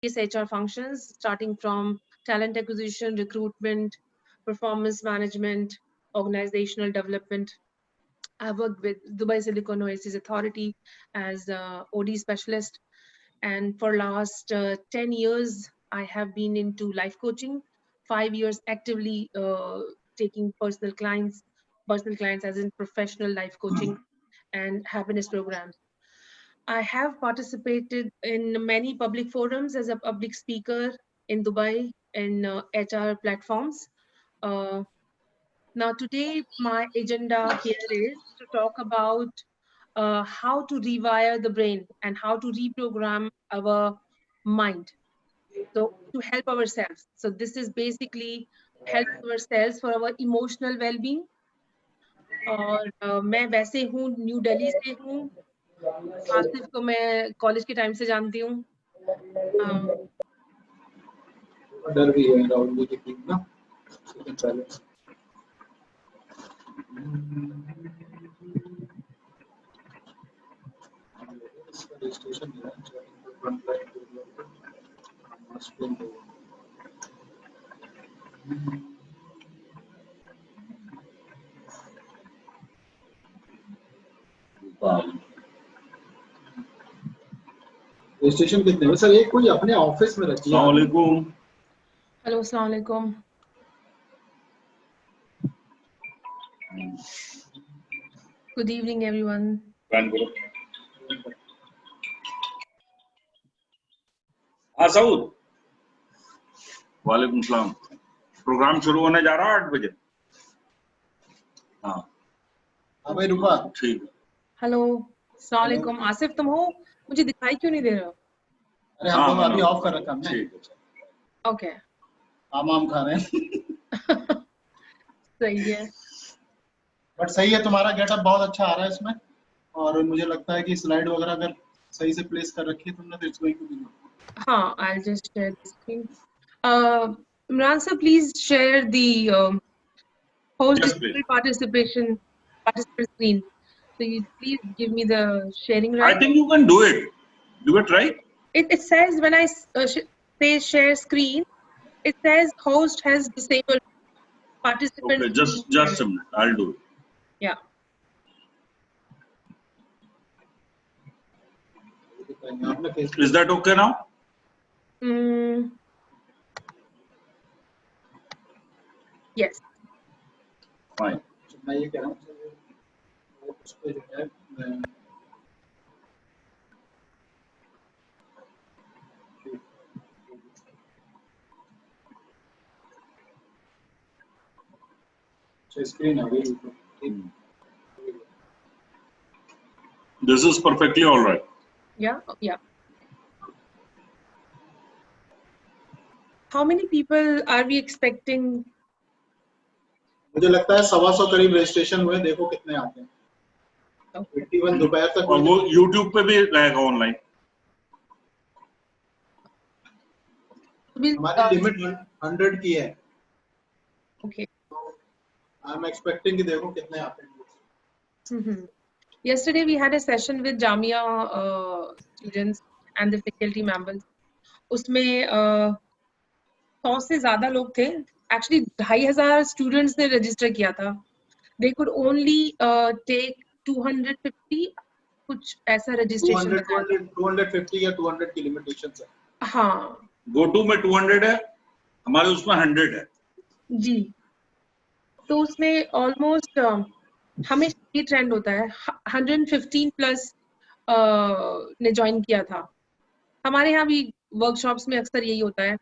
HR functions, starting from talent acquisition, recruitment, performance management, organizational development. I worked with Dubai Silicon Oasis Authority as a OD specialist, and for last 10 years, I have been into life coaching. 5 years actively taking personal clients as in professional life coaching and happiness programs. I have participated in many public forums as a public speaker in Dubai in HR platforms. Uh, Now, today, my agenda here is to talk about how to rewire the brain and how to reprogram our mind. So, to help ourselves. So, this is basically help ourselves for our emotional well-being. और मैं वैसे हूँ new Delhi से हूँ आसिफ को मैं college के time से जानती हूँ डर भी है राहुल जी की टीम ना चलो रजिस्ट्रेशन रजिस्ट्रेशन कितने में सर एक कोई अपने ऑफिस में रखिए अस्सलाम वालेकुम हेलो अस्सलाम वालेकुम गुड इवनिंग एवरीवन हाँ सऊद वालेकुम सलाम प्रोग्राम शुरू होने जा रहा है 8 बजे हाँ भाई रूपा ठीक हेलो अस्सलाम वालेकुम आसिफ तुम हो मुझे दिखाई क्यों नहीं दे रहे हो अरे हम लोग अभी ऑफ कर रखा हमने ठीक है ओके आम खा रहे हैं सही है बट सही है तुम्हारा गेटअप बहुत अच्छा आ रहा है इसमें और मुझे लगता है कि स्लाइड वगैरह अगर सही से प्लेस कर रखी है तुमने तो इट्स गोइंग टू बी हाँ I'll just share the screen Imran sir please share the whole Yes, digital participant screen so you please give me the sharing I right think you can do it right it says when I say share screen it says host has disabled participant okay just a minute I'll do it yeah is that okay now yes fine मैं ये कह रहा हूँ उस पे जो है screen आ गई this is perfectly all right yeah how many people are we expecting मुझे लगता है 125 करीब रजिस्ट्रेशन हुए देखो कितने आते हैं 81 दोपहर तक और वो YouTube पे भी रहेगा ऑनलाइन हमारी लिमिट 100 की है okay आई एम एक्सपेक्टिंग कि देखो कितने आते हैं yesterday we had a session with Jamia students and the faculty members उसमें 100 से ज्यादा लोग थे एक्चुअली 2500 स्टूडेंट्स ने रजिस्टर किया था they could only take 250 कुछ ऐसा रजिस्ट्रेशन 250 या 200 की लिमिटेशन है हाँ GoTo में 200 है हमारे उसमें 100 है जी तो उसमें ऑलमोस्ट हमें ये ट्रेंड होता है 115 प्लस ने ज्वाइन किया था हमारे यहाँ भी वर्कशॉप्स में अक्सर यही होता है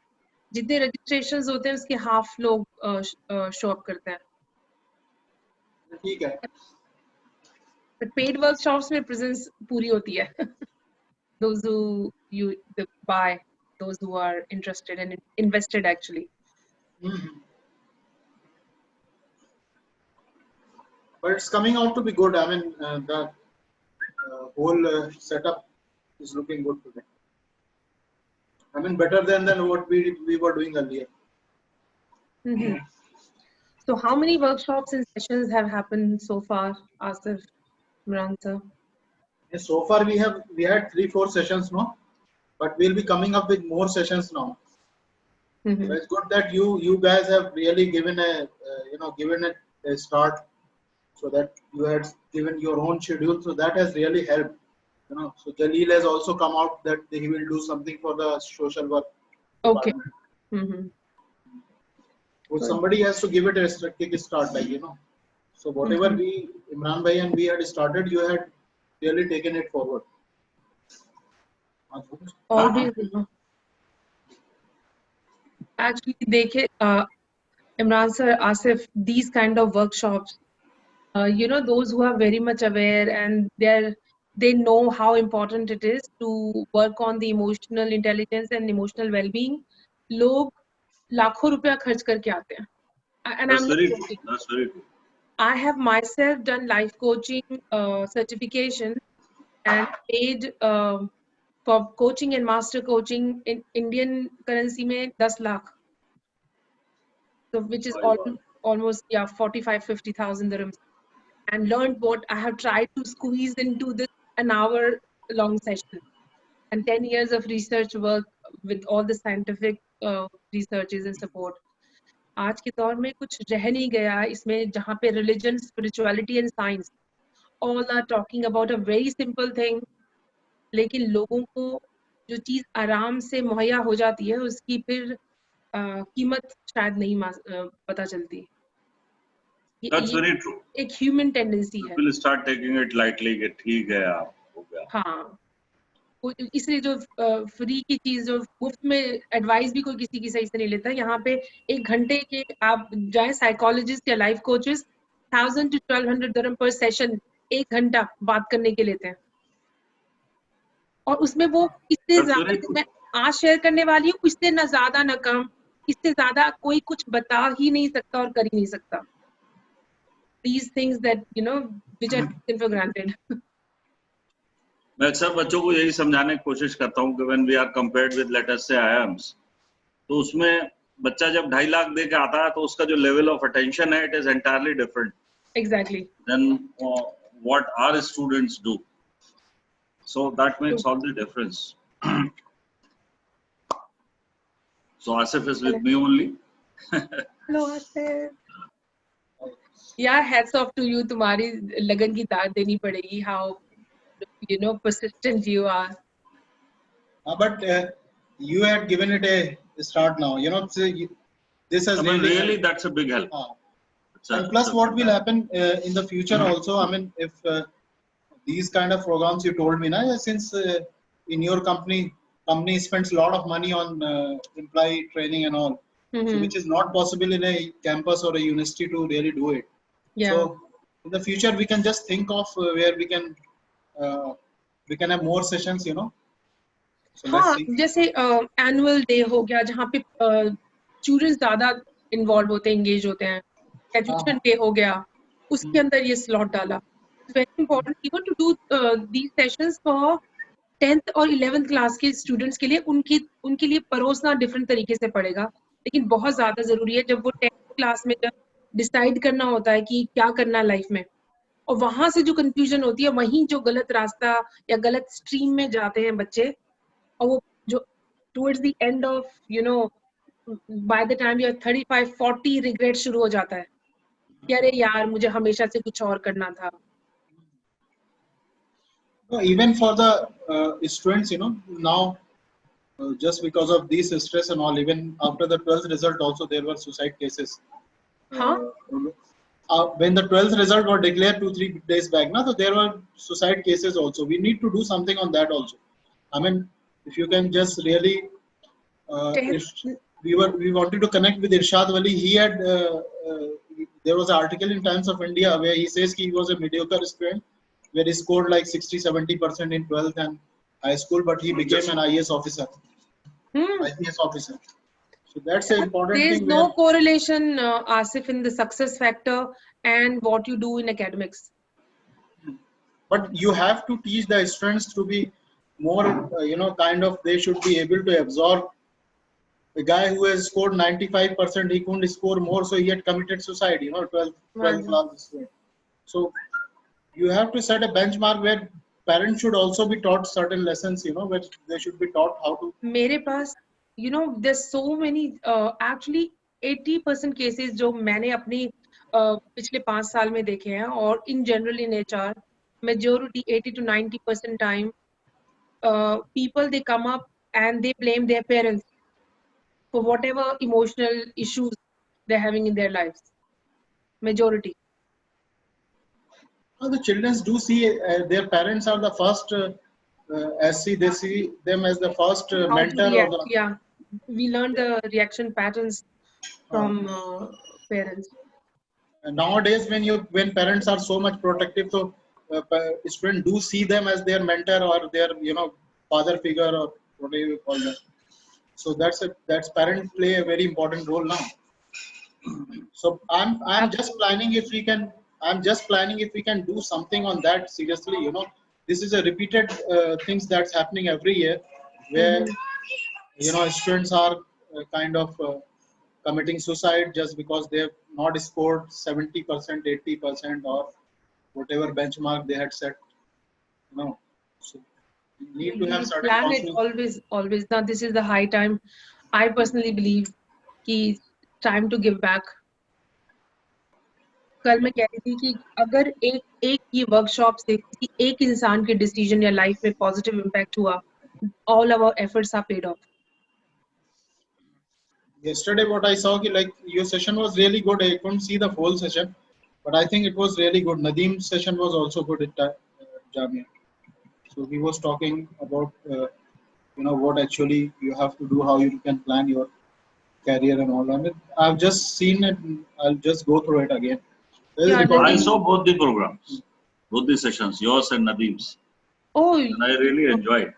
जितने रजिस्ट्रेशंस होते हैं उसके हाफ लोग शो अप करते हैं ठीक है बट पेड वर्कशॉप्स में प्रेजेंस पूरी होती है those who you buy those who are interested and invested actually but it's coming out to be good I mean the whole setup is looking good today I mean better than what we were doing earlier so how many workshops and sessions have happened so far Asif Imran sir so far we had 3-4 sessions no but we'll be coming up with more sessions now. Mhm. So it's good that you guys have really given given it a start, so that you had given your own schedule. So that has really helped. So Jalil has also come out that he will do something for the social work Okay. department. Mhm. So Good. somebody has to give it a kick start, So whatever Mhm. Imran Bhai and we had started, you had really taken it forward. Always, actually, देखे Imran sir, Asif, these kind of workshops, those who are very much aware and they know how important it is to work on the emotional intelligence and emotional well-being. लोग लाखों रुपया खर्च करके आते हैं. And That's I'm not very true. joking. That's very true. I have myself done life coaching certification and paid for coaching and master coaching in Indian currency में 10 lakh. So which is My God. almost 45,000-50,000 dirhams, and learned what I have tried to squeeze into this an hour long session, and 10 years of research work with all the scientific researches and support. आज के दौर में कुछ रह नहीं गया इसमें जहाँ पे religion, spirituality and science all are talking about a very simple thing, लेकिन लोगों को जो चीज आराम से मुहैया हो जाती है उसकी फिर कीमत शायद नहीं पता चलती. That's ये very true. एक ह्यूमन टेंडेंसी है. People start taking it lightly. कि ठीक है यार, हो गया. हाँ, इसलिए जो फ्री की चीज जो मुफ्त में एडवाइस भी कोई किसी की सही से नहीं लेता. यहाँ पे 1 घंटे के आप जाए साइकोलॉजिस्ट या लाइफ कोचेस 1,000 to 1,200 dirham पर सेशन 1 घंटा बात करने के लेते हैं, और उसमें वो इससे That's ज्यादा very जो true. मैं आज शेयर करने वाली हूँ उससे ना ज्यादा ना कम, इससे ज्यादा कोई कुछ बता ही नहीं सकता और कर ही नहीं सकता. These things that which are taken for granted. मैं अक्सर बच्चों को यही समझाने की कोशिश करता हूँ कि when we are compared with let us say IIMs, तो उसमें बच्चा जब 2.5 लाख दे के आता है तो उसका जो level of attention है, it is entirely different Exactly. than what our students do. So that makes all the difference. So Asif is with me only. Hello, Asif. Yeah, hats off to you. तुम्हारी लगन की दाद देनी पड़ेगी. How persistent you are. But you had given it a start now. This has I mean, really really, helped. that's a big help. And plus, what will happen in the future also? I mean, if these kind of programs you told me, since in your company spends a lot of money on employee training and all, so which is not possible in a campus or a university to really do it. Yeah. So in the future, we can just think of where we can have more sessions. So let's हाँ, see. जैसे annual day हो गया जहाँ पे students ज्यादा involve होते हैं, engage होते हैं. ग्रेजुएशन डे हो गया, उसके अंदर ये स्लॉट डाला. Very important even to do these sessions for 10th और 11th क्लास के स्टूडेंट्स के लिए. उनके लिए परोसना डिफरेंट तरीके से पड़ेगा, लेकिन बहुत ज्यादा जरूरी है जब वो 10th क्लास में जब डिसाइड करना होता है कि क्या करना है लाइफ में, और वहां से जो कंफ्यूजन होती है, वहीं जो गलत रास्ता या गलत स्ट्रीम में जाते हैं बच्चे, और वो जो towards the end of by the time you're 35-40 regret शुरू हो जाता है कि अरे यार मुझे हमेशा से कुछ और करना था. No, even for the students, now just because of these stress and all, even after the 12th result also there were suicide cases. हाँ, When the 12th result was declared 2-3 days back, so there were suicide cases also. We need to do something on that also. I mean, if you can just really, we wanted to connect with Irshad Wali. He had there was an article in Times of India where he says he was a mediocre student, where he scored like 60-70% in 12th and high school, but he became an IAS officer. IPS officer. So that's an important there is thing. no correlation, Asif, in the success factor and what you do in academics. But you have to teach the students to be more, they should be able to absorb. A guy who has scored 95%, he couldn't score more, so he had committed suicide, 12th class student. So you have to set a benchmark where parents should also be taught certain lessons, where they should be taught how to. मेरे पास there's so many actually 80% cases जो मैंने अपनी पिछले 5 साल में देखे हैं, और in general in HR majority 80 to 90% time people they come up and they blame their parents for whatever emotional issues they're having in their lives. Majority. The children do see their parents are the first, they see them as the first How to mentor or react, the. yeah. We learn the reaction patterns from parents. Nowadays, when parents are so much protective, so students do see them as their mentor or their father figure or whatever you call that. So that's parents play a very important role now. So I'm just planning if we can. I'm just planning if we can do something on that seriously. This is a repeated things that's happening every year, where students are kind of committing suicide just because they have not scored 70%, 80%, or whatever benchmark they had set. So we need to have certain plan it counseling. always. Now this is the high time. I personally believe कि time to give back. कल मैं कह रही थी कि अगर एक ये वर्कशॉप से किसी एक इंसान के डिसीजन या लाइफ में पॉजिटिव इम्पैक्ट हुआ, all our efforts are paid off. Yesterday, what I saw, like your session was really good. I couldn't see the whole session, but I think it was really good. Nadim's session was also good at Jamia. So he was talking about what actually you have to do, how you can plan your career and all. I mean, I've just seen it. I'll just go through it again. Yeah, I saw both the programs, both the sessions, yours and Nadim's. Oh, and I really enjoyed.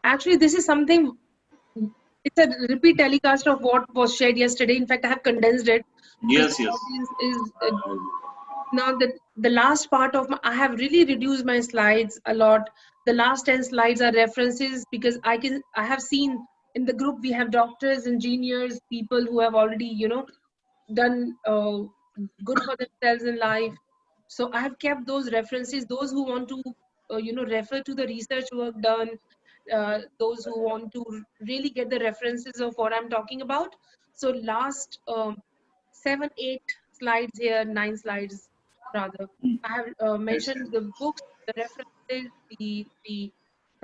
Actually, this is something. It's a repeat telecast of what was shared yesterday. In fact, I have condensed it. Yes, The yes. audience is now the last part of I have really reduced my slides a lot. The last 10 slides are references because I have seen in the group we have doctors, engineers, people who have already done good for themselves in life. So I have kept those references. Those who want to refer to the research work done, those who want to really get the references of what I'm talking about. So last 7, 8 slides here, 9 slides rather. I have mentioned the books, the references, the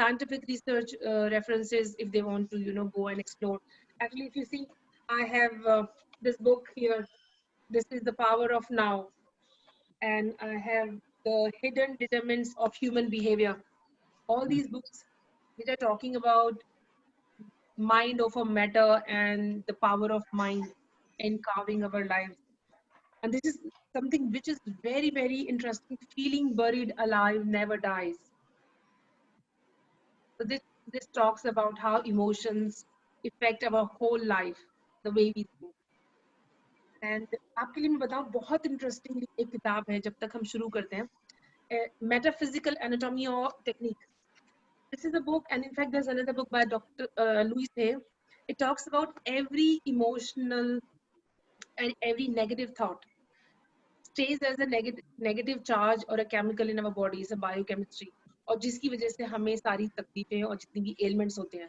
scientific research references if they want to go and explore. Actually, if you see, I have this book here. This is The Power of Now, and I have The Hidden Determinants of Human Behavior. All these books which are talking about mind over matter and the power of mind in carving our lives. And this is something which is very, very interesting. Feeling buried alive never dies. So this talks about how emotions affect our whole life, the way we think. And आपके लिए मैं बताऊं, बहुत interesting एक किताब है जब तक हम शुरू करते हैं, Metaphysical Anatomy or Technique. This is a book, and in fact there's another book by Dr. Louis Hay. It talks about every emotional and every negative thought stays as a negative charge or a chemical in our bodies, a biochemistry, और जिसकी वजह से हमें सारी तकलीफें और जितनी भी ailments होते हैं.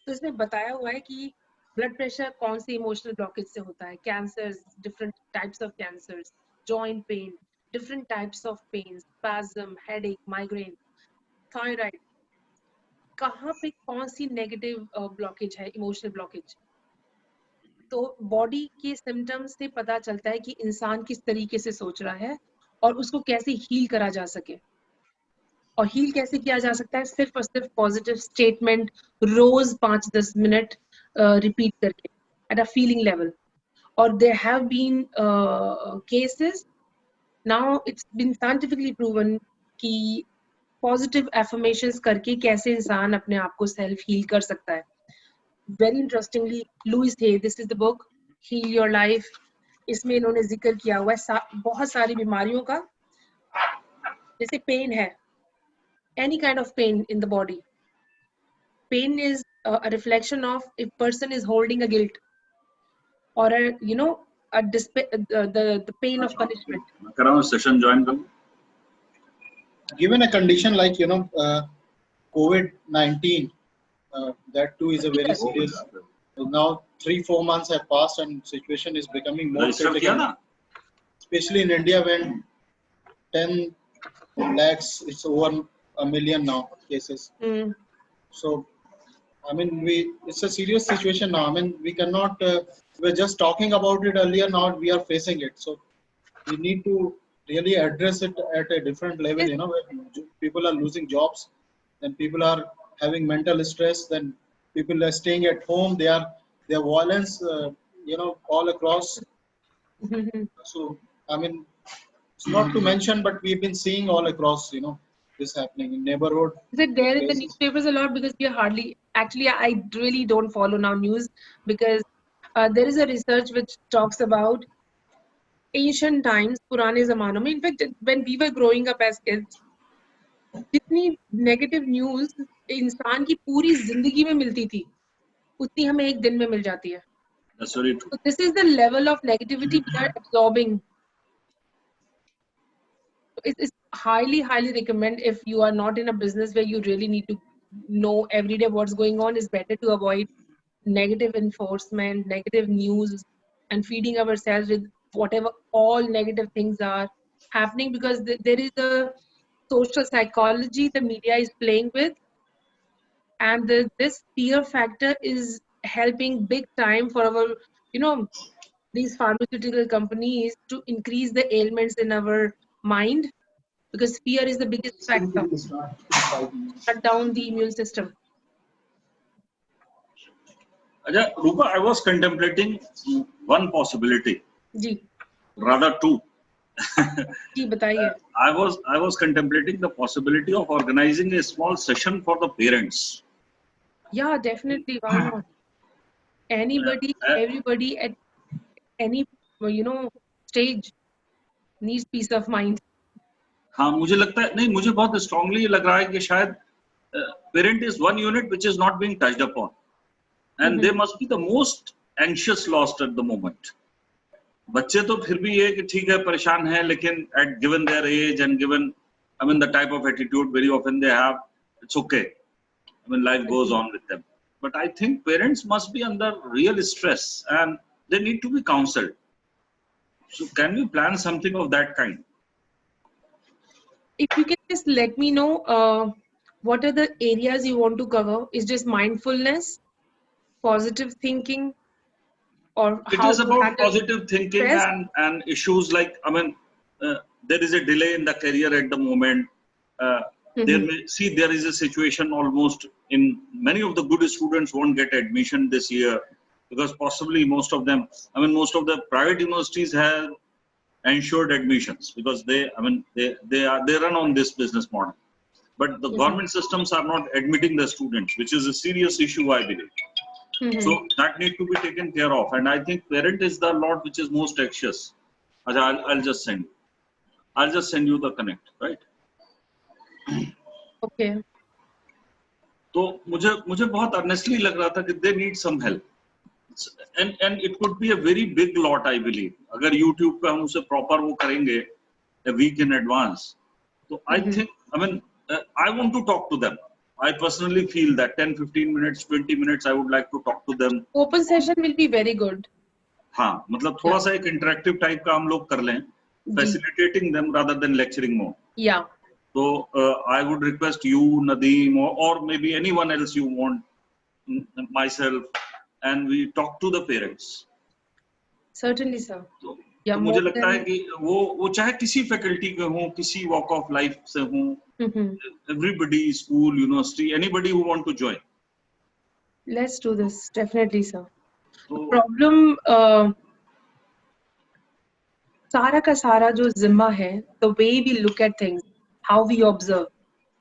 तो इसमें बताया हुआ है कि ब्लड प्रेशर कौन से इमोशनल ब्लॉकेज से होता है, cancers, different types of cancers, joint pain, different types of pain, spasm, headache, migraine, thyroid, कहाँ पे कौन सी नेगेटिव ब्लॉकेज है, इमोशनल ब्लॉकेज. तो बॉडी के सिम्टम्स से पता चलता है कि इंसान किस तरीके से सोच रहा है और उसको कैसे हील करा जा सके. और हील कैसे किया जा सकता है, सिर्फ और सिर्फ पॉजिटिव स्टेटमेंट रोज 5-10 मिनट रिपीट करके एट अ फीलिंग लेवल. और there have been cases, now it's been scientifically proven कि पॉजिटिव एफर्मेशंस करके कैसे इंसान अपने आप को सेल्फ हील कर सकता है. Very interestingly Louise Hay, this is the book heal your life. इसमें इन्होंने जिक्र किया हुआ है बहुत सारी बीमारियों का, जैसे पेन है, any kind of pain in the body. Pain is a reflection of if person is holding a guilt or the pain of punishment. करा मैं सेशन ज्वाइन करूं. given a condition like COVID-19, that too is a very Yes. serious. Now 3-4 months have passed and situation is becoming more register किया critical, ना especially in India when 10 lakhs, it's over a million now cases. Mm. So I mean, it's a serious situation now. I mean, we cannot. We're just talking about it earlier. Now we are facing it. So we need to really address it at a different level. Yes. You know, where people are losing jobs, then people are having mental stress. Then people are staying at home. They are violence. All across. Mhm. So I mean, it's not to mention, but we've been seeing all across. This happening in neighborhood Is it there in the places. newspapers a lot? Because we are hardly, actually, I really don't follow now news because there is a research which talks about ancient times, पुराने ज़मानों में. In fact, when we were growing up as kids, जितनी negative news इंसान की पूरी जिंदगी में मिलती थी, उतनी हमें एक दिन में मिल जाती है. That's very true. So this is the level of negativity we are absorbing. It's highly, highly recommend if you are not in a business where you really need to know every day what's going on, is better to avoid negative enforcement, negative news, and feeding ourselves with whatever all negative things are happening, because there is a social psychology the media is playing with, and this fear factor is helping big time for our, these pharmaceutical companies to increase the ailments in our mind, because fear is the biggest factor. Shut down the immune system. Aja, Rupa, I was contemplating one possibility, ji rather two. जी बताइए. I was contemplating the possibility of organizing a small session for the parents. Yeah, definitely. Why not? Anybody, Uh, everybody at any stage needs peace of mind. हाँ मुझे लगता है नहीं मुझे बहुत strongly लग रहा है कि शायद parent is one unit which is not being touched upon, and they must be the most anxious lost at the moment. बच्चे तो फिर भी ये कि ठीक है परेशान है लेकिन at given their age and given I mean the type of attitude very often they have, it's okay. I mean life goes on with them. But I think parents must be under real stress and they need to be counseled. So can we plan something of that kind? If you can just let me know what are the areas you want to cover. Is just mindfulness, positive thinking, or It how is to about handle positive thinking stress? and issues like I mean there is a delay in the career at the moment. There is a situation almost in many of the good students won't get admission this year because possibly most of the private universities have ensured admissions because they run on this business model, but the government systems are not admitting the students, which is a serious issue I believe. So that need to be taken care of, and I think parent is the lot which is most anxious. Acha, I'll just send you the connect, right? Okay. तो मुझे बहुत earnestly लग रहा था कि they need some help and it could be a very big lot I believe अगर YouTube पे हम उसे प्रॉपर वो करेंगे a week in advance. So I think I mean I want to talk to them. I personally feel that 10-15 minutes 20 minutes I would like to talk to them. Open session will be very good. हाँ मतलब थोड़ा सा एक interactive type का हम लोग कर लें, facilitating them rather than lecturing more. Yeah. So I would request you, Nadeem, or maybe anyone else you want, myself, and we talk to the parents. Certainly, sir. तो Yeah, मुझे more लगता है than कि वो चाहे किसी faculty के हों, किसी वॉक ऑफ लाइफ से हों, everybody, school, university, anybody who want to join. let's do this. Definitely, sir. The तो problem सारा का सारा जो जिम्मा है, the way we look at things, how we observe.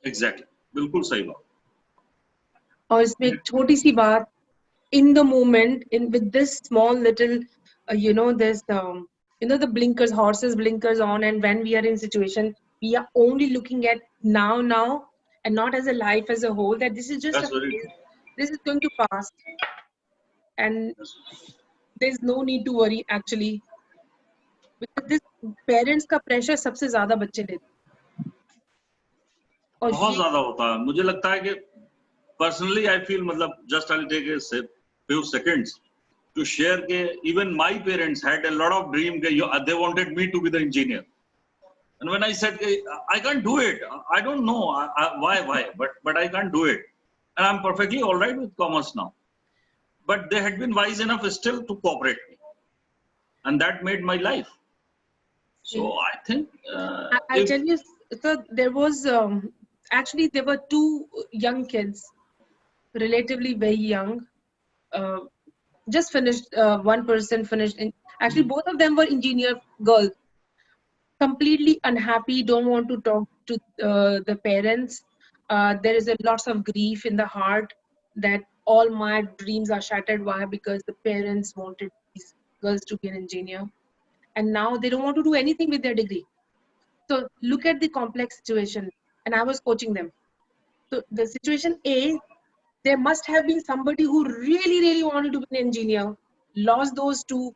exactly, बिल्कुल सही बात. और इसमें एक छोटी सी बात, in the moment, with this small little, this, the blinkers, horses blinkers on, and when we are in situation, we are only looking at now, and not as a life as a whole, that this is just That's a very phase, true. this is going to pass, and there's no need to worry actually, because this parents का pressure सबसे ज़्यादा बच्चे लेते हैं. और बहुत ये ज्यादा होता है. मुझे लगता है कि personally I feel, मतलब just I'll take a few seconds to share that even my parents had a lot of dream that they wanted me to be the engineer. And when I said I can't do it, I don't know why, but I can't do it, and I'm perfectly all right with commerce now. But they had been wise enough still to cooperate me, and that made my life. So I think I'll tell you, so there was actually there were two young kids, relatively very young, uh, just finished. One person finished. Actually, both of them were engineer girls. Completely unhappy, don't want to talk to the parents. There is a lots of grief in the heart that all my dreams are shattered. Why? Because the parents wanted these girls to be an engineer, and now they don't want to do anything with their degree. So look at the complex situation. And I was coaching them. So the situation A, there must have been somebody who really, really wanted to be an engineer, lost those two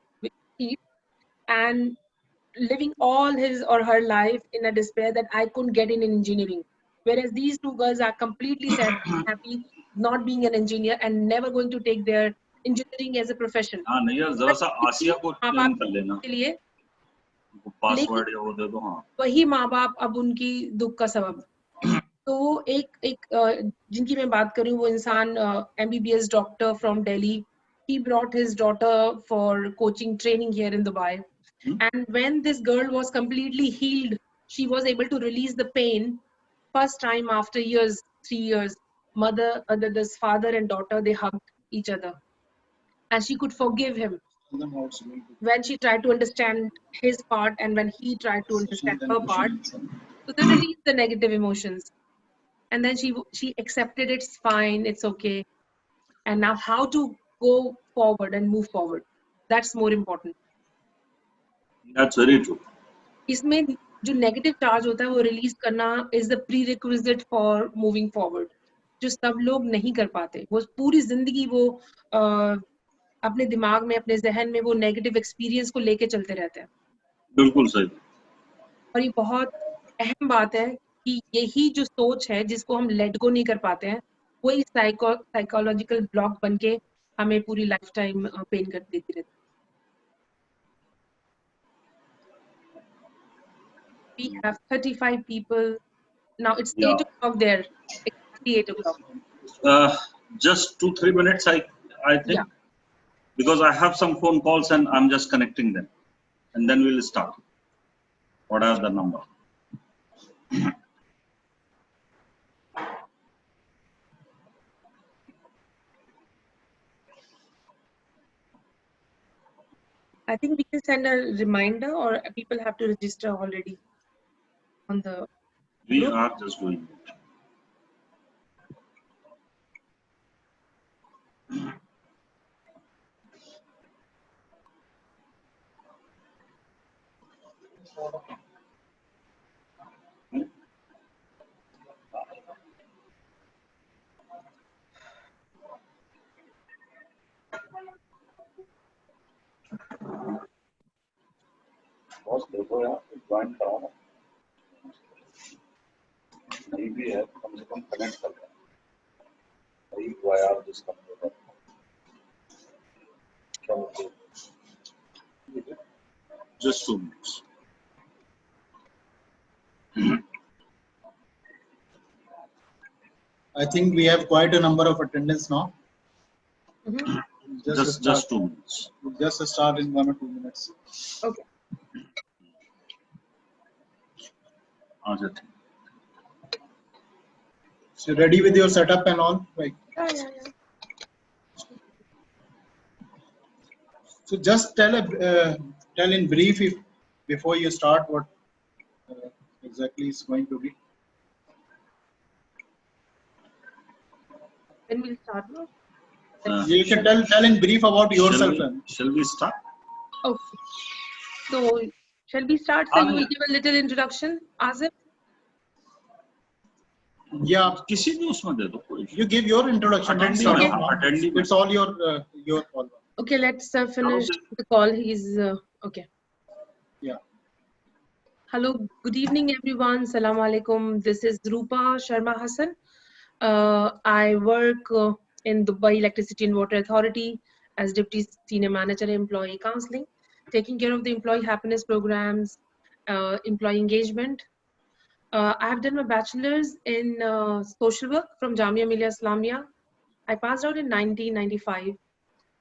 feet, and living all his or her life in a despair that I couldn't get in engineering. Whereas these two girls are completely sad, happy not being an engineer and never going to take their engineering as a profession. हाँ नहीं यार, जरा सा आसिया को माँ train बाप कर लेना, के लिए, पासवर्ड या वो दे दो. हाँ, वही माँ बाप अब उनकी दुख का सबब. तो एक जिनकी मैं बात करूं वो इंसान MBBS doctor from Delhi. He brought his daughter for coaching training here in Dubai. And when this girl was completely healed, she was able to release the pain. First time after years, 3 years, this father and daughter, they hugged each other. And she could forgive him when she tried to understand his part and when he tried to understand her part. So they released the negative emotions. And then she accepted it's fine, it's okay. And now how to go forward and move forward. That's more important. that's very true. इसमें जो negative charge होता है वो release करना is the pre requisite for moving forward, जो सब लोग नहीं कर पाते. वो पूरी जिंदगी वो अपने दिमाग में, अपने जहन में वो नेगेटिव एक्सपीरियंस को लेके चलते रहते हैं. बिल्कुल सही. और ये बहुत अहम बात है कि यही जो सोच है जिसको हम लेट गो नहीं कर पाते हैं, वही साइकोलॉजिकल ब्लॉक बन के हमें पूरी लाइफ टाइम पेन कर देती रहती है. We have 35 people. Now it's 8 o'clock there. Exactly 8 o'clock. Just 2-3 minutes, I think. Yeah. Because I have some phone calls and I'm just connecting them. And then we'll start. What are the number? I think we can send a reminder, or people have to register already on the We group. are just doing it. Boss देखो यार, join कराओ ना, नहीं भी है कम से कम connect कर लो. वही हुआ यार जिसका मुझे क्या होता है. Just 2 minutes. I think we have quite a number of attendance now. Just 2 minutes. Just start in 1 or 2 minutes. Okay. So ready with your setup and all, right? Yeah. So just tell in brief, if before you start, what exactly is going to be. When we'll start now? You can tell in brief about yourself. Shall we start? Okay. So shall we start? So you will give a little introduction, Azif? Yeah. किसी भी उसमें दे दो. You give your introduction. Attendee. It's all your call. Okay, let's finish the call. He's okay. Yeah. Hello, good evening, everyone. Salam alaikum. This is Roopa Sharma Hasan. I work in Dubai Electricity and Water Authority as Deputy Senior Manager Employee Counseling, taking care of the employee happiness programs, employee engagement. I have done my bachelor's in social work from Jamia Millia Islamia. I passed out in 1995,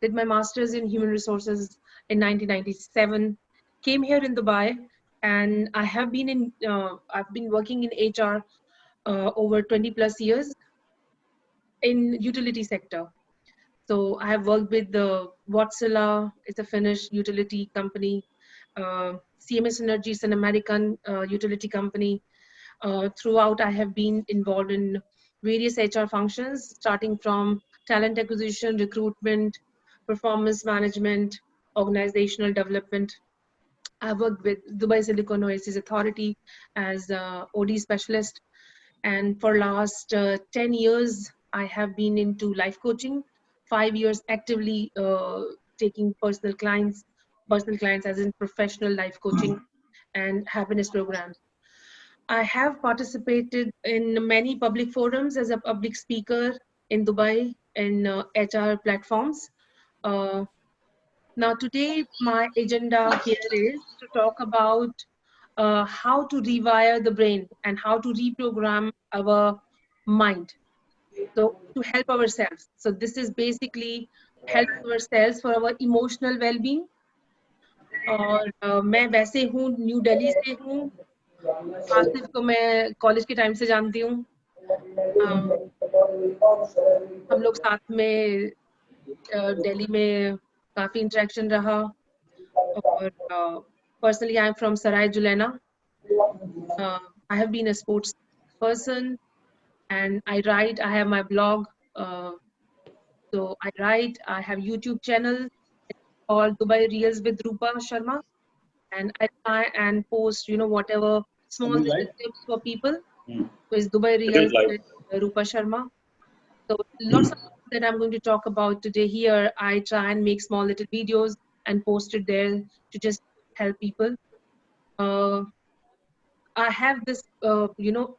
did my master's in human resources in 1997, came here in Dubai, and I've been working in HR over 20 plus years in utility sector. So I have worked with the Wärtsilä, it's a Finnish utility company. CMS Energy is an American utility company. Throughout, I have been involved in various HR functions, starting from talent acquisition, recruitment, performance management, organizational development. I worked with Dubai Silicon Oasis Authority as OD specialist, and for last 10 years, I have been into life coaching. 5 years actively taking personal clients as in professional life coaching and happiness programs. I have participated in many public forums as a public speaker in Dubai and HR platforms. Uh, Now, today, my agenda here is to talk about how to rewire the brain and how to reprogram our mind. So, to help ourselves. So, this is basically help ourselves for our emotional well-being. और मैं वैसे हूँ new Delhi से हूँ आसिफ को मैं college के time से जानती हूँ हम लोग साथ में दिल्ली में काफी इंटरेक्शन रहा और personally I'm from Sarai Julena. I have been a sports person and I write. I have my blog. So I write. I have YouTube channel called Dubai Reels with Roopa Sharma, and I try and post, whatever small Can you little write? tips for people. Hmm. So it's Dubai It is Reels live. with Roopa Sharma. So lots of things that I'm going to talk about today here. I try and make small little videos and post it there to just help people. Uh, I have this,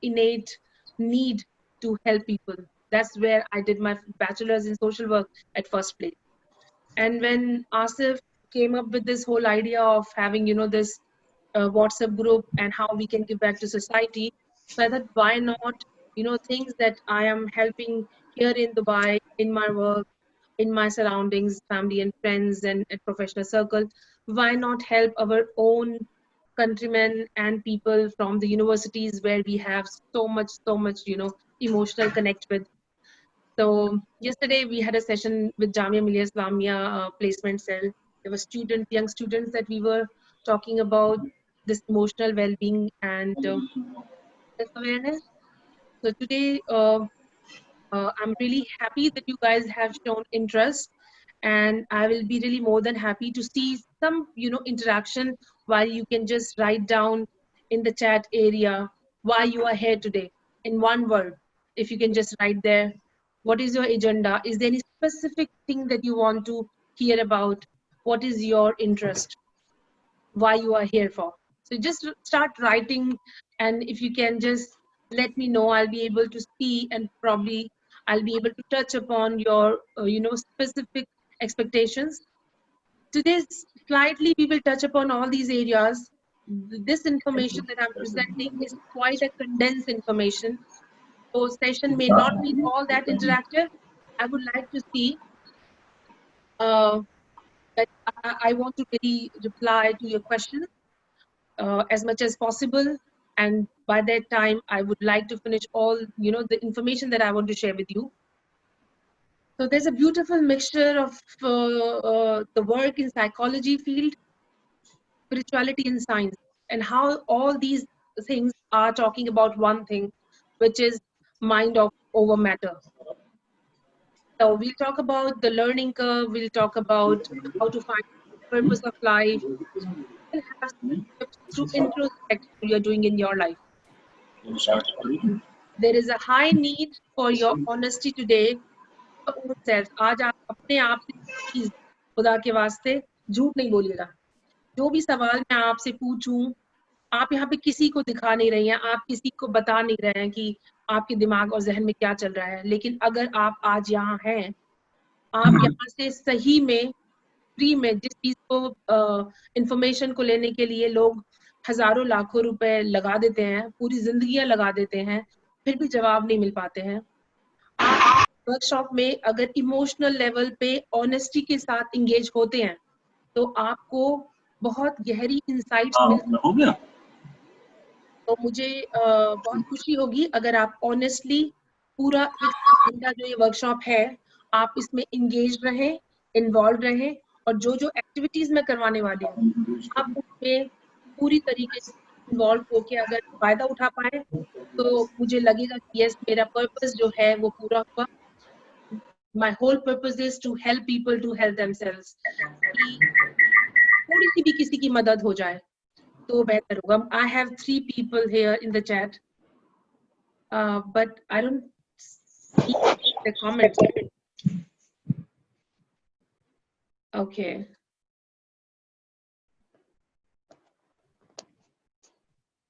innate need to help people. That's where I did my bachelor's in social work at first place. And when Asif came up with this whole idea of having, this WhatsApp group and how we can give back to society, so I thought, why not, things that I am helping here in Dubai, in my work, in my surroundings, family and friends and professional circle, why not help our own countrymen and people from the universities where we have so much, emotional connect with. So yesterday we had a session with Jamia Millia Islamia placement cell. There were young students that we were talking about this emotional well-being and self-awareness. So today I'm really happy that you guys have shown interest, and I will be really more than happy to see some, interaction while you can just write down in the chat area why you are here today in one word. If you can just write there, what is your agenda? Is there any specific thing that you want to hear about? What is your interest? Why you are here for? So just start writing, and if you can just let me know, I'll be able to see, and probably I'll be able to touch upon your specific expectations. Today slightly we will touch upon all these areas. This information that I'm presenting is quite a condensed information, so session may not be all that interactive. I would like to see uh, that I want to really reply to your questions as much as possible, and by that time I would like to finish all the information that I want to share with you. So there's a beautiful mixture of the work in psychology field, spirituality and science, and how all these things are talking about one thing, which is mind over matter. So we'll talk about the learning curve, we'll talk about how to find the purpose of life, and have some tips to introspect what you're doing in your life. There is a high need for your honesty today. Your own self. आज आप अपने आप से please खुदा के वास्ते झूठ नहीं बोलिएगा. जो भी सवाल मैं आपसे पूछूं, आप यहाँ पे किसी को दिखा नहीं रही हैं, आप किसी को बता नहीं रहे हैं कि आपके दिमाग और जहन में क्या चल रहा है, लेकिन अगर आप आज यहाँ हैं, आप यहाँ से सही में फ्री में जिस चीज को इंफॉर्मेशन को लेने के लिए लोग हजारों लाखों रुपए लगा देते हैं, पूरी जिंदगियां लगा देते हैं, फिर भी जवाब नहीं मिल पाते हैं। आप वर्कशॉप में अगर इमोशनल लेवल पे ऑनेस्टी के साथ इंगेज होते हैं तो आपको बहुत गहरी इंसाइट्स मिल, हो गया। तो मुझे बहुत खुशी होगी अगर आप ऑनेस्टली पूरा 1 घंटा जो ये वर्कशॉप है आप इसमें इंगेज रहें, इन्वॉल्व रहें, और जो जो एक्टिविटीज मैं करवाने वाली हूँ आप उसमें पूरी तरीके से इन्वॉल्व होके अगर फायदा उठा पाए तो मुझे लगेगा कि यस, मेरा पर्पस जो है वो पूरा हुआ। My whole purpose is to help people to help themselves, कि थोड़ी सी भी किसी की मदद हो जाए तो बेहतर होगा। I have 3 people here in the chat, but I don't see the comments. Okay.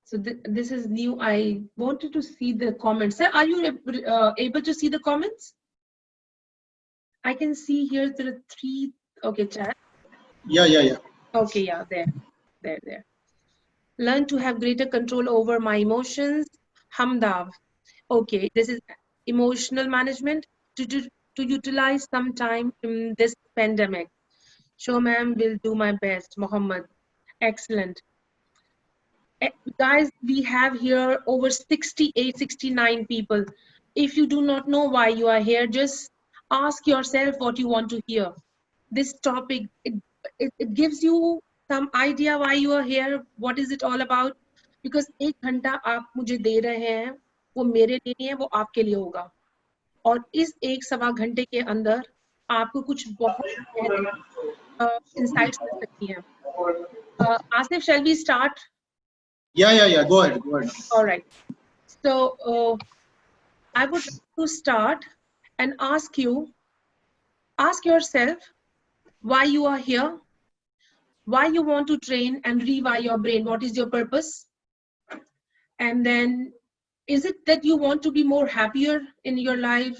So this is new. I wanted to see the comments. Sir, are you able to see the comments? I can see here there are 3. Okay, chat. Yeah. Okay, yeah, there. Learn to have greater control over my emotions. Hamdav. Okay, this is emotional management to utilize some time in this pandemic. Sure, ma'am, will do my best. Mohammed. Excellent. Guys, we have here over 68, 69 people. If you do not know why you are here, just ask yourself what you want to hear. This topic, it gives you some idea why you are here, what is it all about. Because 1 घंटा आप मुझे दे रहे हैं, वो मेरे लिए नहीं है, वो आपके लिए होगा। और इस 1-1.25 घंटे के अंदर आपको कुछ बहुत गहरे insights मिल सकती हैं। Asif, shall we start? Yeah. Go ahead. All right. So I would like to start and ask yourself why you are here, why you want to train and rewire your brain. What is your purpose? And then, is it that you want to be more happier in your life,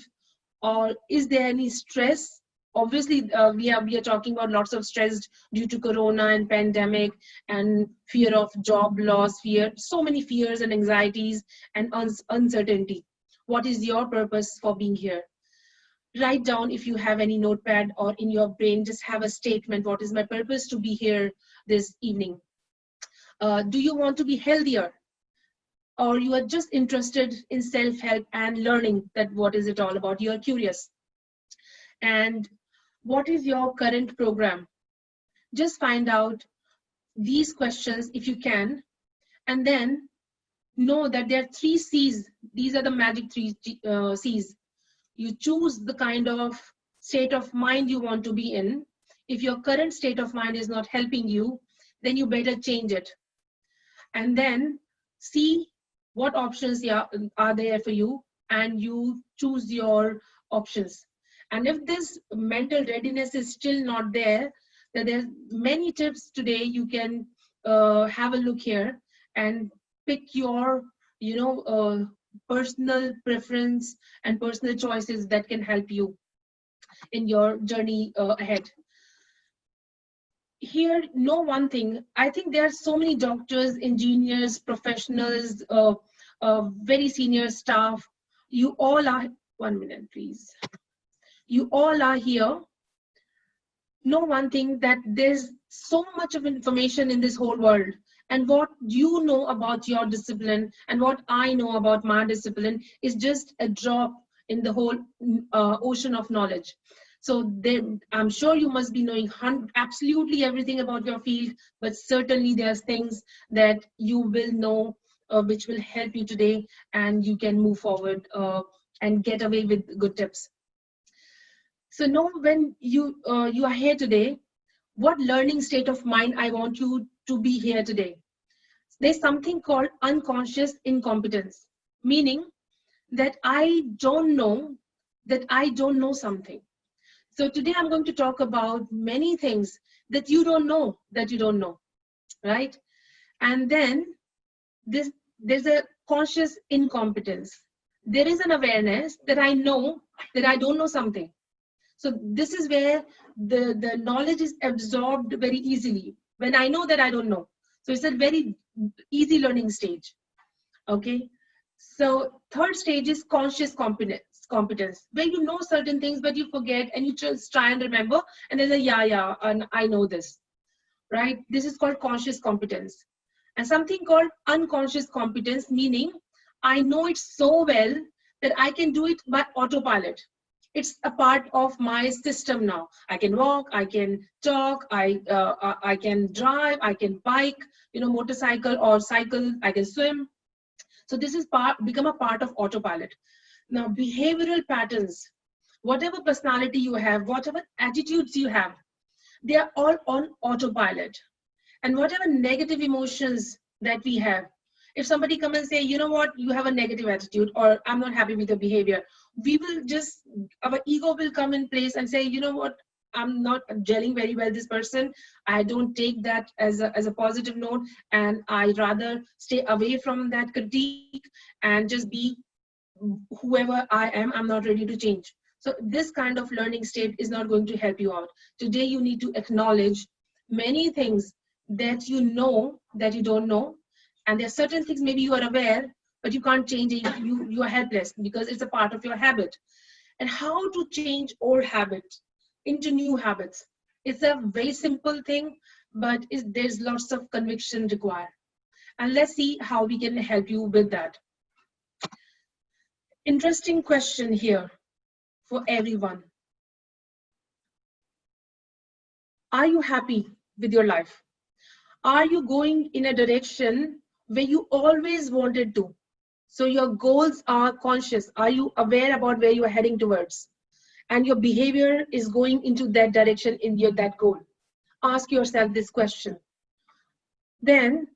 or is there any stress? Obviously, we are talking about lots of stress due to corona and pandemic and fear of job loss, so many fears and anxieties and uncertainty. What is your purpose for being here? Write down, if you have any notepad or in your brain, just have a statement. What is my purpose to be here this evening? Do you want to be healthier? Or you are just interested in self-help and learning that what is it all about? You are curious. And what is your current program? Just find out these questions if you can, and then know that there are 3 C's. These are the magic 3 C's. You choose the kind of state of mind you want to be in. If your current state of mind is not helping you, then you better change it. And then see what options are there for you, and you choose your options. And if this mental readiness is still not there, then there's many tips today. You can have a look here and pick your personal preference and personal choices that can help you in your journey ahead. Here, know one thing. I think there are so many doctors, engineers, professionals, very senior staff. You all are, 1 minute, please. You all are here. Know one thing, that there's so much of information in this whole world. And what you know about your discipline and what I know about my discipline is just a drop in the whole ocean of knowledge. So I'm sure you must be knowing absolutely everything about your field, but certainly there's things that you will know which will help you today, and you can move forward and get away with good tips. So know, when you are here today, what learning state of mind I want you to be here today. There's something called unconscious incompetence, meaning that I don't know something. So today I'm going to talk about many things that you don't know, right? And then there's a conscious incompetence. There is an awareness that I know that I don't know something. So this is where the knowledge is absorbed very easily when I know that I don't know. So it's a very easy learning stage. Okay. So third stage is conscious competence, where you know certain things but you forget and you just try and remember, and then yeah, and I know this, right? This is called conscious competence. And something called unconscious competence, meaning I know it so well that I can do it by autopilot. It's a part of my system now. I can walk, I can talk, I can drive, I can bike, motorcycle or cycle, I can swim. So this is become a part of autopilot. Now, behavioral patterns, whatever personality you have, whatever attitudes you have, they are all on autopilot. And whatever negative emotions that we have, if somebody come and say, you know what, you have a negative attitude, or I'm not happy with your behavior, we will just, our ego will come in place and say, you know what, I'm not gelling very well this person. I don't take that as a positive note, and I rather stay away from that critique and just be whoever I am. I'm not ready to change. So this kind of learning state is not going to help you out. Today you need to acknowledge many things that you know that you don't know, and there are certain things maybe you are aware but you can't change it. You are helpless because it's a part of your habit. And how to change old habits into new habits? It's a very simple thing, but there's lots of conviction required. And let's see how we can help you with that. Interesting question here for everyone. Are you happy with your life? Are you going in a direction where you always wanted to? So your goals are conscious. Are you aware about where you are heading towards? And your behavior is going into that direction in that goal. Ask yourself this question. Then,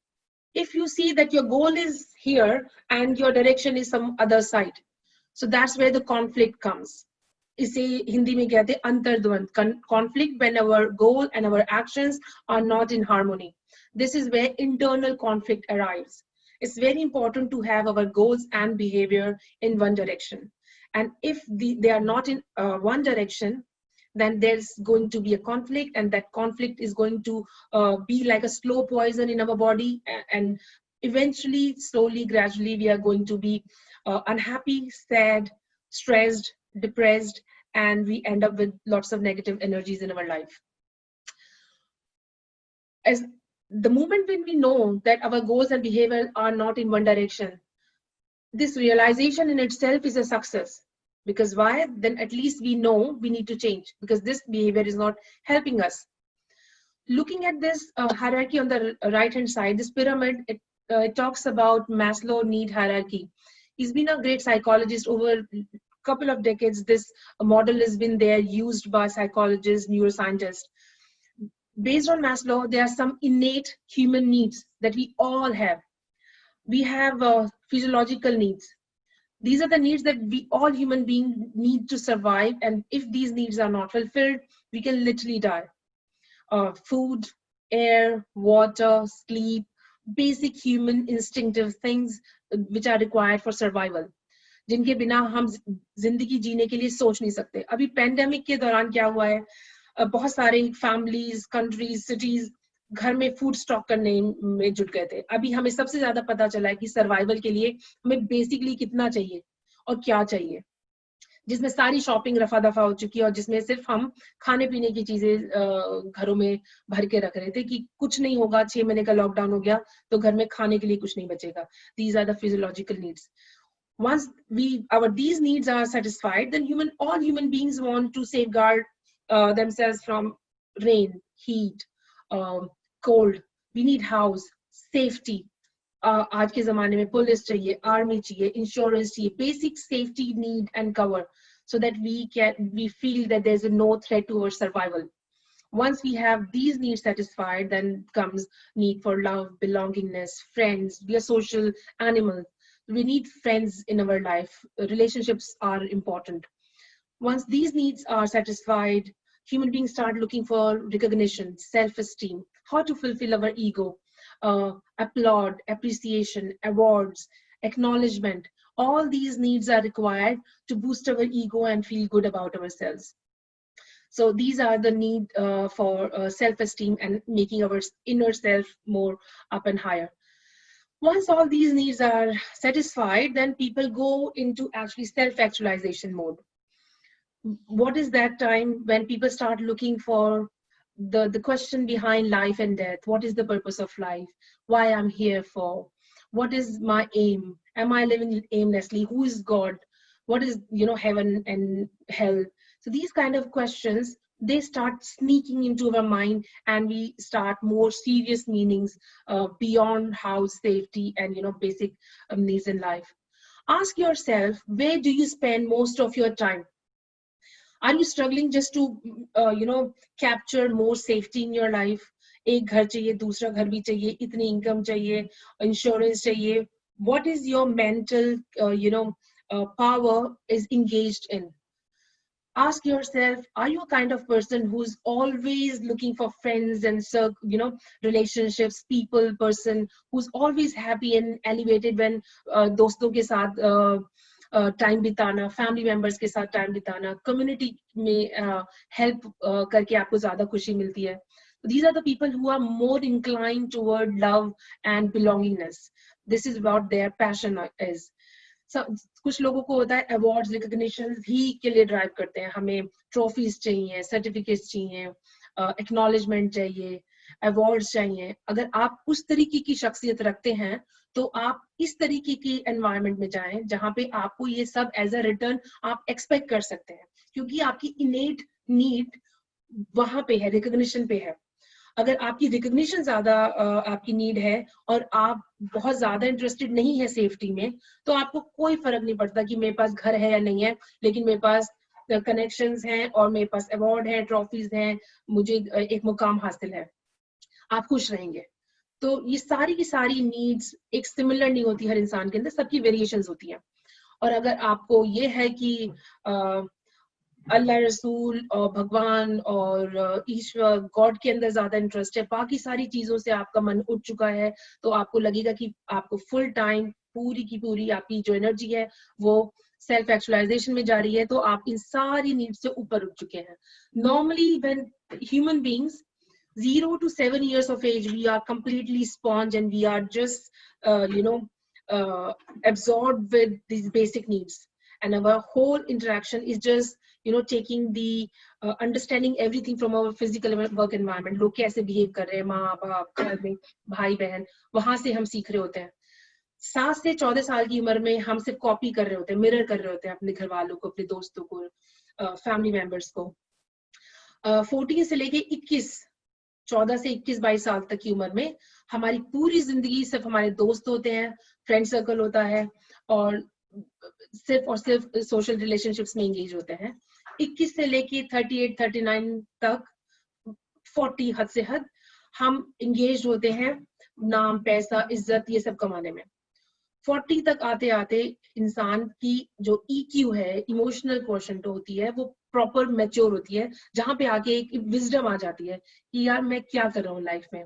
if you see that your goal is here and your direction is some other side, so that's where the conflict comes. इसे हिंदी में कहते हैं अंतर्द्वंद, conflict when our goal and our actions are not in harmony. This is where internal conflict arrives. It's very important to have our goals and behavior in one direction. And if they are not in one direction, then there's going to be a conflict, and that conflict is going to be like a slow poison in our body, and eventually, slowly, gradually, we are going to be unhappy, sad, stressed, depressed, and we end up with lots of negative energies in our life. As the moment when we know that our goals and behavior are not in one direction, this realization in itself is a success. Because why? Then at least we know we need to change, because this behavior is not helping us. Looking at this hierarchy on the right hand side, this pyramid, it talks about Maslow need hierarchy. He's been a great psychologist over a couple of decades. This model has been there, used by psychologists, neuroscientists. Based on Maslow, there are some innate human needs that we all have. We have physiological needs. These are the needs that we all human beings need to survive, and if these needs are not fulfilled, we can literally die. Food, air, water, sleep, basic human instinctive things which are required for survival, जिनके बिना हम जिंदगी जीने के लिए सोच नहीं सकते. अभी पेंडेमिक के दौरान क्या हुआ है, बहुत सारे फैमिलीज, कंट्रीज, सिटीज घर में फूड स्टॉक करने में जुट गए थे. अभी हमें सबसे ज्यादा पता चला है कि सर्वाइवल के लिए हमें बेसिकली कितना चाहिए और क्या चाहिए, जिसमें सारी शॉपिंग रफा दफा हो चुकी है, और जिसमें सिर्फ हम खाने पीने की चीजें घरों में भर के रख रहे थे कि कुछ नहीं होगा, 6 महीने का लॉकडाउन हो गया तो घर में खाने के लिए कुछ नहीं बचेगा. These are the physiological needs. Once these needs are satisfied, then all human beings want to safeguard themselves from rain, heat, cold. We need house, safety. आज के ज़माने में पुलिस चाहिए, आर्मी चाहिए, इंश्योरेंस चाहिए, basic safety need and cover, so that we feel that there's no threat to our survival. Once we have these needs satisfied, then comes need for love, belongingness, friends. We are social animals. We need friends in our life. Relationships are important. Once these needs are satisfied, human beings start looking for recognition, self-esteem, how to fulfill our ego. applaud, appreciation, awards, acknowledgement. All these needs are required to boost our ego and feel good about ourselves. So these are the need for self-esteem and making our inner self more up and higher. Once all these needs are satisfied, then people go into actually self-actualization mode. What is that time when people start looking for the question behind life and death? What is the purpose of life? Why I'm here for? What is my aim? Am I living aimlessly? Who is God? What is, heaven and hell? So these kind of questions, they start sneaking into our mind, and we start more serious meanings beyond house safety and basic needs in life. Ask yourself, where do you spend most of your time? Are you struggling just to capture more safety in your life? एक घर चाहिए, दूसरा घर भी चाहिए, इतनी income चाहिए, insurance चाहिए. What is your mental power is engaged in? Ask yourself, are you a kind of person who's always looking for friends and relationships, people, person who's always happy and elevated when दोस्तों के साथ time बिताना, family members के साथ time बिताना, community में help करके आपको ज्यादा खुशी मिलती है? These are the people who are more inclined toward love and belongingness. This is what their passion is. कुछ लोगों को होता है अवार्ड्स, रिकॉग्निशन ही के लिए ड्राइव करते हैं. हमें ट्रॉफीज चाहिए, सर्टिफिकेट्स चाहिए, एक्नॉलेजमेंट चाहिए, अवार्ड्स चाहिए. अगर आप उस तरीके की शख्सियत रखते हैं तो आप इस तरीके की एनवायरनमेंट में जाएं जहां पे आपको ये सब एज अ रिटर्न आप एक्सपेक्ट कर सकते हैं, क्योंकि आपकी इनेट नीड वहां पे है, रिकॉग्निशन पे है. अगर आपकी रिकॉग्निशन ज्यादा आपकी नीड है और आप बहुत ज्यादा इंटरेस्टेड नहीं है सेफ्टी में, तो आपको कोई फर्क नहीं पड़ता कि मेरे पास घर है या नहीं है, लेकिन मेरे पास कनेक्शंस हैं और मेरे पास अवार्ड है, ट्रॉफीज हैं, मुझे एक मुकाम हासिल है. आप खुश रहेंगे. तो ये सारी की सारी नीड्स एक सिमिलर नहीं होती हर इंसान के अंदर, सबकी वेरिएशंस होती हैं. और अगर आपको ये है कि अल्लाह, रसूल और भगवान और ईश्वर, गॉड के अंदर ज्यादा इंटरेस्ट है, बाकी सारी चीजों से आपका मन उठ चुका है, तो आपको लगेगा कि आपको फुल टाइम पूरी की पूरी आपकी जो एनर्जी है वो सेल्फ एक्चुअलाइजेशन में जा रही है, तो आप इन सारी नीड्स से ऊपर उठ चुके हैं. Normally when human beings 0 to 7 years of age, we are completely sponge and we are just absorbed with these basic needs, and our whole interaction is just taking the understanding everything from our physical work environment. लोग कैसे behave कर रहे हैं, माँ बाप, घर में भाई बहन, वहां से हम सीख रहे होते हैं. 7 से 14 साल की उम्र में हम सिर्फ कॉपी कर रहे होते हैं, मिरर कर रहे होते हैं अपने घर वालों को, अपने दोस्तों को, फैमिली मेंबर्स को. 14 से लेके 21, 14 से 21-22 साल तक की उम्र में हमारी पूरी जिंदगी सिर्फ हमारे दोस्त होते हैं, फ्रेंड सर्कल होता है, और सिर्फ सोशल रिलेशनशिप्स में एंगेज होते हैं. 21 से लेके 38-39 तक, 40 हद से हद, हम एंगेज होते हैं नाम, पैसा, इज्जत, ये सब कमाने में. 40 तक आते आते इंसान की जो EQ है, इमोशनल क्वोशंट होती है, वो प्रॉपर मैच्योर होती है, जहां पे आके एक विजडम आ जाती है कि यार मैं क्या कर रहा हूँ लाइफ में.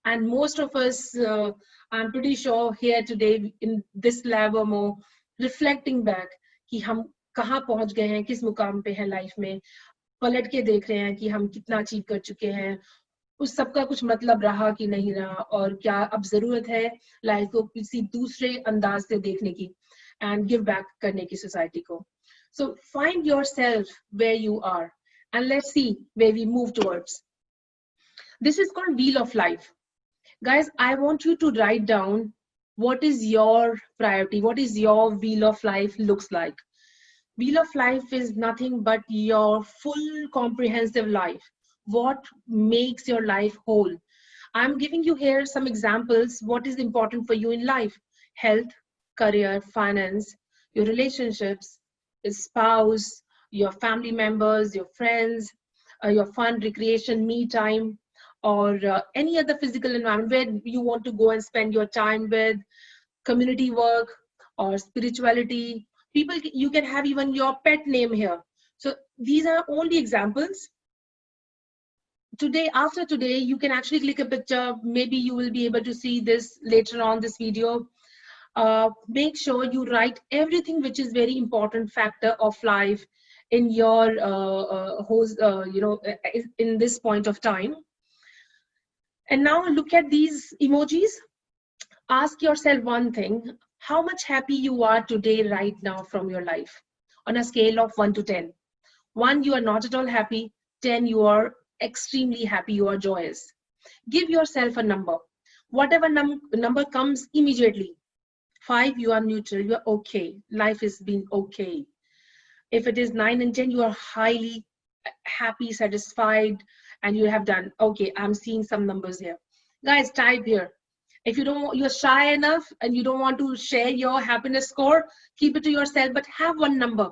And most of us, I am pretty sure here today in this lab और मोर, रिफ्लेक्टिंग बैक कि हम कहाँ पहुंच गए हैं, किस मुकाम पे हैं लाइफ में, पलट के देख रहे हैं कि हम कितना अचीव कर चुके हैं, उस सबका कुछ मतलब रहा कि नहीं रहा, और क्या अब जरूरत है लाइफ को किसी दूसरे अंदाज से देखने की एंड गिव बैक करने की सोसाइटी को. So find yourself where you are and let's see where we move towards. This is called wheel of life. Guys, I want you to write down what is your priority, what is your wheel of life looks like. Wheel of life is nothing but your full comprehensive life. What makes your life whole? I'm giving you here some examples. What is important for you in life? Health, career, finance, your relationships, your spouse, your family members, your friends, your fun, recreation, me time, or any other physical environment where you want to go and spend your time with, community work or spirituality. People, you can have even your pet name here. So these are only examples. today, after today, you can actually click a picture. Maybe you will be able to see this later on this video. Make sure you write everything which is very important factor of life in your in this point of time. And now look at these emojis. Ask yourself one thing: how much happy you are today right now from your life on a scale of 1 to 10. 1, you are not at all happy. 10, you are extremely happy, you are joyous. Give yourself a number. Whatever number comes immediately. 5, you are neutral, you are okay. Life has been okay. If it is 9 and 10, you are highly happy, satisfied, and you have done, okay, I'm seeing some numbers here. Guys, type here. If you're shy enough and you don't want to share your happiness score, keep it to yourself, but have one number.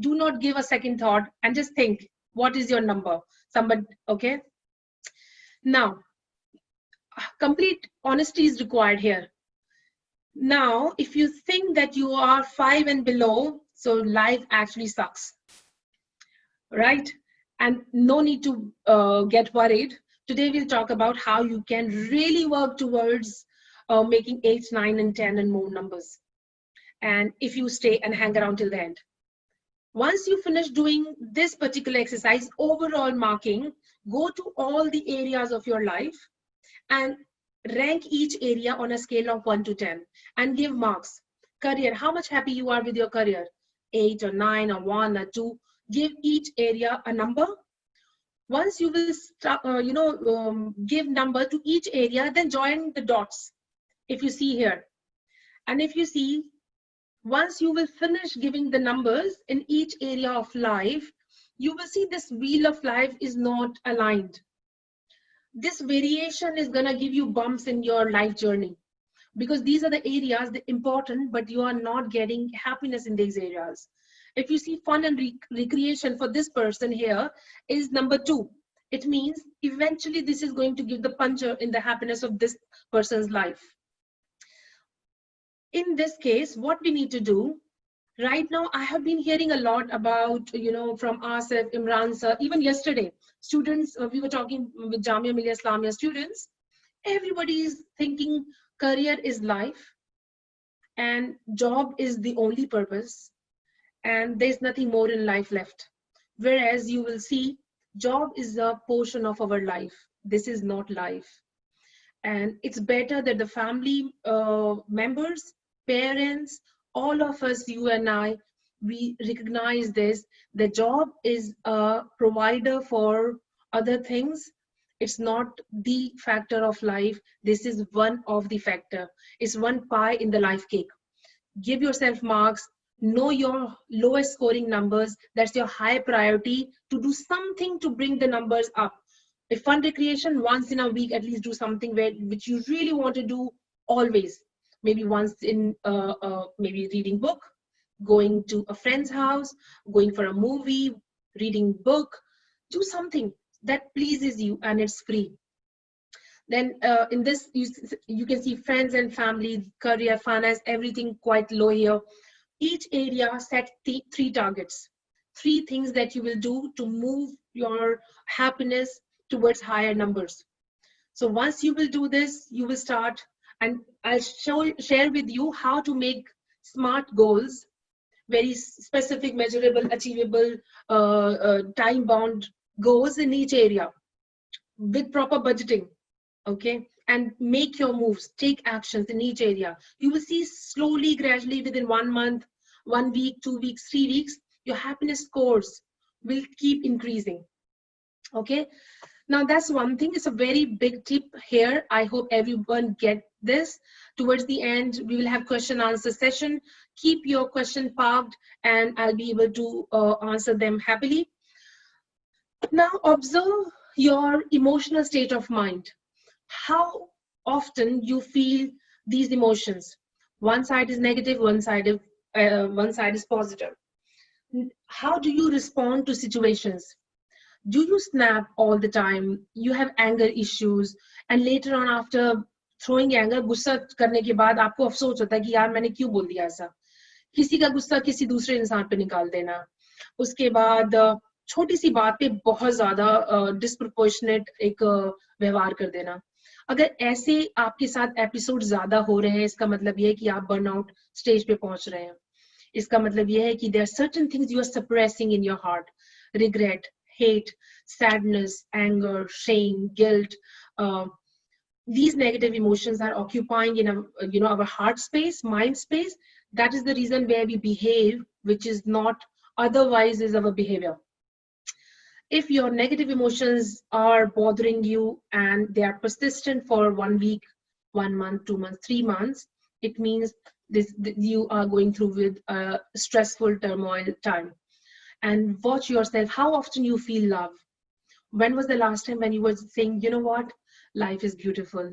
Do not give a second thought and just think, what is your number? Somebody, okay? Now, complete honesty is required here. Now, if you think that you are 5 and below, so life actually sucks, right? And no need to get worried. Today we'll talk about how you can really work towards making 8, 9, and 10 and more numbers. And if you stay and hang around till the end. Once you finish doing this particular exercise, overall marking, go to all the areas of your life and rank each area on a scale of 1 to 10 and give marks. Career, how much happy you are with your career? 8 or 9 or 1 or 2. Give each area a number. Once you will start, give number to each area, then join the dots. If you see here, and if you see, once you will finish giving the numbers in each area of life, you will see this wheel of life is not aligned. This variation is going to give you bumps in your life journey because these are the areas that are important, but you are not getting happiness in these areas. If you see fun and recreation for this person here is number 2. It means eventually this is going to give the puncture in the happiness of this person's life. In this case, what we need to do right now, I have been hearing a lot about, from Asif, Imran sir, even yesterday, students, we were talking with Jamia Millia Islamia students, everybody is thinking career is life and job is the only purpose and there's nothing more in life left. Whereas you will see job is a portion of our life. This is not life. And it's better that the family members, parents, all of us, you and I, we recognize this. The job is a provider for other things. It's not the factor of life. This is one of the factor. It's one pie in the life cake. Give yourself marks. Know your lowest scoring numbers. That's your high priority to do something to bring the numbers up. If fun recreation, once in a week, at least do something which you really want to do always. Maybe once in, maybe reading book, going to a friend's house, going for a movie, reading book. Do something that pleases you and it's free. Then in this, you can see friends and family, career, finance, everything quite low here. Each area set 3 targets, 3 things that you will do to move your happiness towards higher numbers. So once you will do this, you will start, and I'll share with you how to make SMART goals, very specific, measurable, achievable, time-bound goals in each area with proper budgeting, okay? And make your moves, take actions in each area. You will see slowly, gradually, within 1 month, 1 week, 2 weeks, 3 weeks, your happiness scores will keep increasing, okay? Now that's one thing. It's a very big tip here. I hope everyone get this. Towards the end, we will have question answer session. Keep your question parked and I'll be able to answer them happily. Now observe your emotional state of mind. How often you feel these emotions. One side is negative, one side is positive. How do you respond to situations? Do you snap all the time? You have anger issues, and later on, after throwing anger, गुस्सा करने के बाद आपको अफसोस होता है कि यार मैंने क्यों बोल दिया ऐसा. किसी का गुस्सा किसी दूसरे इंसान पे निकाल देना. उसके बाद छोटी सी बात पे बहुत ज्यादा डिस्प्रोपोर्शनेट एक व्यवहार कर देना। अगर ऐसे आपके साथ एपिसोड ज्यादा हो रहे हैं, इसका मतलब ये है कि आप बर्नआउट स्टेज पे पहुंच रहे हैं। इसका मतलब यह है कि there are certain things you are suppressing in your heart: regret, hate, sadness, anger, shame, guilt. uh, these negative emotions are occupying in our heart space, mind space. That is the reason where we behave which is not otherwise is our behavior. If your negative emotions are bothering you and they are persistent for 1 week, 1 month, 2 months, 3 months, it means you are going through with a stressful turmoil time. And watch yourself, how often you feel love. When was the last time when you were saying, you know what, life is beautiful,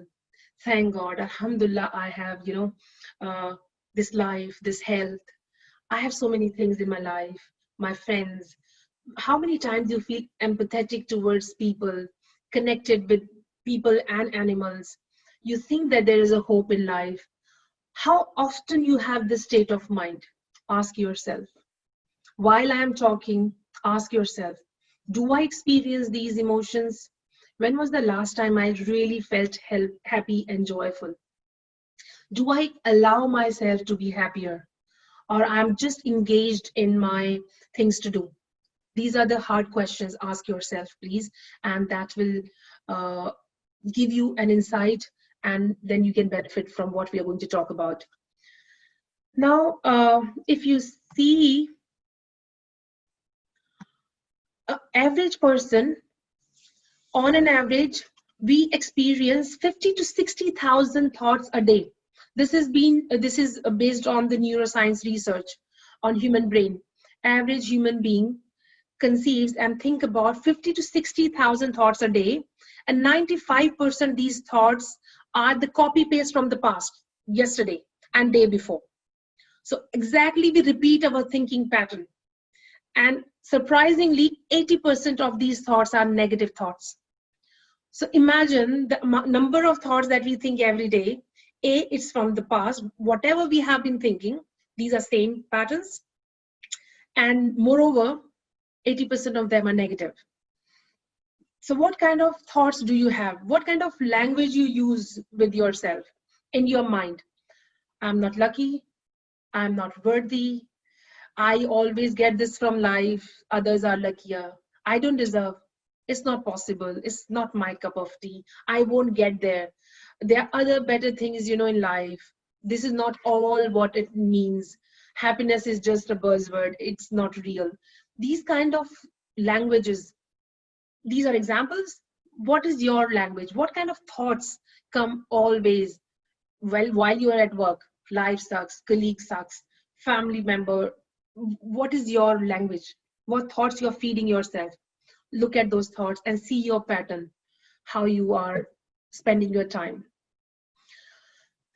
thank God, alhamdulillah, I have this life, this health, I have so many things in my life, my friends. How many times do you feel empathetic towards people, connected with people and animals? You think that there is a hope in life. How often you have this state of mind? Ask yourself. While I am talking, ask yourself, do I experience these emotions? When was the last time I really felt happy and joyful? Do I allow myself to be happier? Or I'm just engaged in my things to do? These are the hard questions. Ask yourself, please, and that will uh, give you an insight, and then you can benefit from what we are going to talk about. Now, if you see an average person, on an average, we experience 50 to 60,000 thoughts a day. This is based on the neuroscience research on human brain. Average human being conceives and think about 50 to 60,000 thoughts a day, and 95% these thoughts are the copy paste from the past, yesterday and day before. So exactly we repeat our thinking pattern, and surprisingly 80% of these thoughts are negative thoughts. So imagine the number of thoughts that we think every day. It's from the past, whatever we have been thinking, these are same patterns, and moreover 80% of them are negative. So what kind of thoughts do you have? What kind of language you use with yourself in your mind? I'm not lucky, I'm not worthy, I always get this from life, others are luckier, I don't deserve, it's not possible, it's not my cup of tea, I won't get there, there are other better things in life, this is not all what it means, happiness is just a buzzword, it's not real. These kind of languages, these are examples. What is your language? What kind of thoughts come always? Well, while you are at work, life sucks, colleague sucks, family member, what is your language? What thoughts you're feeding yourself? Look at those thoughts and see your pattern, how you are spending your time.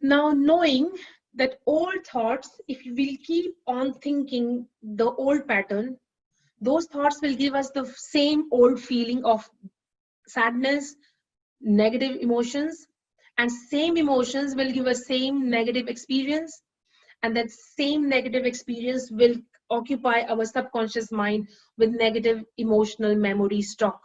Now, knowing that old thoughts, if you will keep on thinking the old pattern, those thoughts will give us the same old feeling of sadness, negative emotions, and same emotions will give us same negative experience, and that same negative experience will occupy our subconscious mind with negative emotional memory stock.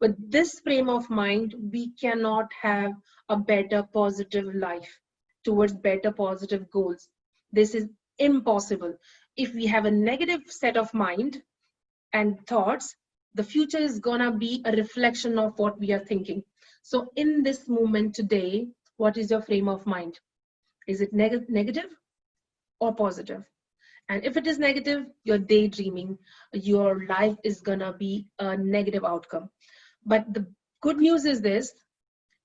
With this frame of mind, we cannot have a better positive life towards better positive goals. This is impossible. If we have a negative set of mind and thoughts, the future is gonna be a reflection of what we are thinking. So in this moment today, what is your frame of mind? Is it negative or positive? And if it is negative, you're daydreaming, your life is gonna be a negative outcome. But the good news is this: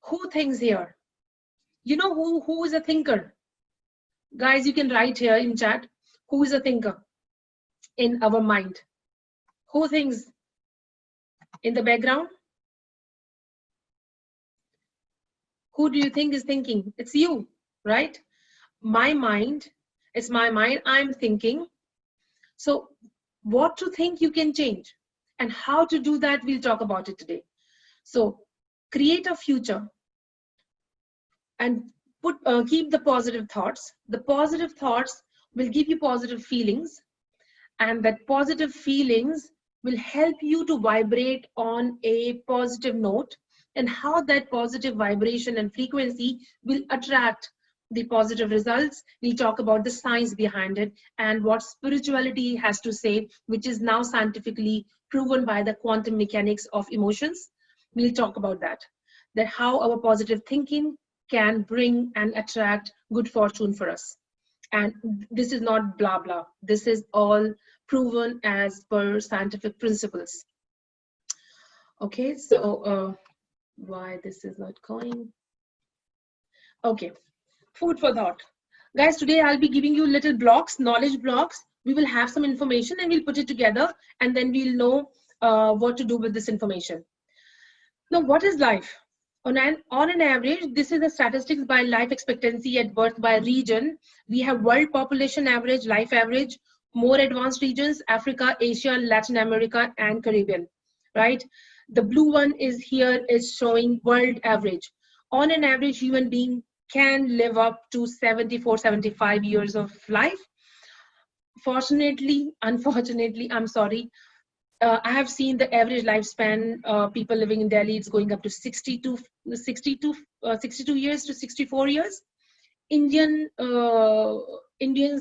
who thinks here? You know who is a thinker? Guys, you can write here in chat, who is a thinker in our mind? Who thinks in the background? Who do you think is thinking? It's you, right? My mind, it's my mind, I'm thinking. So what to think you can change, and how to do that, we'll talk about it today. So create a future and keep the positive thoughts. The positive thoughts will give you positive feelings, and that positive feelings will help you to vibrate on a positive note, and how that positive vibration and frequency will attract the positive results. We'll talk about the science behind it and what spirituality has to say, which is now scientifically proven by the quantum mechanics of emotions. We'll talk about that how our positive thinking can bring and attract good fortune for us. And this is not blah blah. This is all proven as per scientific principles. Okay, so why this is not going? Okay, food for thought. Guys, today I'll be giving you little blocks, knowledge blocks. We will have some information and we'll put it together, and then we'll know what to do with this information. Now, what is life? On an average, this is the statistics by life expectancy at birth by region. We have world population average, life average, more advanced regions, Africa, Asia, Latin America, and Caribbean, right? The blue one is here is showing world average. On an average, human being can live up to 74, 75 years of life. Fortunately, unfortunately, I'm sorry, I have seen the average lifespan, people living in Delhi, it's going up to 62 years to 64 years. Indians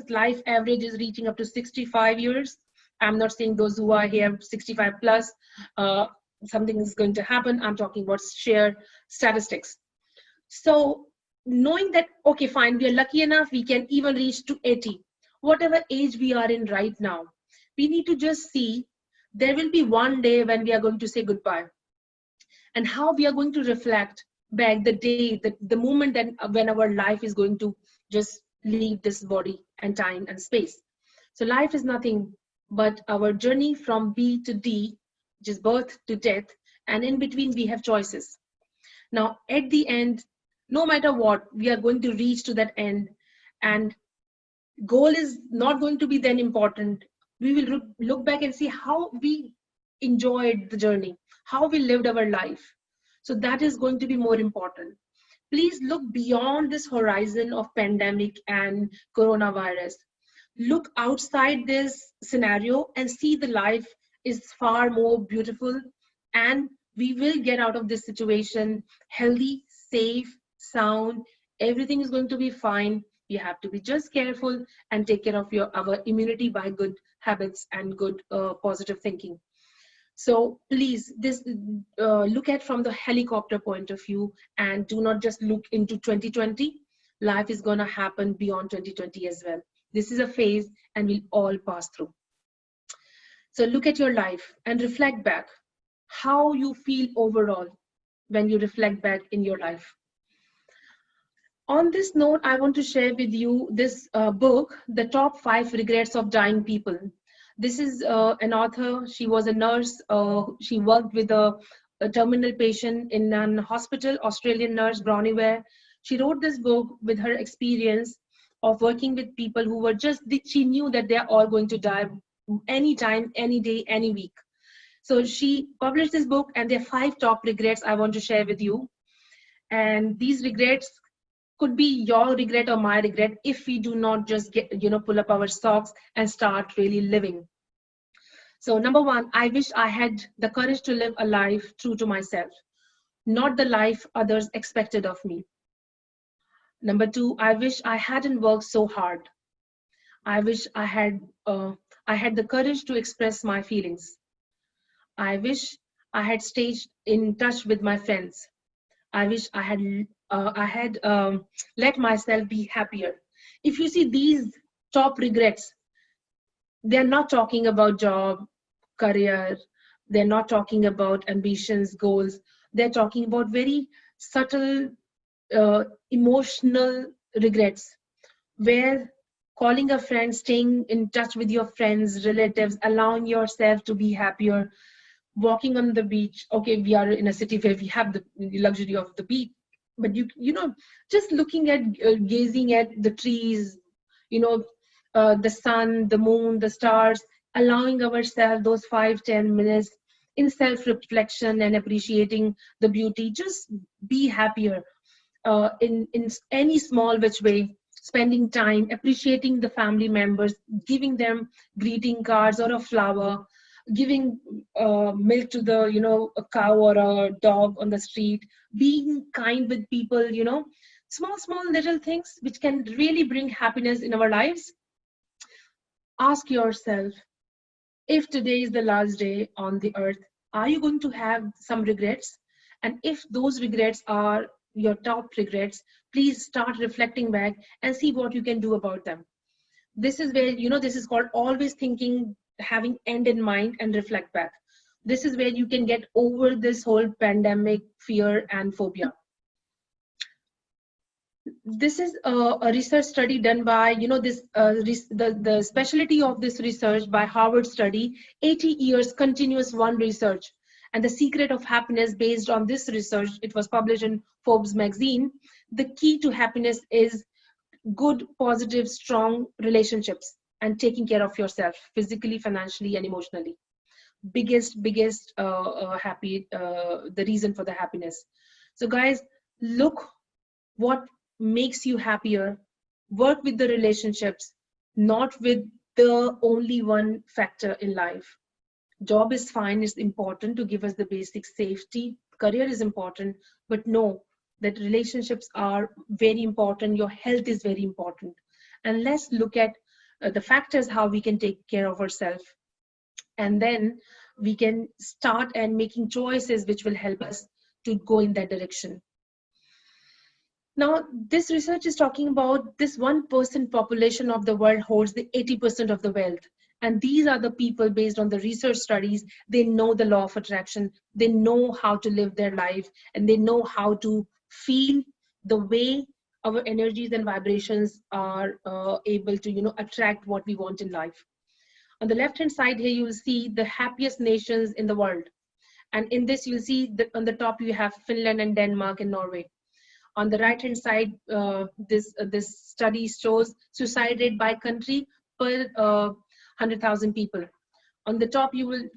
life average is reaching up to 65 years. I'm not saying those who are here 65 plus, something is going to happen. I'm talking about sheer statistics. So knowing that, okay, fine, we are lucky enough, we can even reach to 80, whatever age we are in right now, we need to just see there will be one day when we are going to say goodbye, and how we are going to reflect back the day, the moment that when our life is going to just leave this body and time and space. So life is nothing but our journey from B to D, which is birth to death, and in between we have choices. Now at the end, no matter what, we are going to reach to that end, and goal is not going to be then important. We will look back and see how we enjoyed the journey, how we lived our life. So that is going to be more important. Please look beyond this horizon of pandemic and coronavirus. Look outside this scenario and see the life is far more beautiful, and we will get out of this situation healthy, safe, sound. Everything is going to be fine. You have to be just careful and take care of our immunity by good habits and good positive thinking. So please, this look at from the helicopter point of view, and do not just look into 2020. Life is gonna happen beyond 2020 as well. This is a phase and we'll all pass through. So look at your life and reflect back how you feel overall when you reflect back in your life. On this note, I want to share with you this book, The Top 5 Regrets of Dying People. This is an author. She was a nurse. She worked with a terminal patient in an hospital, Australian nurse, Brownieware. She wrote this book with her experience of working with people who were just, she knew that they're all going to die anytime, any day, any week. So she published this book, and there are 5 top regrets I want to share with you. And these regrets could be your regret or my regret if we do not just get, pull up our socks and start really living. So number 1, I wish I had the courage to live a life true to myself, not the life others expected of me. Number 2, I wish I hadn't worked so hard. I wish I had the courage to express my feelings. I wish I had stayed in touch with my friends. I wish I had let myself be happier. If you see these top regrets, they're not talking about job, career. They're not talking about ambitions, goals. They're talking about very subtle, emotional regrets, where calling a friend, staying in touch with your friends, relatives, allowing yourself to be happier, walking on the beach. Okay, we are in a city where we have the luxury of the beach, but just looking at, gazing at the trees, the sun, the moon, the stars, allowing ourselves those 5-10 minutes in self-reflection and appreciating the beauty. Just be happier in any small which way, spending time appreciating the family members, giving them greeting cards or a flower, giving milk to the, a cow or a dog on the street, being kind with people, small little things which can really bring happiness in our lives. Ask yourself, if today is the last day on the earth, are you going to have some regrets? And if those regrets are your top regrets, please start reflecting back and see what you can do about them. This is where, this is called always thinking, having end in mind and reflect back. This is where you can get over this whole pandemic fear and phobia. This is a research study done by, the specialty of this research by Harvard study, 80 years continuous one research. And the secret of happiness based on this research, it was published in Forbes magazine. The key to happiness is good, positive, strong relationships and taking care of yourself physically, financially, and emotionally. Biggest the reason for the happiness. So guys, look what makes you happier. Work with the relationships, not with the only one factor in life. Job is fine, it's important to give us the basic safety. Career is important, but know that relationships are very important. Your health is very important. And let's look at the factors how we can take care of ourselves. And then we can start and making choices which will help us to go in that direction. Now, this research is talking about this 1% population of the world holds the 80% of the wealth. And these are the people, based on the research studies, they know the law of attraction, they know how to live their life, and they know how to feel the way our energies and vibrations are able to, attract what we want in life. On the left-hand side here, you will see the happiest nations in the world. And in this, you'll see that on the top, you have Finland and Denmark and Norway. On the right-hand side, this study shows suicide rate by country per 100,000 people. On the top,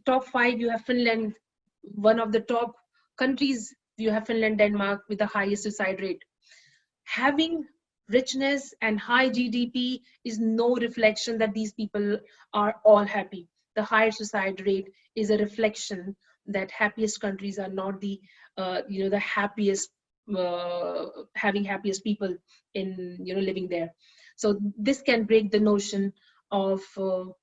top 5, you have Finland. One of the top countries, you have Finland, Denmark, with the highest suicide rate. Having richness and high GDP is no reflection that these people are all happy. The higher suicide rate is a reflection that happiest countries are not the the happiest, having happiest people in living there. So this can break the notion of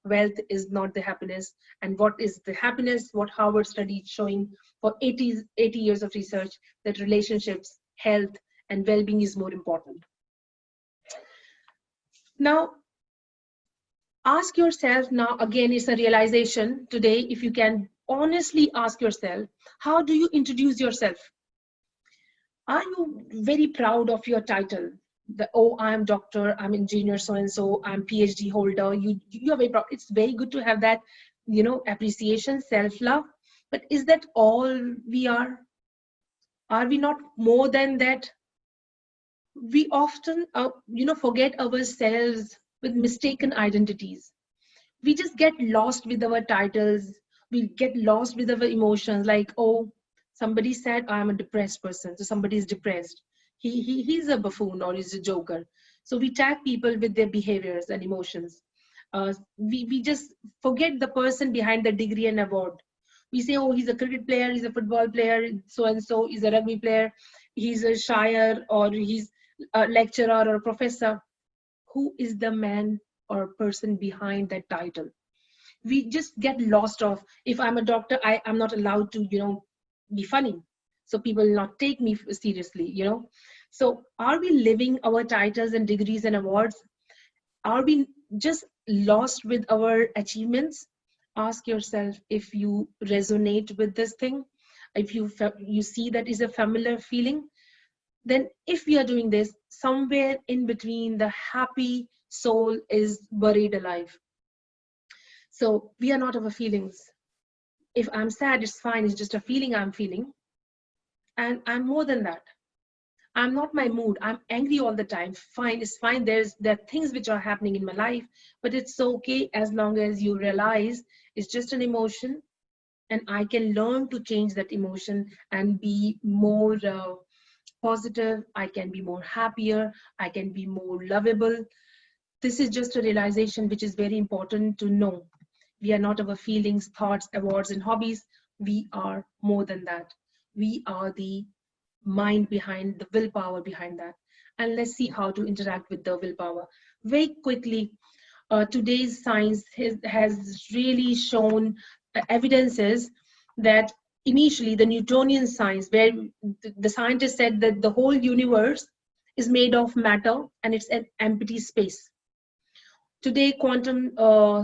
wealth is not the happiness. And what is the happiness? What Harvard study is showing for 80 years of research, that relationships, health, and well-being is more important. Now, ask yourself, now again, it's a realization today, if you can honestly ask yourself, how do you introduce yourself? Are you very proud of your title? Oh, I'm doctor, I'm engineer, so-and-so, I'm PhD holder. You are very proud. It's very good to have that, appreciation, self-love. But is that all we are? Are we not more than that? We often, forget ourselves with mistaken identities. We just get lost with our titles. We get lost with our emotions. Like, oh, somebody said I'm a depressed person, so somebody is depressed. He's a buffoon or he's a joker. So we tag people with their behaviors and emotions. We just forget the person behind the degree and award. We say, oh, he's a cricket player, he's a football player, so-and-so, he's a rugby player, he's a shire, or he's a lecturer or a professor. Who is the man or person behind that title? We just get lost of, if I'm a doctor, I'm not allowed to, be funny. So people will not take me seriously, So are we living our titles and degrees and awards? Are we just lost with our achievements? Ask yourself if you resonate with this thing. If you see that is a familiar feeling, then if we are doing this, somewhere in between, the happy soul is buried alive. So we are not our feelings. If I'm sad, it's fine. It's just a feeling I'm feeling. And I'm more than that. I'm not my mood. I'm angry all the time. Fine, it's fine. There are things which are happening in my life, but it's okay as long as you realize it's just an emotion, and I can learn to change that emotion and be more positive. I can be more happier. I can be more lovable. This is just a realization which is very important to know. We are not our feelings, thoughts, awards, and hobbies. We are more than that. We are the mind behind, the willpower behind that. And let's see how to interact with the willpower. Very quickly, today's science has really shown evidences that initially the Newtonian science, where the scientists said that the whole universe is made of matter and it's an empty space. Today, quantum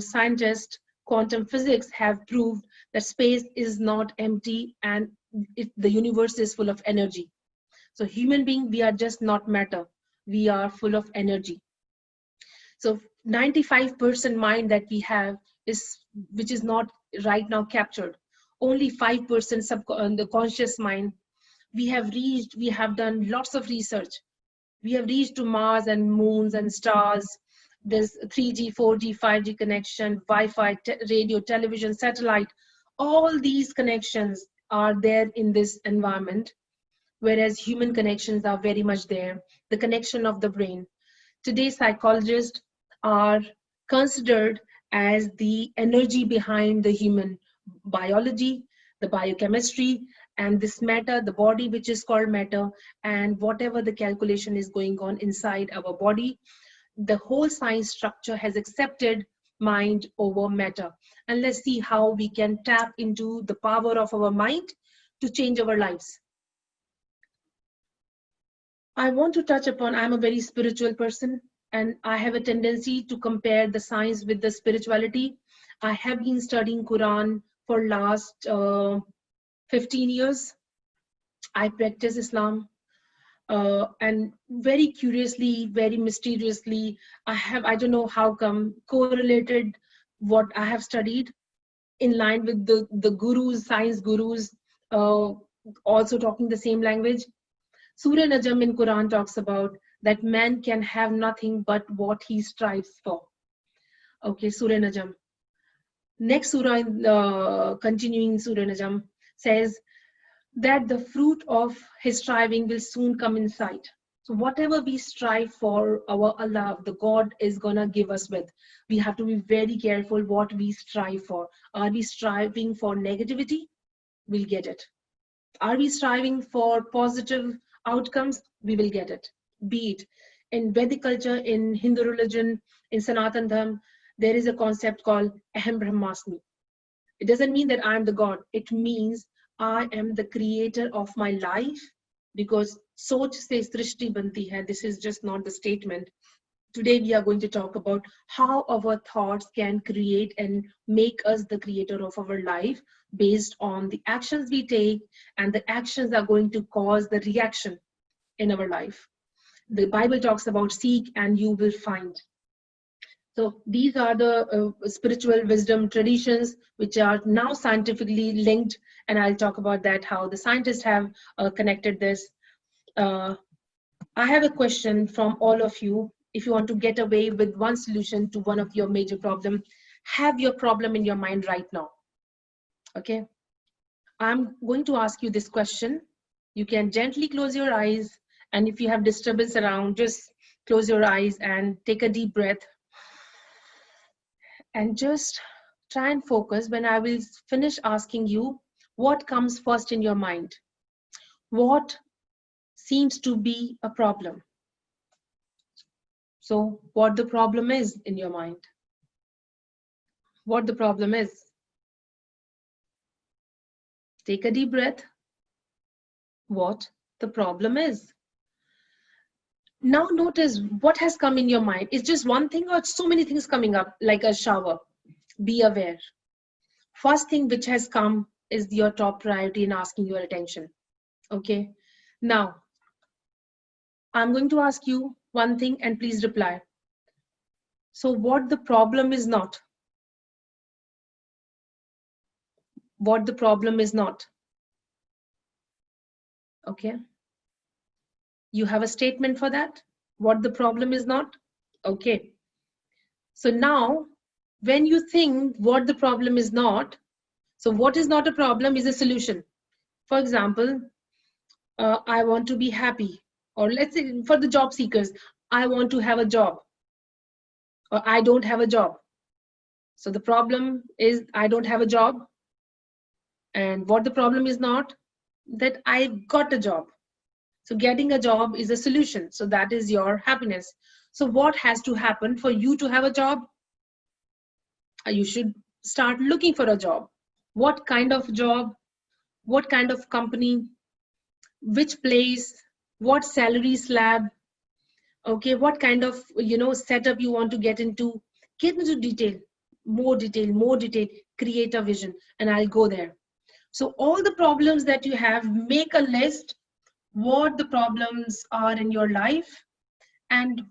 scientists, quantum physics have proved that space is not empty and the universe is full of energy. So human being, we are just not matter. We are full of energy. So 95% mind that we have is, which is not right now captured. Only 5% the conscious mind. We have done lots of research. We have reached to Mars and moons and stars. There's 3G, 4G, 5G connection, Wi-Fi, radio, television, satellite. All these connections are there in this environment, whereas human connections are very much there. The connection of the brain. Today, psychologists are considered as the energy behind the human biology, the biochemistry, and this matter, the body, which is called matter, and whatever the calculation is going on inside our body. The whole science structure has accepted mind over matter. And let's see how we can tap into the power of our mind to change our lives. I want to touch upon, I'm a very spiritual person, and I have a tendency to compare the science with the spirituality. I have been studying Quran for last 15 years. I practice Islam, and very curiously, very mysteriously, I don't know how come, correlated what I have studied in line with the gurus, science gurus, also talking the same language. Surah Najm in Quran talks about that man can have nothing but what he strives for. Okay, Surah Najm. Next surah, continuing Surah Najm, says that the fruit of his striving will soon come in sight. So whatever we strive for, our Allah, the God, is gonna give us with. We have to be very careful what we strive for. Are we striving for negativity? We'll get it. Are we striving for positive outcomes? We will get it. Be it in Vedic culture, in Hindu religion, in Sanatan Dharma, there is a concept called Aham Brahmasmi. It doesn't mean that I am the God. It means I am the creator of my life, because Soch se Srishti banti hai. This is just not the statement. Today we are going to talk about how our thoughts can create and make us the creator of our life based on the actions we take, and the actions are going to cause the reaction in our life. The Bible talks about seek and you will find. So these are the spiritual wisdom traditions which are now scientifically linked, and I'll talk about that, how the scientists have connected this. I have a question from all of you. If you want to get away with one solution to one of your major problems, have your problem in your mind right now. Okay? I'm going to ask you this question. You can gently close your eyes, and if you have disturbance around, just close your eyes and take a deep breath. And just try and focus when I will finish asking you what comes first in your mind. What seems to be a problem? So what the problem is in your mind? What the problem is? Take a deep breath. What the problem is? Now notice what has come in your mind. Is just one thing or so many things coming up like a shower? Be aware. First thing which has come is your top priority in asking your attention. Okay. Now, I'm going to ask you one thing and please reply. So what the problem is not? What the problem is not? Okay. You have a statement for that? What the problem is not? Okay. So now, when you think what the problem is not, so what is not a problem is a solution. For example, I want to be happy. Or let's say for the job seekers, I want to have a job. Or I don't have a job. So the problem is I don't have a job. And what the problem is not that I got a job. So getting a job is a solution. So that is your happiness. So what has to happen for you to have a job? You should start looking for a job. What kind of job? What kind of company? Which place? What salary slab? Okay, what kind of setup you want to get into? Get into detail, more detail, more detail. Create a vision, and I'll go there. So all the problems that you have, make a list. What the problems are in your life, and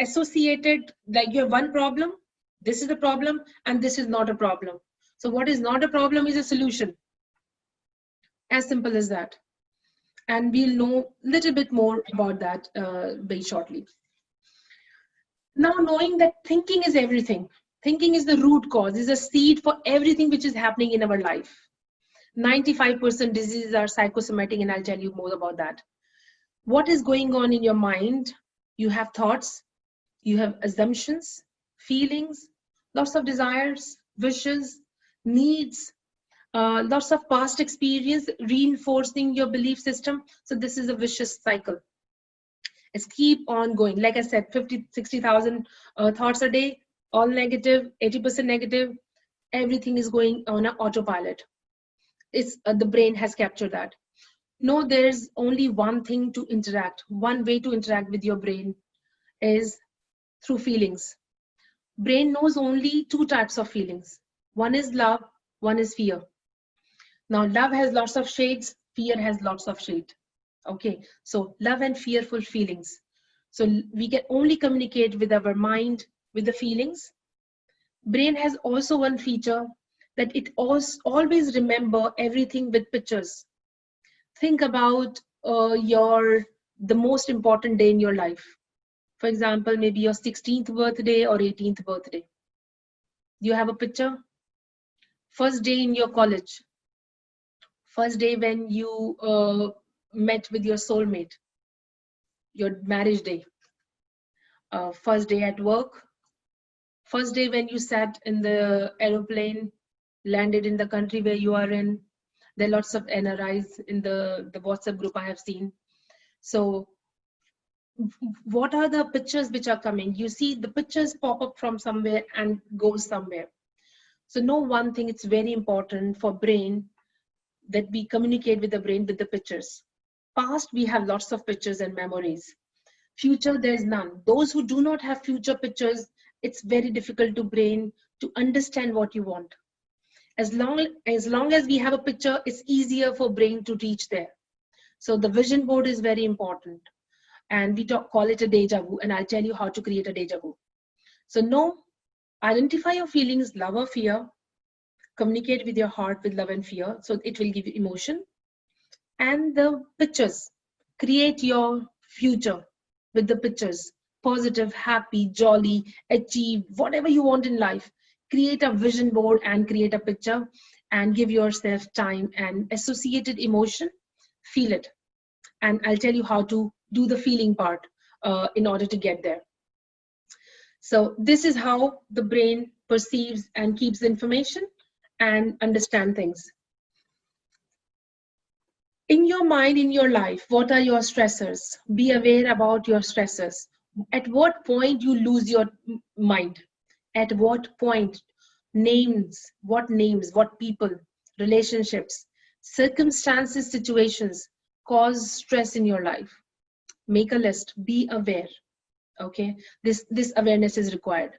associated, like you have one problem, this is the problem, and this is not a problem. So what is not a problem is a solution. As simple as that. And we'll know a little bit more about that very shortly. Now, knowing that thinking is everything, thinking is the root cause, is a seed for everything which is happening in our life. 95% diseases are psychosomatic, and I'll tell you more about that. What is going on in your mind? You have thoughts, you have assumptions, feelings, lots of desires, wishes, needs, lots of past experience reinforcing your belief system. So this is a vicious cycle. It's keep on going. Like I said, 60,000 thoughts a day, all negative, 80% negative. Everything is going on an autopilot. It's the brain has captured that. No, there's only one thing to interact. One way to interact with your brain is through feelings. Brain knows only two types of feelings. One is love, one is fear. Now, love has lots of shades, fear has lots of shade. Okay, so love and fearful feelings. So we can only communicate with our mind, with the feelings. Brain has also one feature that it always remember everything with pictures. Think about the most important day in your life. For example, maybe your 16th birthday or 18th birthday. You have a picture. First day in your college. First day when you met with your soulmate. Your marriage day. First day at work. First day when you sat in the aeroplane, landed in the country where you are in. There are lots of NRIs in the WhatsApp group I have seen. So what are the pictures which are coming? You see the pictures pop up from somewhere and go somewhere. So know one thing, it's very important for brain that we communicate with the brain with the pictures. Past, we have lots of pictures and memories. Future, there's none. Those who do not have future pictures, it's very difficult to brain to understand what you want. As long as we have a picture, it's easier for brain to reach there. So the vision board is very important. And we call it a deja vu, and I'll tell you how to create a deja vu. So identify your feelings, love or fear, communicate with your heart with love and fear, so it will give you emotion. And the pictures, create your future with the pictures, positive, happy, jolly, achieve, whatever you want in life. Create a vision board and create a picture and give yourself time and associated emotion, feel it. And I'll tell you how to do the feeling part in order to get there. So this is how the brain perceives and keeps information and understand things. In your mind, in your life, what are your stressors? Be aware about your stressors. At what point you lose your mind? At what point? Names, what people, relationships, circumstances, situations cause stress in your life. Make a list, be aware. Okay, this awareness is required.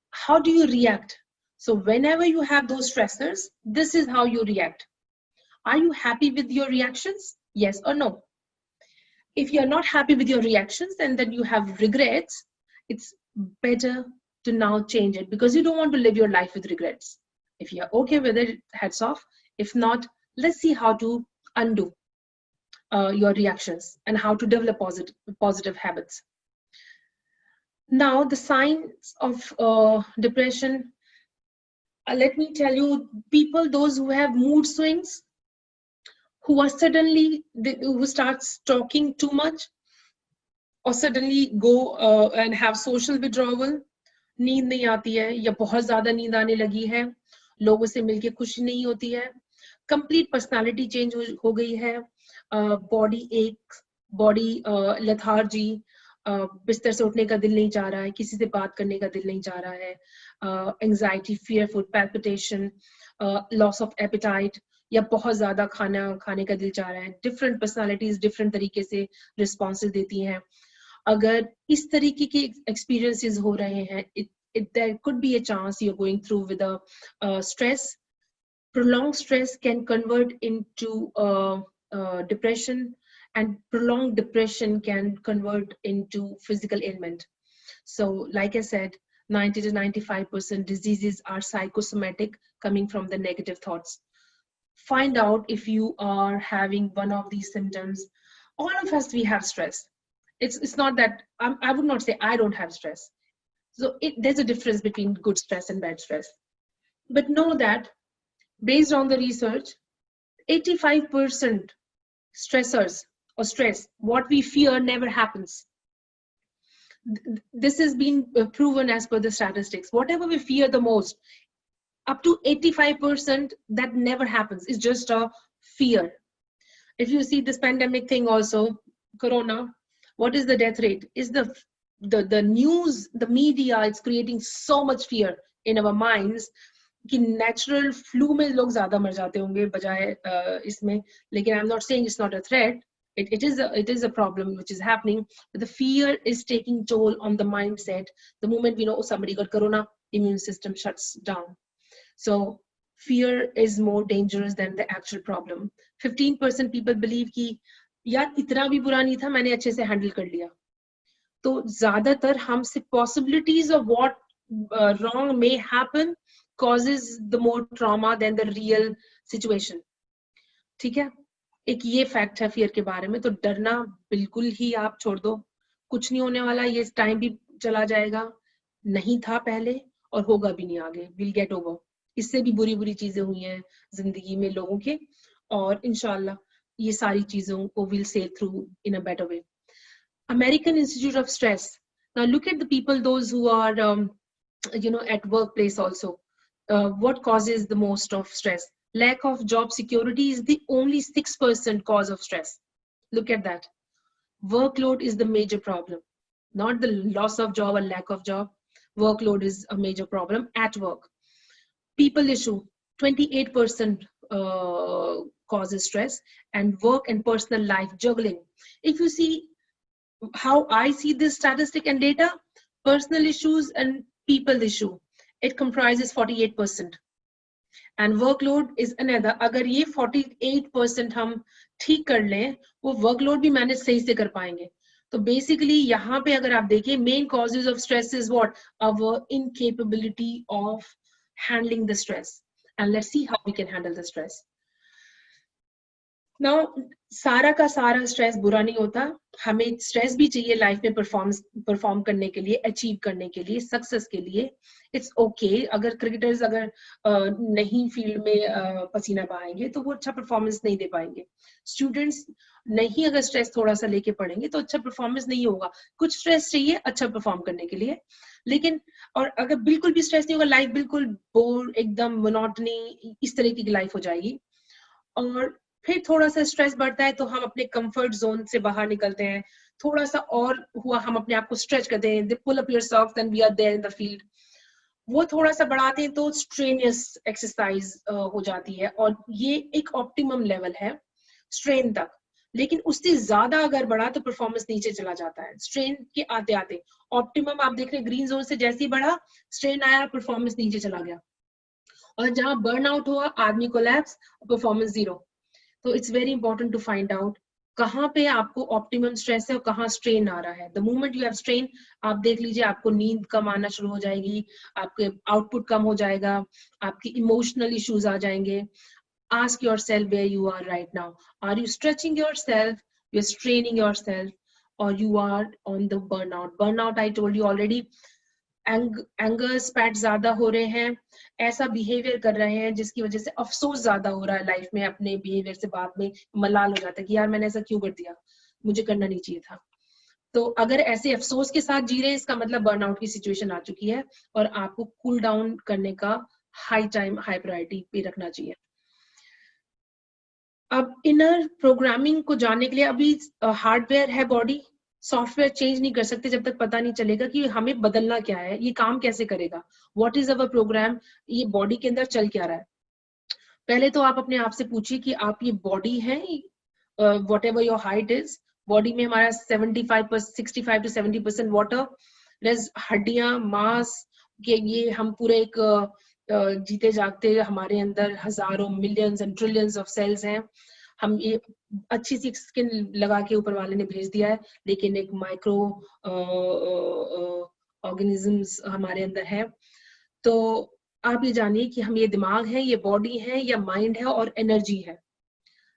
How do you react? So whenever you have those stressors, this is how you react. Are you happy with your reactions? Yes or no? If you're not happy with your reactions and then you have regrets, it's better to now change it, because you don't want to live your life with regrets. If you're okay with it, hats off. If not, let's see how to undo your reactions and how to develop positive habits. Now, the signs of depression, let me tell you, people, those who have mood swings, who are who starts talking too much, or suddenly go and have social withdrawal, नींद नहीं आती है या बहुत ज्यादा नींद आने लगी है, लोगों से मिलके खुशी नहीं होती है, कंप्लीट पर्सनालिटी चेंज हो गई है, बॉडी एक, बॉडी लेथार्जी, बिस्तर से उठने का दिल नहीं चाह रहा है, किसी से बात करने का दिल नहीं चाह रहा है, anxiety, fearful, palpitation, loss of appetite, या बहुत ज्यादा खाना खाने का दिल चाह रहा है। डिफरेंट पर्सनालिटीज डिफरेंट तरीके से रिस्पॉन्सेज देती हैं। अगर इस तरीके के एक्सपीरियंसेस हो रहे हैं, there could be a chance you're going through with a stress. Prolonged stress can convert into depression, and prolonged depression can convert into physical ailment. So like I said, 90 to 95% diseases are psychosomatic, coming from the negative thoughts. Find out if you are having one of these symptoms. All of us, we have stress. It's not that I would not say I don't have stress. So there's a difference between good stress and bad stress. But know that based on the research, 85% stressors or stress, what we fear never happens. This has been proven as per the statistics. Whatever we fear the most, up to 85%, that never happens. It's just a fear. If you see this pandemic thing also, corona, what is the death rate? Is the news, the media, it's creating so much fear in our minds कि natural flu में लोग ज़्यादा मर जाते होंगे बजाय इसमें. लेकिन I'm not saying it's not a threat. It is a problem which is happening, but the fear is taking toll on the mindset. The moment we know somebody got corona, immune system shuts down. So fear is more dangerous than the actual problem. 15% people believe कि यार इतना भी बुरा नहीं था, मैंने अच्छे से हैंडल कर लिया. तो ज्यादातर हमसे possibilities of what wrong may happen causes the more trauma than the real situation. ठीक है, एक ये फैक्ट है फियर के बारे में. तो डरना बिल्कुल ही आप छोड़ दो, कुछ नहीं होने वाला, ये टाइम भी चला जाएगा, नहीं था पहले और होगा भी नहीं आगे. Will get over. इससे भी बुरी बुरी चीजें हुई हैं जिंदगी में लोगों के, और इंशाल्लाह ये सारी चीजों को will sail through in a better way. American Institute of Stress. Now look at the people, those who are at workplace also. What causes the most of stress? Lack of job security is the only 6% cause of stress. Look at that. Workload is the major problem, not the loss of job or lack of job. Workload is a major problem at work. People issue, 28% causes stress, and work and personal life juggling. If you see how I see this statistic and data, personal issues and people issue, it comprises 48%. And workload is another. अगर ये 48% हम ठीक कर लें, वो workload भी manage सही से कर पाएंगे. तो basically यहाँ पे अगर आप देखिए, main causes of stress is what? Our incapability of handling the stress. And let's see how we can handle the stress. Now, सारा का सारा स्ट्रेस बुरा नहीं होता. हमें स्ट्रेस भी चाहिए लाइफ में परफॉर्म करने के लिए, अचीव करने के लिए, सक्सेस के लिए. It's okay. अगर क्रिकेटर्स अगर नहीं फील्ड में पसीना बहाएंगे तो वो अच्छा परफॉर्मेंस नहीं दे पाएंगे. स्टूडेंट्स नहीं अगर स्ट्रेस थोड़ा सा लेके पढ़ेंगे तो अच्छा परफॉर्मेंस नहीं होगा. कुछ स्ट्रेस चाहिए अच्छा परफॉर्म करने के लिए, लेकिन और अगर बिल्कुल भी स्ट्रेस नहीं होगा, लाइफ बिल्कुल बोर, एकदम मोनोटनी, इस तरीके की लाइफ हो जाएगी. और फिर थोड़ा सा स्ट्रेस बढ़ता है तो हम अपने कंफर्ट जोन से बाहर निकलते हैं. थोड़ा सा और हुआ, हम अपने आप को स्ट्रेच करते हैं. They pull up yourself and we are there in the field. वो थोड़ा सा बढ़ाते हैं तो स्ट्रेनियस एक्सरसाइज हो जाती है, और ये एक ऑप्टिमम लेवल है स्ट्रेन तक. लेकिन उससे ज्यादा अगर बढ़ा तो परफॉर्मेंस नीचे चला जाता है. स्ट्रेन के आते आते ऑप्टिमम आप देख रहे हैं, ग्रीन जोन से जैसे ही बढ़ा, स्ट्रेन आया, परफॉर्मेंस नीचे चला गया. और जहां बर्न आउट हुआ, आदमी कोलैप्स, परफॉर्मेंस जीरो. तो it's very important to find out कहाँ पे आपको ऑप्टिमम स्ट्रेस है और कहाँ स्ट्रेन आ रहा है. The moment you have strain, आप देख लीजिए आपको नींद कम आना शुरू हो जाएगी, आपके आउटपुट कम हो जाएगा, आपकी इमोशनल इश्यूज आ जाएंगे. Ask yourself where you are right now. Are you stretching yourself, you are straining yourself, और you are on the burnout. Burnout I told you already. Anger, स्पैट ज्यादा हो रहे हैं, ऐसा बिहेवियर कर रहे हैं जिसकी वजह से अफसोस ज्यादा हो रहा है लाइफ में. अपने बिहेवियर से बाद में मलाल हो जाता है कि यार मैंने ऐसा क्यों कर दिया, मुझे करना नहीं चाहिए था. तो अगर ऐसे अफसोस के साथ जी रहे हैं, इसका मतलब बर्नआउट की सिचुएशन आ चुकी है और आपको कूल डाउन करने का हाई प्रायोरिटी पे रखना चाहिए। अब इनर प्रोग्रामिंग को जानने के लिए अभी हार्डवेयर है बॉडी, सॉफ्टवेयर चेंज नहीं कर सकते जब तक पता नहीं चलेगा कि हमें बदलना क्या है, ये काम कैसे करेगा, व्हाट इज अवर प्रोग्राम, ये बॉडी के अंदर चल क्या रहा है। पहले तो आप अपने आप से पूछिए कि आप ये बॉडी है, what ever your height is, body में हमारा 65 to 70% वाटर, हड्डियां, मांस के ये हम पूरे एक जीते जागते हमारे अंदर हजारों millions and trillions of cells हैं। हम ये अच्छी सी स्किन लगा के ऊपर वाले ने भेज दिया है, लेकिन एक माइक्रो ऑर्गेनिजम्स हमारे अंदर है। तो आप ये जानिए कि हम ये दिमाग है, ये बॉडी है, या माइंड है और एनर्जी है।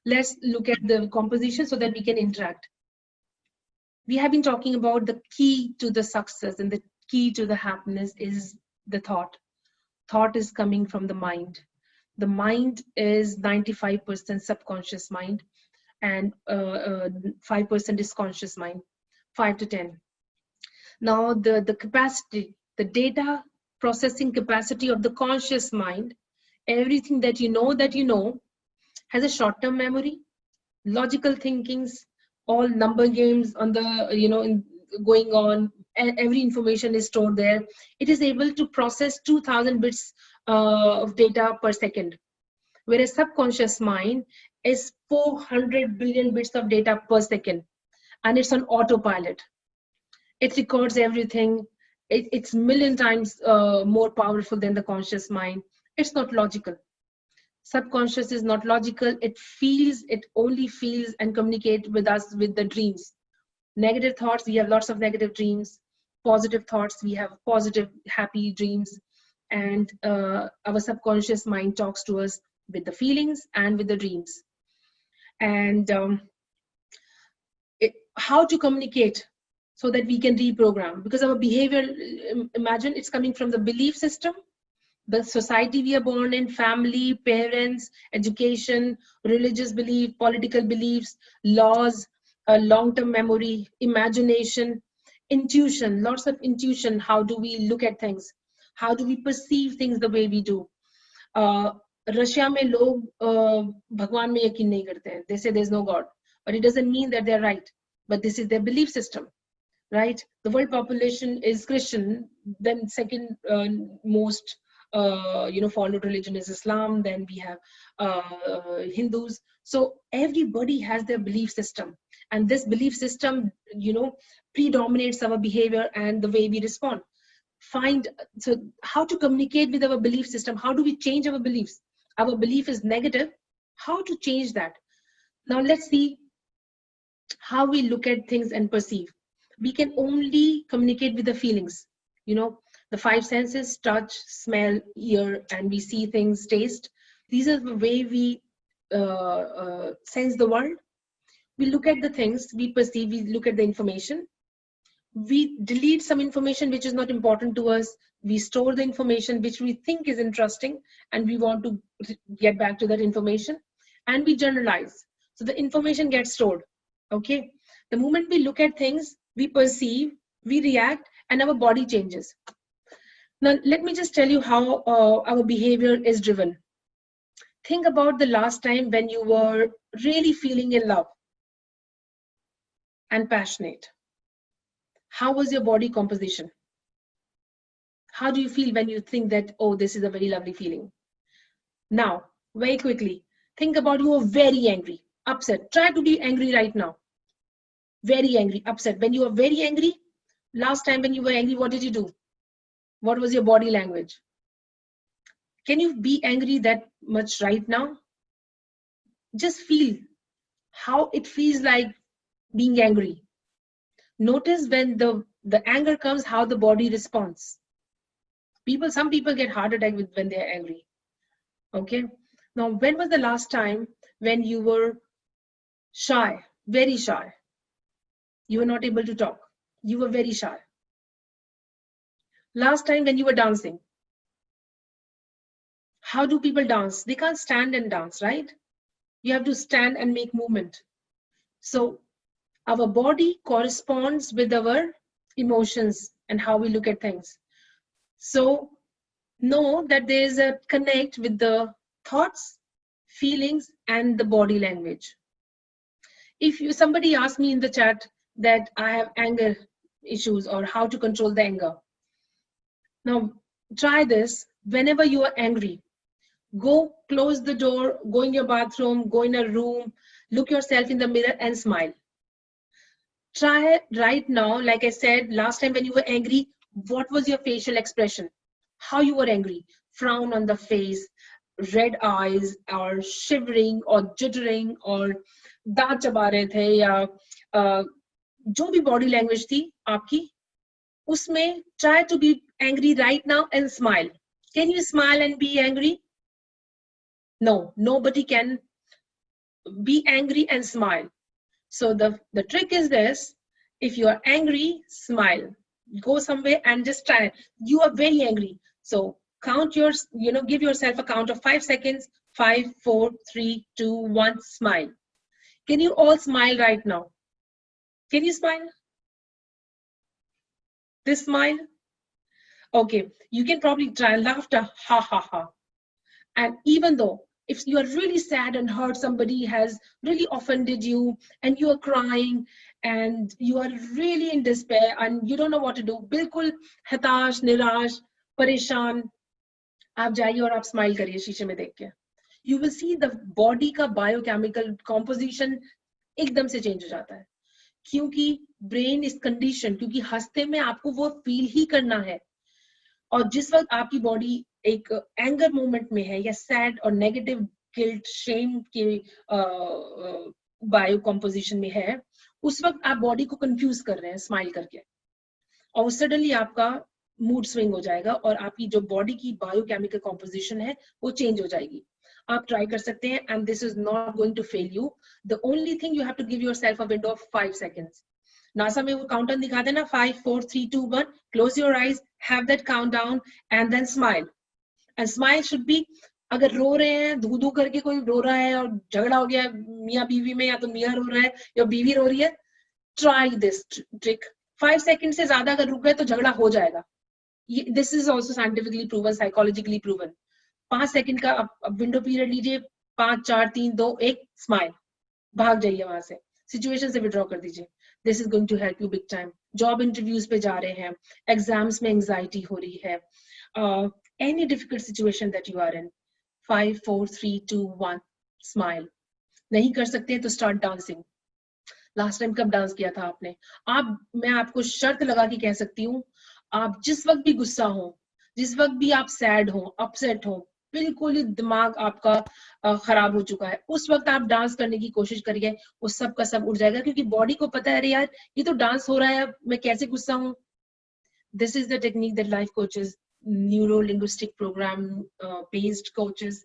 Let's look at the composition so that we can interact. We have been talking about the key to the success and the key to the happiness is the thought. Thought is coming from the mind. The mind is 95% subconscious mind and 5% is conscious mind, 5 to 10. Now the capacity, the data processing capacity of the conscious mind, everything that you know has a short-term memory, logical thinkings, all number games on the going on, and every information is stored there. It is able to process 2000 bits of data per second, whereas subconscious mind is 400 billion bits of data per second, and it's on autopilot. It records everything. It's million times more powerful than the conscious mind. It's not logical. Subconscious is not logical. It feels, it only feels and communicate with us with the dreams. Negative thoughts, we have lots of negative dreams. Positive thoughts, we have positive, happy dreams. And our subconscious mind talks to us with the feelings and with the dreams. And how to communicate so that we can reprogram, because our behavior, imagine it's coming from the belief system, the society we are born in, family, parents, education, religious belief, political beliefs, laws, long-term memory, imagination, intuition, lots of intuition. How do we look at things? How do we perceive things the way we do? Russia में लोग भगवान में यकीन नहीं करते हैं. They say there's no God, but it doesn't mean that they're right. But this is their belief system, right? The world population is Christian. Then second most followed religion is Islam. Then we have Hindus. So everybody has their belief system, and this belief system, predominates our behavior and the way we respond. So how to communicate with our belief system? How do we change our beliefs? Our belief is negative. How to change that? Now let's see how we look at things and perceive. We can only communicate with the feelings. The 5 senses, touch, smell, hear, and we see things, taste. These are the way we sense the world. We look at the things, we perceive, we look at the information. We delete some information which is not important to us. We store the information which we think is interesting, and we want to get back to that information. And we generalize. So the information gets stored. Okay. The moment we look at things, we perceive, we react, and our body changes. Now, let me just tell you how our behavior is driven. Think about the last time when you were really feeling in love and passionate. How was your body composition? How do you feel when you think that, oh, this is a very lovely feeling? Now, very quickly, think about you are very angry, upset. Try to be angry right now. Very angry, upset. When you are very angry, last time when you were angry, what did you do? What was your body language? Can you be angry that much right now? Just feel how it feels like being angry. Notice when the anger comes, how the body responds. Some people get heart attack when they're angry. Okay. Now, when was the last time when you were shy, very shy? You were not able to talk. You were very shy. Last time when you were dancing. How do people dance? They can't stand and dance, right? You have to stand and make movement. So Our body corresponds with our emotions and how we look at things. So know that there is a connect with the thoughts, feelings, and the body language. If somebody asks me in the chat that I have anger issues or how to control the anger, now try this. Whenever you are angry, go close the door, go in your bathroom, go in a room, look yourself in the mirror and smile. Try it right now. Like I said last time, when you were angry, what was your facial expression? How you were angry? Frown on the face, red eyes, or shivering, or jittering, or दांत चबा रहे थे, या जो भी body language थी आपकी, उसमें try to be angry right now and smile. Can you smile and be angry? No, nobody can be angry and smile. So the trick is this: if you are angry, smile. Go somewhere and just try. You are very angry, so count your, give yourself a count of 5 seconds. 5, 4, 3, 2, 1. Smile. Can you all smile right now? Can you smile? This smile? Okay, you can probably try laughter. Ha ha ha. And even though if you are really sad and hurt, somebody has really offended you and you are crying and you are really in despair and you don't know what to do, बिल्कुल हताश, निराश, परेशान, आप जाइए और आप smile करिए शीशे में देख के. You will see the body का biochemical composition एकदम से change हो जाता है, क्योंकि brain is conditioned, क्योंकि हंसते में आपको वो feel ही करना है. और जिस वक्त आपकी बॉडी एक एंगर मोमेंट में है या सैड और नेगेटिव गिल्ट शेम के बायो कंपोजिशन में है, उस वक्त आप बॉडी को कंफ्यूज कर रहे हैं स्माइल करके, और सडनली आपका मूड स्विंग हो जाएगा और आपकी जो बॉडी की बायोकेमिकल कंपोजिशन है वो चेंज हो जाएगी. आप ट्राई कर सकते हैं and this is not going to fail you. The only thing you have to give yourself a window of 5 seconds. NASA में वो काउंटडाउन दिखा देना, 5, 4, 3, 2, 1. Close your eyes, have that countdown and then smile. And smile should be, अगर रो रहे हैं, धू धू करके कोई रो रहा है और झगड़ा हो गया मियाँ बीवी में, या तो मियाँ रो रहा है या बीवी रो रही है, ट्राई दिस ट्रिक. 5 सेकंड से ज्यादा अगर रुक गए तो झगड़ा हो जाएगा. This is also scientifically proven, psychologically proven. 5 second का अब विंडो पीरियड लीजिए. 5, 4, 3, 2, 1. स्माइल. भाग जाइए वहां से, सिचुएशन से विड्रॉ कर दीजिए. This is going to help you big time. Job interviews पे जा रहे हैं, एग्जाम्स में एंजाइटी हो रही है, any difficult situation that you are in, 5, 4, 3, 2, 1. Smile. नहीं कर सकते हैं तो स्टार्ट डांसिंग. लास्ट टाइम कब डांस किया था आपने? मैं आपको शर्त लगा के कह सकती हूँ, आप जिस वक्त भी गुस्सा हो, जिस वक्त भी आप सैड हो, अपसेट हो, बिल्कुल ही दिमाग आपका खराब हो चुका है, उस वक्त आप डांस करने की कोशिश करिए, वो सब का सब उड़ जाएगा, क्योंकि बॉडी को पता है, अरे यार ये तो डांस हो रहा है, मैं कैसे गुस्सा हूँ. This is the technique that life coaches, neuro linguistic program based coaches,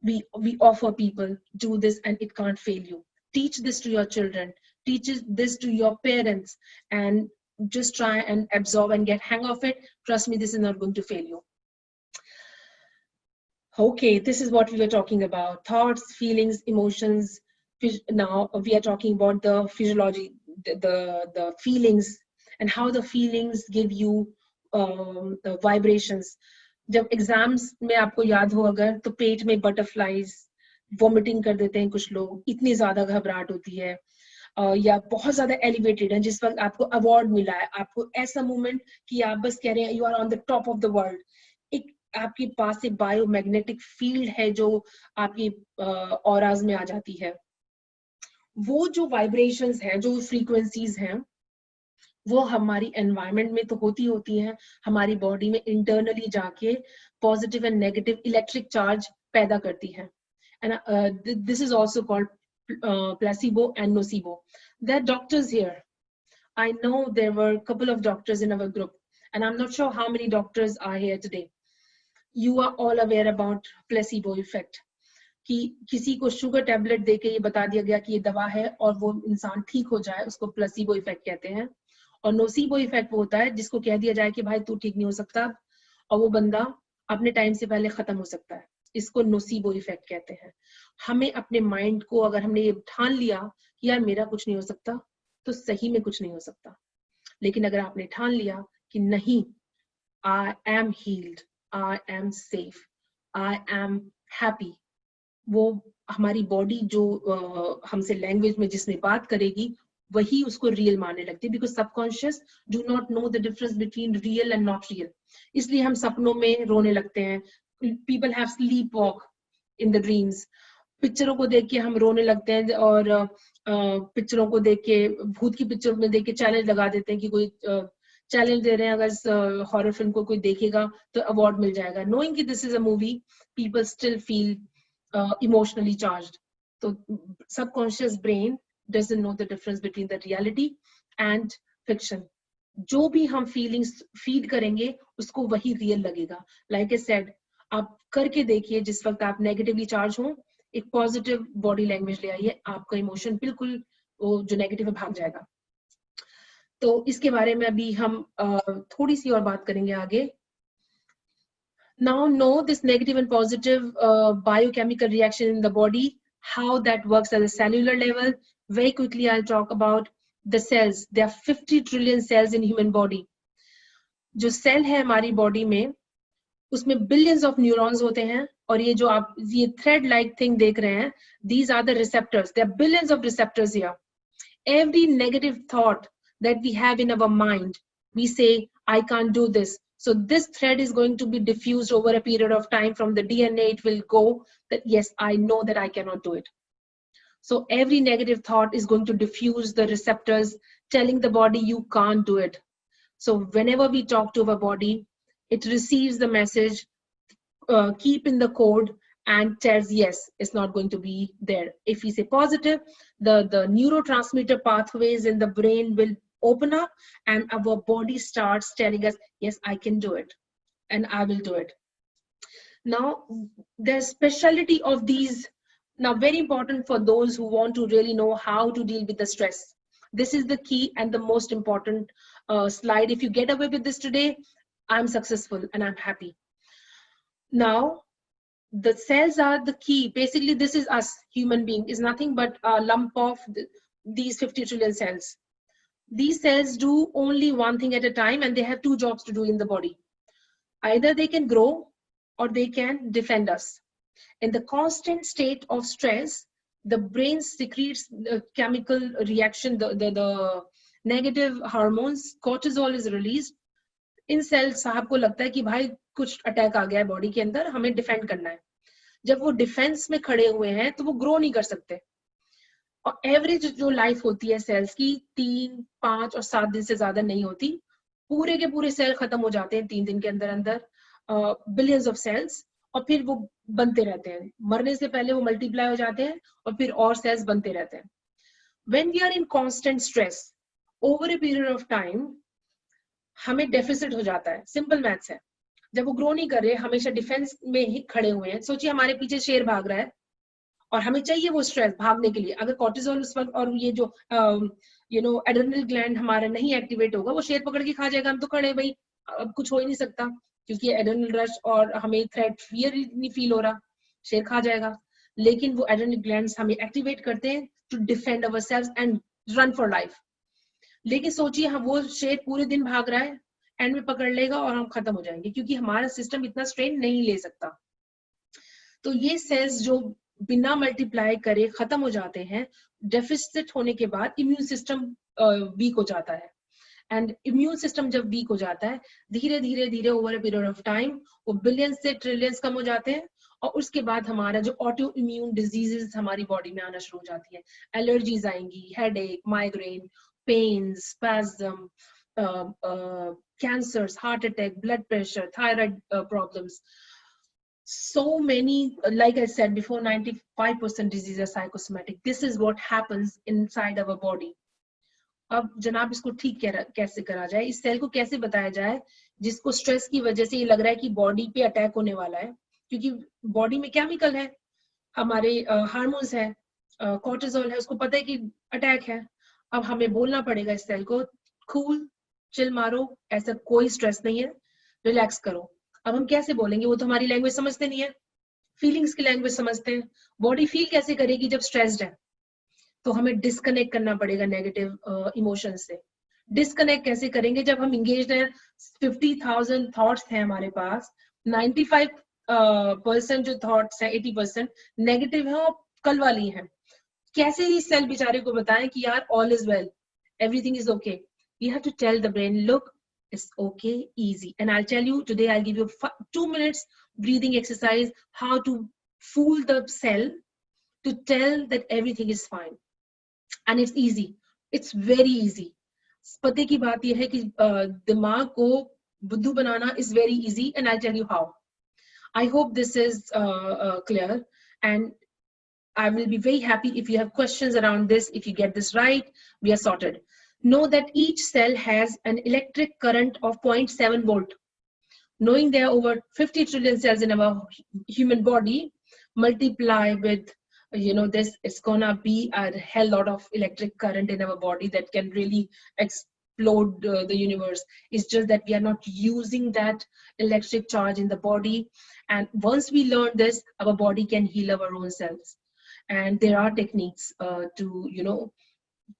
we offer people. Do this and it can't fail you. Teach this to your children, teach this to your parents, and just try and absorb and get hang of it. Trust me, this is not going to fail you. Okay, this is what we were talking about: thoughts, feelings, emotions. Now we are talking about the physiology, the feelings, and how the feelings give you the vibrations. जब exams में आपको याद हो अगर, तो पेट में butterflies, vomiting कर देते हैं कुछ लोग, इतनी ज्यादा घबराहट होती है, या बहुत ज्यादा एलिवेटेड है, जिस वक्त आपको अवार्ड मिला है, आपको ऐसा मोमेंट कि आप बस कह रहे हैं you are on the top of the world. एक आपके पास एक बायोमैग्नेटिक फील्ड है जो आपकी ऑराज में आ जाती है. वो जो वाइब्रेशंस हैं, जो फ्रीक्वेंसीज हैं, वो हमारी एनवायरनमेंट में तो होती हैं, हमारी बॉडी में इंटरनली जाके positive and negative electric charge पैदा करती है. And this is also called placebo and nocebo. There are doctors here. I know there were a couple of doctors in our group, and I'm not sure how many doctors are here today. You are all aware about placebo effect. कि किसी को sugar tablet देके ये बता दिया गया कि ये दवा है और वो इंसान ठीक हो जाए, उसको प्लेसिबो इफेक्ट कहते हैं. और नोसीबो इफेक्ट वो होता है जिसको कह दिया जाए कि भाई तू ठीक नहीं हो सकता, और वो बंदा अपने टाइम से पहले खत्म हो सकता है. इसको नोसीबो इफेक्ट कहते हैं. हमें अपने माइंड को, अगर हमने ये ठान लिया कि यार मेरा कुछ नहीं हो सकता, तो सही में कुछ नहीं हो सकता। लेकिन अगर आपने ठान लिया कि नहीं, I am healed, I am safe, I am happy, वो हमारी बॉडी जो हमसे लैंग्वेज में जिसमें बात करेगी वही उसको रियल मानने लगती है, because subconscious do not know the difference between real and not real. इसलिए हम सपनों में रोने लगते हैं। People have sleep walk in the dreams. पिक्चरों को देख के हम रोने लगते हैं, और पिक्चरों को देख के, भूत की पिक्चर में देख के चैलेंज लगा देते हैं कि कोई चैलेंज दे रहे हैं, अगर हॉरर फिल्म को कोई देखेगा तो अवार्ड मिल जाएगा। नोइंग कि this is a movie, people still feel emotionally charged. So subconscious brain doesn't know the difference between the reality and fiction. जो भी हम फीलिंग्स फीड करेंगे उसको वही रियल लगेगा। लाइक आई सेड, आप करके देखिए, जिस वक्त आप नेगेटिवली चार्ज हो, एक पॉजिटिव बॉडी लैंग्वेज ले आइए, आपका इमोशन बिल्कुल वो जो नेगेटिव है भाग जाएगा। तो इसके बारे में अभी हम थोड़ी सी और बात करेंगे आगे। Now know this negative and positive biochemical reaction in the body, how that works at a cellular level. Very quickly I'll talk about the cells. There are 50 trillion cells in human body. जो cell है हमारी body में, उसमें billions of neurons होते हैं, और ये जो आप ये thread like thing देख रहे हैं, these are the receptors. There are billions of receptors here. Every negative thought that we have in our mind, we say, I can't do this. So this thread is going to be diffused over a period of time. From the DNA, it will go that, yes, I know that I cannot do it. So every negative thought is going to diffuse the receptors, telling the body you can't do it. So whenever we talk to our body, it receives the message, keep in the code, and tells, yes, it's not going to be there. If we say positive, the neurotransmitter pathways in the brain will open up, and our body starts telling us, yes, I can do it, and I will do it. Now, the specialty of these, now very important for those who want to really know how to deal with the stress. This is the key and the most important slide. If you get away with this today, I'm successful and I'm happy. Now, the cells are the key. Basically, this is us, human being, is nothing but a lump of these 50 trillion cells. These cells do only one thing at a time, and they have two jobs to do in the body. Either they can grow or they can defend us. In the constant state of stress, the brain secretes the chemical reaction, the negative hormones, cortisol is released. इन cells साहब को लगता है कि भाई कुछ attack आ गया है बॉडी के अंदर, हमें डिफेंड करना है। जब वो डिफेंस में खड़े हुए हैं तो वो ग्रो नहीं कर सकते। और एवरेज जो लाइफ होती है सेल्स की 3, 5 और 7 दिन से ज्यादा नहीं होती। पूरे के पूरे सेल खत्म हो जाते हैं 3 दिन के अंदर अंदर, बिलियंस ऑफ सेल्स, और फिर वो बनते रहते हैं। मरने से पहले वो मल्टीप्लाई हो जाते हैं और फिर और सेल्स बनते रहते हैं। When we are in constant stress over a period of time, हमें डेफिसिट हो जाता है। सिंपल मैथ्स है। जब वो ग्रो नहीं कर रहे, हमेशा डिफेंस में ही खड़े हुए हैं। सोचिए हमारे पीछे शेर भाग रहा है और हमें चाहिए वो स्ट्रेस भागने के लिए। अगर कॉर्टिसोल उस वक्त और ये जो एड्रेनल ग्लैंड हमारा नहीं एक्टिवेट होगा, वो शेर पकड़ के खा जाएगा। हम तो खड़े भाई, अब कुछ हो ही नहीं सकता, क्योंकि एड्रेनल रश और हमें थ्रेट फियर नहीं फील हो रहा, शेर खा जाएगा। लेकिन वो एड्रेनल ग्लैंड्स हमें एक्टिवेट करते हैं to defend ourselves and run for life. लेकिन सोचिए हम वो शेर पूरे दिन भाग रहा है, एंड में पकड़ लेगा और हम खत्म हो जाएंगे, क्योंकि हमारा सिस्टम इतना स्ट्रेन नहीं ले सकता। तो ये सेल्स जो बिना मल्टीप्लाई करे खत्म हो जाते हैं, डेफिसिट होने के बाद इम्यून सिस्टम वीक हो जाता है। एंड इम्यून सिस्टम जब वीक हो जाता है, धीरे धीरे धीरे over a period of time वो बिलियंस से ट्रिलियंस कम हो जाते हैं, और उसके बाद हमारा जो ऑटो इम्यून डिजीजेस हमारी बॉडी में आना शुरू हो जाती है। एलर्जीज आएंगी, headache, migraine, pain, spasm, cancers, heart attack, blood pressure, thyroid problems. So many, like I said before, 95% diseases are psychosomatic. This is what happens inside our body. अब जनाब इसको ठीक कैसे करा जाए? इस सेल को कैसे बताया जाए जिसको स्ट्रेस की वजह से ये लग रहा है कि बॉडी पे अटैक होने वाला है? क्योंकि बॉडी में केमिकल है, हमारे हार्मोन्स है, कॉर्टिसोल है, उसको पता है कि अटैक है। अब हमें बोलना पड़ेगा इस सेल को, कूल, चिल मारो, ऐसा कोई स्ट्रेस नहीं है, रिलैक्स करो। अब हम कैसे बोलेंगे? वो तो हमारी लैंग्वेज समझते नहीं है, फीलिंग्स की लैंग्वेज समझते हैं। बॉडी फील कैसे करेगी जब स्ट्रेस्ड है? तो हमें डिस्कनेक्ट करना पड़ेगा नेगेटिव इमोशन से. डिस्कनेक्ट कैसे करेंगे? जब हम इंगेज हैं, 50,000 थॉट्स हैं हमारे पास, 95% जो थॉट्स हैं, 80% नेगेटिव है और कल वाली हैं. कैसे ही सेल बेचारे को बताएं कि यार all is well, everything is okay. You have to tell the brain, look, it's okay, easy. And I'll tell you today, I'll give you 2 minutes breathing exercise, how to fool the cell to tell that everything is fine. And it's easy. It's very easy. पते की बात यह है कि दिमाग को बुद्धू बनाना is very easy, and I'll tell you how. I hope this is clear, and I will be very happy if you have questions around this. If you get this right, we are sorted. Know that each cell has an electric current of 0.7 volt. Knowing there are over 50 trillion cells in our human body, multiply with this, it's gonna be a hell lot of electric current in our body that can really explode the universe. It's just that we are not using that electric charge in the body, and once we learn this, our body can heal our own selves. And there are techniques to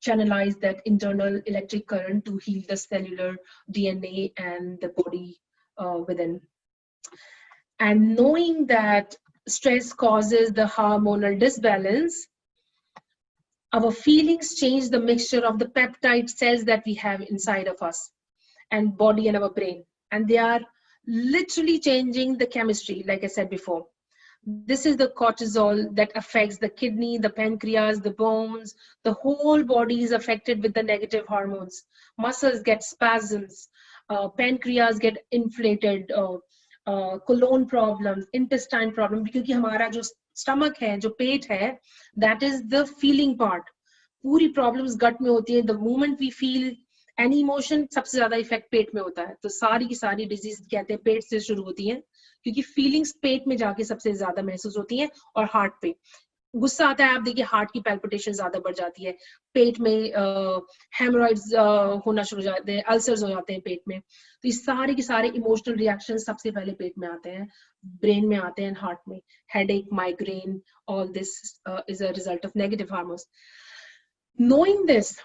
channelize that internal electric current to heal the cellular DNA and the body within. And knowing that stress causes the hormonal disbalance, our feelings change the mixture of the peptide cells that we have inside of us and body and our brain, and they are literally changing the chemistry, like I said before. This is the cortisol that affects the kidney, the pancreas, the bones. The whole body is affected with the negative hormones. Muscles get spasms, pancreas get inflated, colon problems, intestine problem, क्योंकि हमारा जो stomach है, जो पेट है, that is the feeling part. पूरी problems gut में होती है. The moment we feel any emotion, सबसे ज्यादा इफेक्ट पेट में होता है. तो सारी की सारी डिजीज कहते हैं पेट से शुरू होती हैं, क्योंकि फीलिंग्स पेट में जाके सबसे ज्यादा महसूस होती हैं. और हार्ट पे गुस्सा आता है, आप देखिए हार्ट की पैल्पिटेशन ज्यादा बढ़ जाती है, पेट में हेमोरॉइड्स होना शुरू हो जाते हैं, अल्सर्स हो जाते हैं पेट में. तो ये सारे के सारे इमोशनल रिएक्शन सबसे पहले पेट में आते हैं, ब्रेन में आते हैं, हार्ट में. Headache, migraine, all this is a result of negative hormones. Knowing this,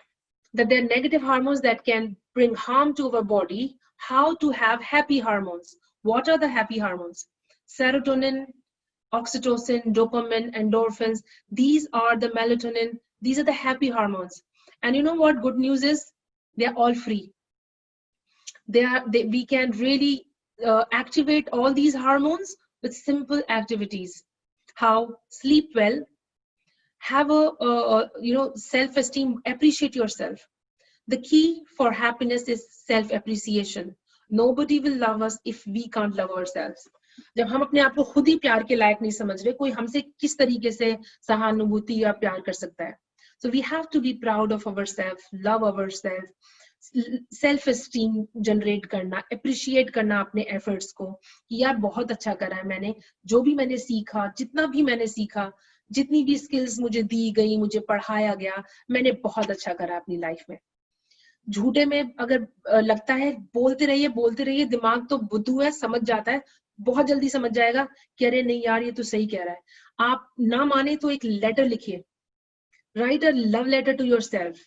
that there are negative hormones that can bring harm to our body, how to have happy hormones. What are the happy hormones? Serotonin, oxytocin, dopamine, endorphins. These are the melatonin. These are the happy hormones. And you know what good news is? They're all free. We can really activate all these hormones with simple activities. How? Sleep well. Have a self-esteem. Appreciate yourself. The key for happiness is self-appreciation. Nobody will love us if we can't love ourselves. जब हम अपने आप को खुद ही प्यार के लायक नहीं समझ रहे, कोई हमसे किस तरीके से सहानुभूति या प्यार कर सकता है? So we have to be proud of ourselves, love ourselves, self-esteem generate करना, appreciate करना अपने efforts को, कि यार बहुत अच्छा करा है मैंने, जो भी मैंने सीखा, जितना भी मैंने सीखा, जितनी भी स्किल्स मुझे दी गई, मुझे पढ़ाया गया, मैंने बहुत अच्छा करा अपनी लाइफ में. झूठे में अगर लगता है बोलते रहिए, दिमाग तो बुद्धू है, समझ जाता है, बहुत जल्दी समझ जाएगा कि अरे नहीं यार ये तो सही कह रहा है. आप ना माने तो एक लेटर लिखिए, write a love letter to yourself.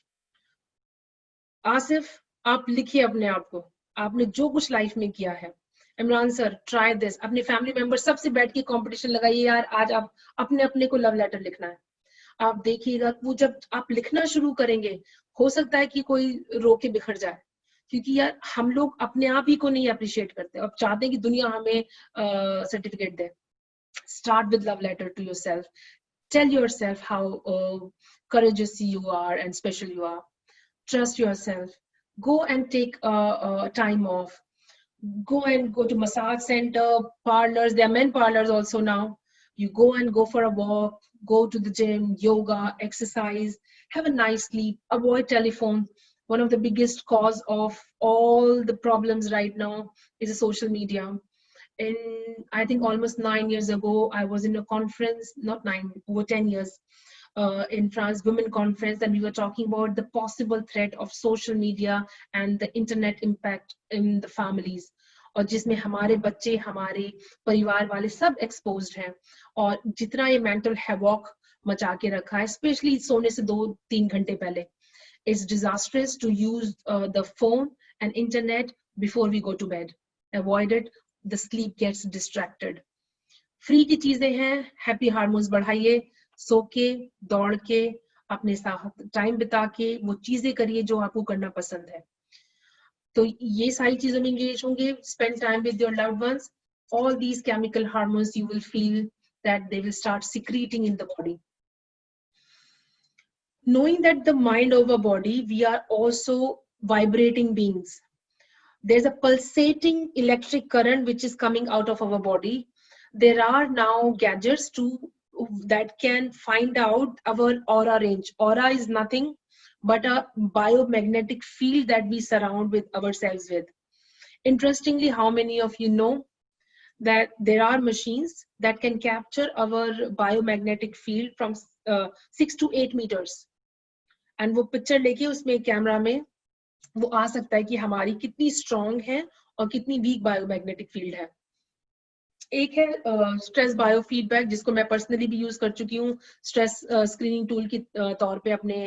Asif, आप लिखिए अपने आप को, आपने जो कुछ लाइफ में किया है. Imran sir, try this. अपने फैमिली मेंबर सबसे बैठ के कंपटीशन लगाइए, यार आज आप अपने अपने को लव लेटर लिखना है. आप देखिएगा वो जब आप लिखना शुरू करेंगे, हो सकता है कि कोई रो के बिखर जाए, क्योंकि यार हम लोग अपने आप ही को नहीं अप्रिशिएट करते, अब चाहते हैं कि दुनिया हमें सर्टिफिकेट दे. Start with love letter to yourself. Tell yourself how courageous you are and special you are. Trust yourself. Go and take time off. Go to massage center, parlors. There are men parlors also now. You go and go for a walk, go to the gym, yoga, exercise, have a nice sleep, avoid telephone. One of the biggest cause of all the problems right now is the social media. I think almost 9 years ago, I was in a conference, not 9, over 10 years, in France Women Conference, and we were talking about the possible threat of social media and the internet impact in the families. और जिसमें हमारे बच्चे, हमारे परिवार वाले सब exposed हैं, और जितना ये mental havoc मचा के रखा है, स्पेशली सोने से 2-3 घंटे पहले. It's disastrous to use the phone and internet before we go to bed. Avoid it. The sleep gets distracted. Free की चीजें हैं, हैप्पी हार्मोन्स बढ़ाइए, सो के, दौड़ के, अपने साथ टाइम बिता के वो चीजें करिए जो आपको करना पसंद है. तो ये सारी चीजों में एंगेज होंगे. Spend time with your loved ones. All these chemical hormones you will feel that they will start secreting in the body. Knowing that the mind over body, we are also vibrating beings. There's a pulsating electric current which is coming out of our body. There are now gadgets that can find out our aura range. Aura is nothing but a biomagnetic field that we surround with ourselves with. Interestingly, how many of you know that there are machines that can capture our biomagnetic field from 6 to 8 meters, and वो picture लेके उसमें camera में वो आ सकता है कि हमारी कितनी स्ट्रॉन्ग है और कितनी वीक बायोमैग्नेटिक फील्ड है. एक है स्ट्रेस बायो फीडबैक, जिसको मैं पर्सनली भी यूज कर चुकी हूँ स्ट्रेस स्क्रीनिंग टूल के तौर पे अपने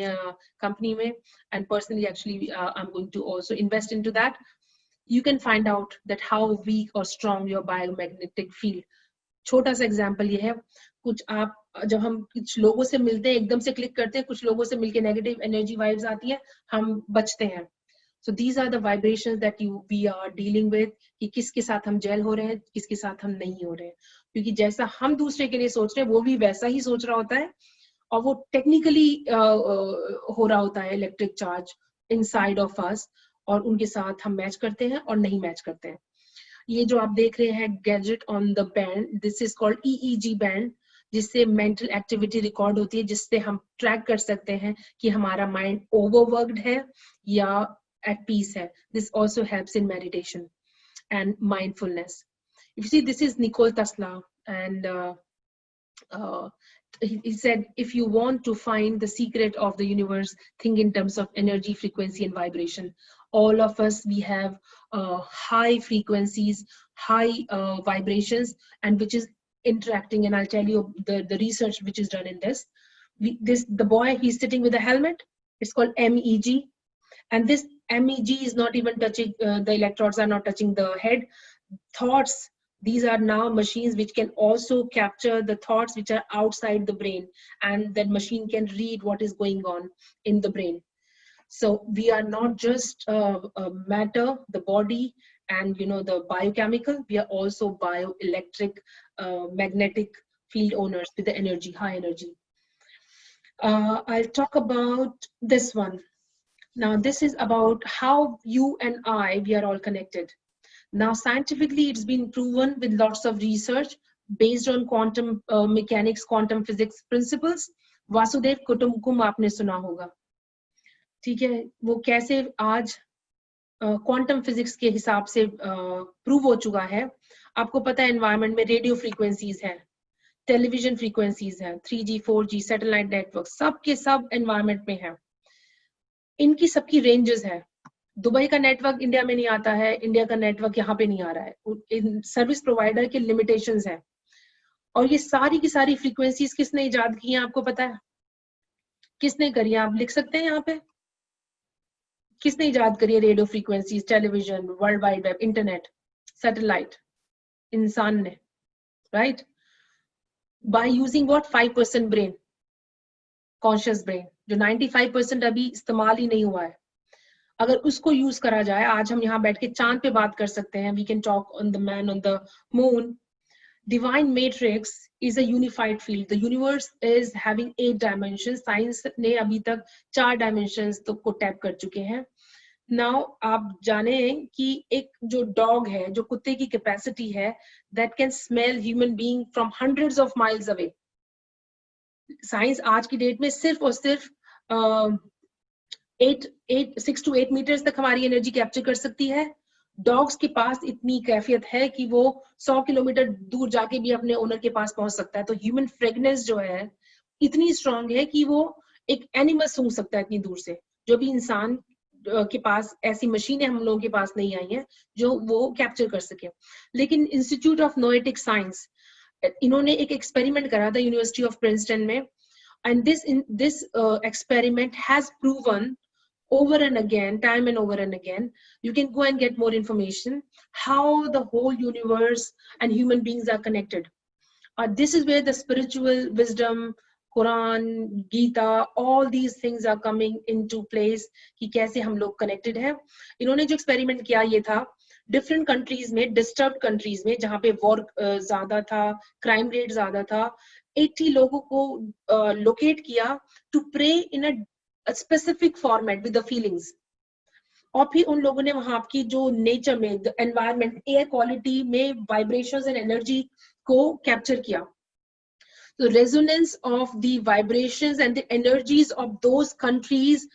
कंपनी में, and personally actually I am going to also invest into that. You can find out that how weak or strong your biomagnetic field. छोटा सा एग्जांपल ये है, कुछ आप जब हम कुछ लोगों से मिलते हैं एकदम से क्लिक करते हैं, कुछ लोगों से मिलके नेगेटिव एनर्जी वाइब्स आती है, हम बचते हैं. So these are the vibrations that we are dealing with, कि किसके साथ हम जेल हो रहे हैं, किसके साथ हम नहीं हो रहे हैं. क्योंकि जैसा हम दूसरे के लिए सोच रहे हैं वो भी वैसा ही सोच रहा होता है, और वो टेक्निकली हो रहा होता है electric charge inside of us, और उनके साथ हम मैच करते हैं और नहीं मैच करते हैं. ये जो आप देख रहे हैं gadget on the band, this is called EEG band, जिससे मेंटल एक्टिविटी रिकॉर्ड होती है, जिससे हम ट्रैक कर सकते हैं कि हमारा माइंड ओवरवर्क्ड है या at peace hai. This also helps in meditation and mindfulness. If you see, this is Nikola Tesla, and he said, if you want to find the secret of the universe, think in terms of energy, frequency, and vibration. All of us, we have high frequencies, high vibrations, and which is interacting. And I'll tell you the research which is done in this. The boy, he's sitting with a helmet. It's called MEG. And this MEG is not even touching, the electrodes are not touching the head. Thoughts, these are now machines which can also capture the thoughts which are outside the brain, and that machine can read what is going on in the brain. So we are not just matter, the body, and the biochemical, we are also bioelectric, magnetic field owners with the energy, high energy. I'll talk about this one. Now, this is about how you and I, we are all connected. Now, scientifically, it's been proven with lots of research based on quantum mechanics, quantum physics principles. Vasudev कुटुंबकम आपने सुना होगा, ठीक है? वो कैसे आज quantum physics के हिसाब से प्रूव हो चुका है. आपको पता है एनवायरनमेंट में रेडियो फ्रीक्वेंसीज हैं, टेलीविजन फ्रीक्वेंसीज हैं, 3G 4G सैटेलाइट नेटवर्क, सब के सब एनवायरनमेंट में है. इनकी सबकी रेंजेस है. दुबई का नेटवर्क इंडिया में नहीं आता है, इंडिया का नेटवर्क यहाँ पे नहीं आ रहा है. सर्विस प्रोवाइडर के लिमिटेशंस हैं. और ये सारी की सारी फ्रीक्वेंसीज किसने इजाद की हैं, आपको पता है? किसने करी है? आप लिख सकते हैं यहाँ पे, किसने इजाद करी है radio frequencies, television, world wide web, internet, satellite? इंसान ने, right? By using what? 5% brain, conscious brain, जो 95% अभी इस्तेमाल ही नहीं हुआ है. अगर उसको यूज करा जाए, आज हम यहाँ बैठ के चांद पे बात कर सकते हैं. We can talk on the man on the moon. Divine matrix is a unified field. The universe is having 8 dimensions. Science ने अभी तक 4 डायमेंशंस तो को टैप कर चुके हैं. नाउ आप जाने कि एक जो डॉग है, जो कुत्ते की कैपेसिटी है, that can smell human being from hundreds of miles away. Science आज की डेट में सिर्फ और सिर्फ 6 to 8 मीटर्स तक हमारी एनर्जी कैप्चर कर सकती है. डॉग्स के पास इतनी कैफियत है कि वो 100 किलोमीटर दूर जाके भी अपने ओनर के पास पहुंच सकता है. तो ह्यूमन फ्रेगनेंस जो है इतनी स्ट्रांग है कि वो एक एनिमल सूंघ सकता है इतनी दूर से, जो भी इंसान के पास ऐसी मशीनें हम लोगों के पास नहीं आई हैं जो वो कैप्चर कर सके. लेकिन इंस्टीट्यूट ऑफ नोएटिक साइंस, इन्होंने एक एक्सपेरिमेंट करा था यूनिवर्सिटी ऑफ प्रिंसटन में, And this experiment has proven over and again, time and over and again, you can go and get more information, how the whole universe and human beings are connected. This is where the spiritual wisdom, Quran, Gita, all these things are coming into place कि कैसे हम लोग connected हैं. इन्होंने जो experiment किया ये था different countries में, disturbed countries में, जहाँ पे war ज़्यादा था, crime rate ज़्यादा था, 80 लोगों को locate किया to pray in a specific format with the feelings. और फिर उन लोगों ने वहां की जो नेचर में, एनवायरमेंट, एयर क्वालिटी में वाइब्रेशंस एंड एनर्जी को कैप्चर किया. The resonance of the vibrations and the energies of those countries,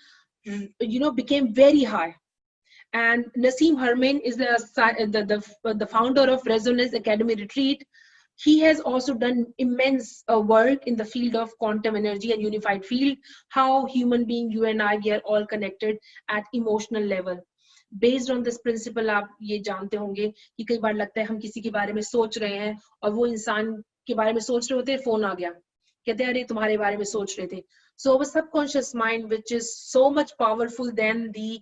became very high. And Nassim Herman is the founder of Resonance Academy Retreat. He has also done immense work in the field of quantum energy and unified field, how human being, you and I, we are all connected at emotional level. Based on this principle, आप ये जानते होंगे कि कई बार लगता है हम किसी के बारे में सोच रहे हैं और वो इंसान के बारे में सोच रहे होते हैं, फोन आ गया, कहते हैं अरे तुम्हारे बारे में सोच रहे थे. So our subconscious mind, which is so much powerful than the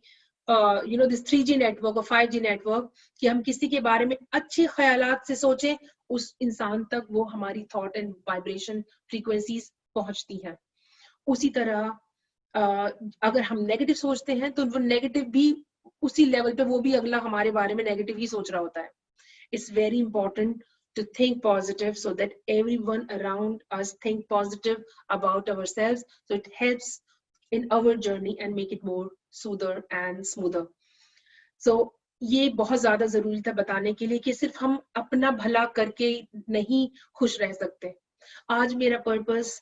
this 3G network or 5G network, कि हम किसी के बारे में अच्छे ख्यालात से सोचें, उस इंसान तक वो हमारी thought and vibration frequencies पहुंचती हैं. उसी तरह अगर हम नेगेटिव सोचते हैं तो वो नेगेटिव भी उसी लेवल पे, वो भी अगला हमारे बारे में नेगेटिव ही सोच रहा होता है. It's very important to think positive so that everyone around us think positive about ourselves, so it helps in our journey and make it more smoother and smoother. So ये बहुत ज्यादा जरूरी था बताने के लिए कि सिर्फ हम अपना भला करके नहीं खुश रह सकते. आज मेरा पर्पस,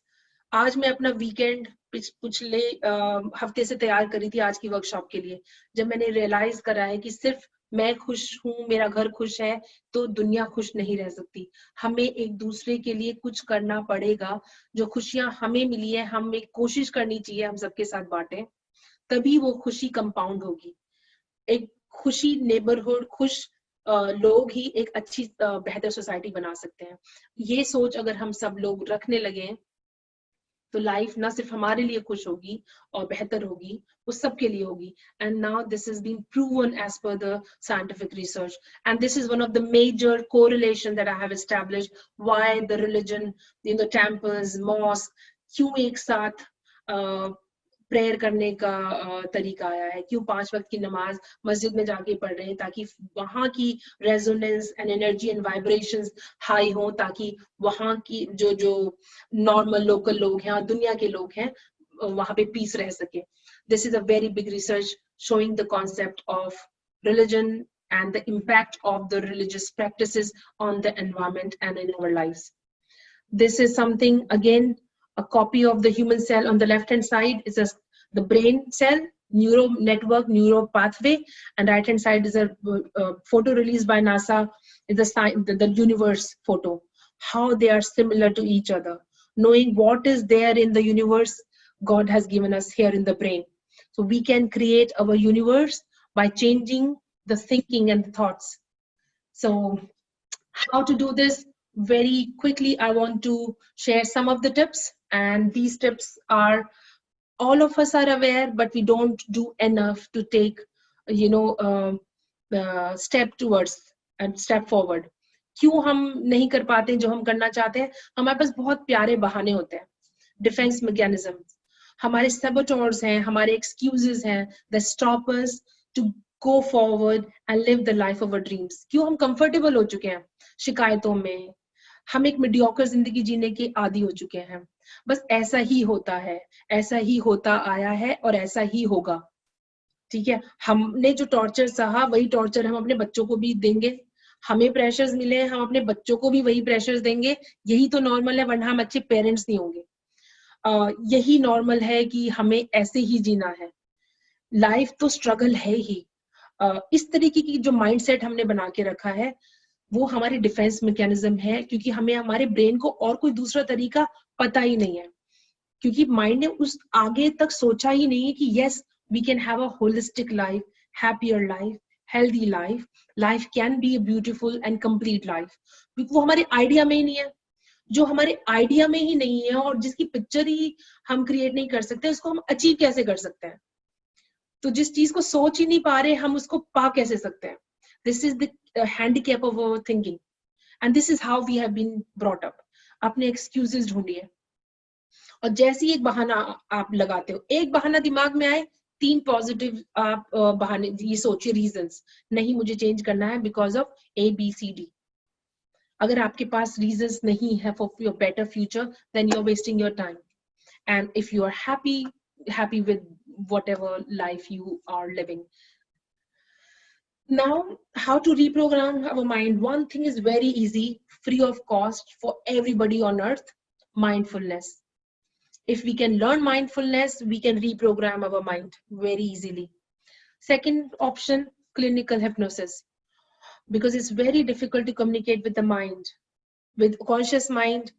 आज मैं अपना वीकेंड पिछले हफ्ते से तैयार करी थी आज की वर्कशॉप के लिए. जब मैंने रियलाइज करा है कि सिर्फ मैं खुश हूँ, मेरा घर खुश है, तो दुनिया खुश नहीं रह सकती. हमें एक दूसरे के लिए कुछ करना पड़ेगा. जो खुशियां हमें मिली है, हमें कोशिश करनी चाहिए हम सबके साथ बांटें, तभी वो खुशी कंपाउंड होगी. एक खुशी नेबरहुड, खुश लोग ही एक अच्छी बेहतर सोसाइटी बना सकते हैं. ये सोच अगर हम सब लोग रखने लगे तो लाइफ ना सिर्फ हमारे लिए खुश होगी और बेहतर होगी, वो सबके लिए होगी. And now this has been proven as per the scientific research, and this is one of the major correlation that I have established why the religion, temples, mosque, क्यों एक साथ प्रेयर करने का तरीका आया है, क्यों 5 वक्त की नमाज मस्जिद में जाके पढ़ रहे हैं, ताकि वहां की resonance and energy and vibrations high हो, ताकि वहां की जो नॉर्मल लोकल लोग हैं और दुनिया के लोग हैं वहां पे पीस रह सके. This is a very big research showing the concept of religion and the impact of the religious practices on the environment and in our lives. This is something, again, a copy of the human cell. On the left hand side is the brain cell, neuro network, neuro pathway, and right hand side is a photo released by NASA. Is the universe photo, how they are similar to each other. Knowing what is there in the universe, God has given us here in the brain, so we can create our universe by changing the thinking and the thoughts. So how to do this? Very quickly, I want to share some of the tips, and these tips are, all of us are aware, but we don't do enough to take step towards and step forward. क्यों हम नहीं कर पाते जो हम करना चाहते हैं? हमारे पास बहुत प्यारे बहाने होते हैं, डिफेंस मैकेनिज्म, हमारे saboteurs हैं, हमारे excuses हैं that stop us to go forward and live the life of our dreams. क्यों हम comfortable हो चुके हैं शिकायतों में, हम एक मीडियोकर जिंदगी जीने के आदी हो चुके हैं. बस ऐसा ही होता है, ऐसा ही होता आया है और ऐसा ही होगा. ठीक है, हमने जो टॉर्चर सहा वही टॉर्चर हम अपने बच्चों को भी देंगे. हमें प्रेशर्स मिले, हम अपने बच्चों को भी वही प्रेशर्स देंगे. यही तो नॉर्मल है, वरना हम अच्छे पेरेंट्स नहीं होंगे. यही नॉर्मल है कि हमें ऐसे ही जीना है. लाइफ तो स्ट्रगल है ही. इस तरीके की जो माइंडसेट हमने बना के रखा है वो हमारी डिफेंस मैकेनिज्म है, क्योंकि हमें हमारे ब्रेन को और कोई दूसरा तरीका पता ही नहीं है, क्योंकि माइंड ने उस आगे तक सोचा ही नहीं है कि yes we can have a holistic life, happier life, healthy life, life can be a beautiful and complete life. वो हमारे आइडिया में ही नहीं है. जो हमारे आइडिया में ही नहीं है और जिसकी पिक्चर ही हम क्रिएट नहीं कर सकते, उसको हम अचीव कैसे कर सकते हैं? तो जिस चीज को सोच ही नहीं पा रहे, हम उसको पा कैसे सकते हैं? This is the handicap of our thinking, and this is how we have been brought up. अपने एक्सक्यूजेस ढूंढिए, और जैसे ही एक बहाना आप लगाते हो, एक बहाना दिमाग में आए, 3 पॉजिटिव आप बहाने ये सोचिए, रीजंस. नहीं, मुझे चेंज करना है बिकॉज ऑफ ABCD. अगर आपके पास रीजंस नहीं है for your better future, then you are wasting your time. And if you are happy with whatever life you are living. Now, how to reprogram our mind? One thing is very easy, free of cost for everybody on earth: mindfulness. If we can learn mindfulness, we can reprogram our mind very easily. Second option, clinical hypnosis, because it's very difficult to communicate with the mind. With conscious mind,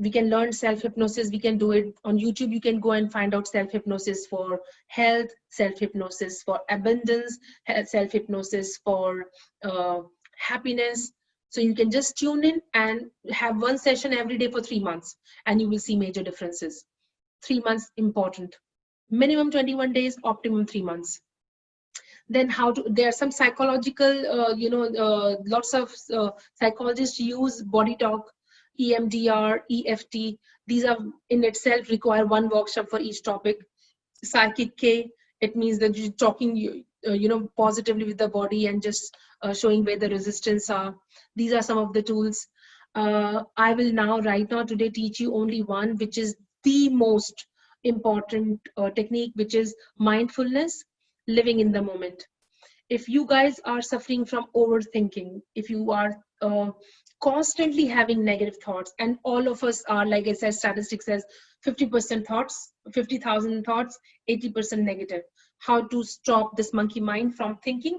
we can learn self-hypnosis. We can do it on YouTube. You can go and find out self-hypnosis for health, self-hypnosis for abundance, self-hypnosis for happiness. So you can just tune in and have one session every day for 3 months, and you will see major differences. 3 months important. Minimum 21 days, optimum 3 months. Then how to, there are some psychological, lots of psychologists use body talk, EMDR, EFT. These are in itself require one workshop for each topic. Psychic K, it means that you're talking, positively with the body and just showing where the resistance are. These are some of the tools. I will now, right now, today teach you only one, which is the most important technique, which is mindfulness, living in the moment. If you guys are suffering from overthinking, if you are constantly having negative thoughts, and all of us are, like I said, statistics says 50% thoughts, 50,000 thoughts, 80% negative. How to stop this monkey mind from thinking?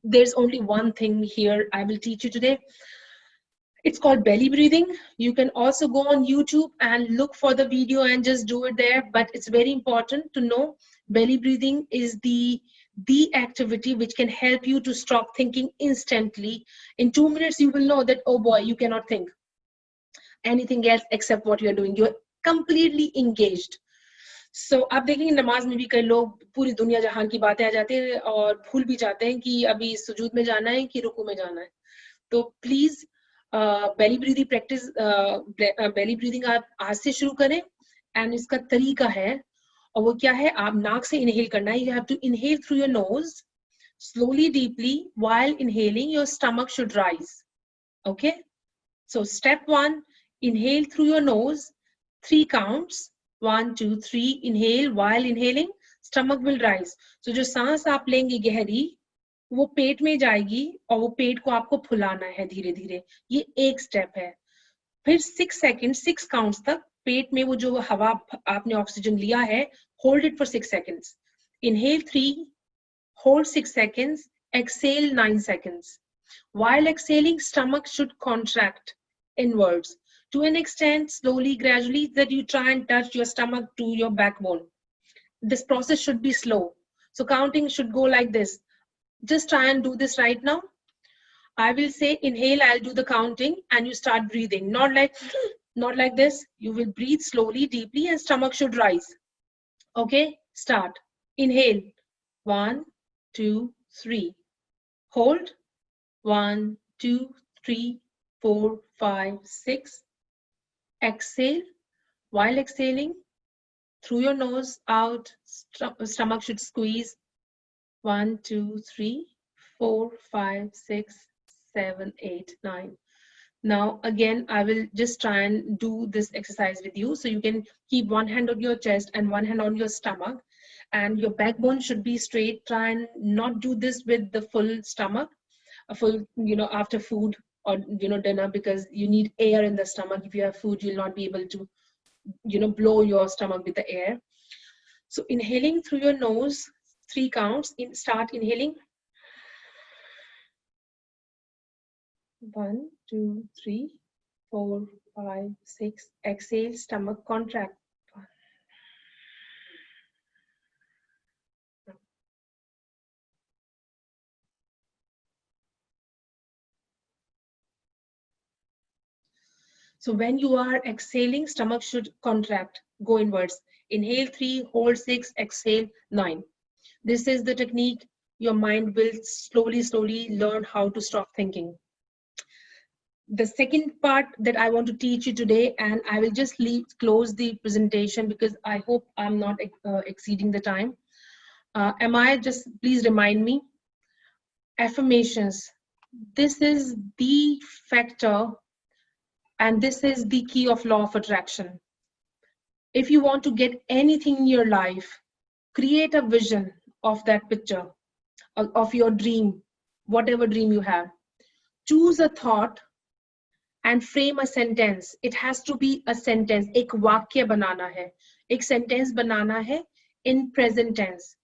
There's only one thing here I will teach you today. It's called belly breathing. You can also go on YouTube and look for the video and just do it there. But it's very important to know belly breathing is the activity which can help you to stop thinking instantly. In 2 minutes, you will know that, oh boy, you cannot think anything else except what you're doing. You're completely engaged. So आप देखेंगे नमाज में भी कई लोग पूरी दुनिया जहां की बातें आ जाती है और भूल भी जाते हैं कि अभी सुजूद में जाना है कि रुकू में जाना है. तो please belly breathing practice, belly breathing आप आज से शुरू करें. एंड इसका तरीका है, और वो क्या है, आप नाक से इनहेल करना है. You have to inhale through your nose slowly, deeply. While inhaling, your stomach should rise. Okay, so step 1, inhale through your nose, 3 counts, 1 2 3. Inhale. While inhaling, stomach will rise. So जो सांस आप लेंगे गहरी, वो पेट में जाएगी और वो पेट को आपको फुलाना है धीरे धीरे. ये एक स्टेप है. फिर 6 सेकंड, 6 काउंट्स तक पेट में वो जो हवा आपने ऑक्सीजन लिया है, hold it for 6 seconds. Inhale 3, hold 6 seconds, exhale 9 seconds. While exhaling, stomach should contract inwards to an extent, slowly, gradually, that you try and touch your stomach to your backbone. This process should be slow. So counting should go like this. Just try and do this right now. I will say inhale, I'll do the counting, and you start breathing. Not like this. You will breathe slowly, deeply, and stomach should rise. Okay, start. Inhale. 1 2 3. Hold. 1 2 3 4 5 6. Exhale. While exhaling, through your nose, out, stomach should squeeze. 1 2 3 4 5 6 7 8 9. Now again, I will just try and do this exercise with you. So you can keep one hand on your chest and one hand on your stomach, and your backbone should be straight. Try and not do this with the full stomach, a full, after food or, dinner, because you need air in the stomach. If you have food, you'll not be able to, blow your stomach with the air. So inhaling through your nose, 3 counts. Start inhaling. 1 2 3 4 5 6. Exhale, stomach contract. So when you are exhaling, stomach should contract, go inwards. Inhale 3, hold 6, exhale 9. This is the technique. Your mind will slowly learn how to stop thinking. The second part that I want to teach you today, and I will just close the presentation because I hope I'm not exceeding the time. Am I? Just please remind me. Affirmations. This is the factor, and this is the key of law of attraction. If you want to get anything in your life, create a vision of that picture, of your dream, whatever dream you have. Choose a thought and frame a sentence. It has to be a sentence. एक वाक्य बनाना है. एक sentence बनाना है in present tense,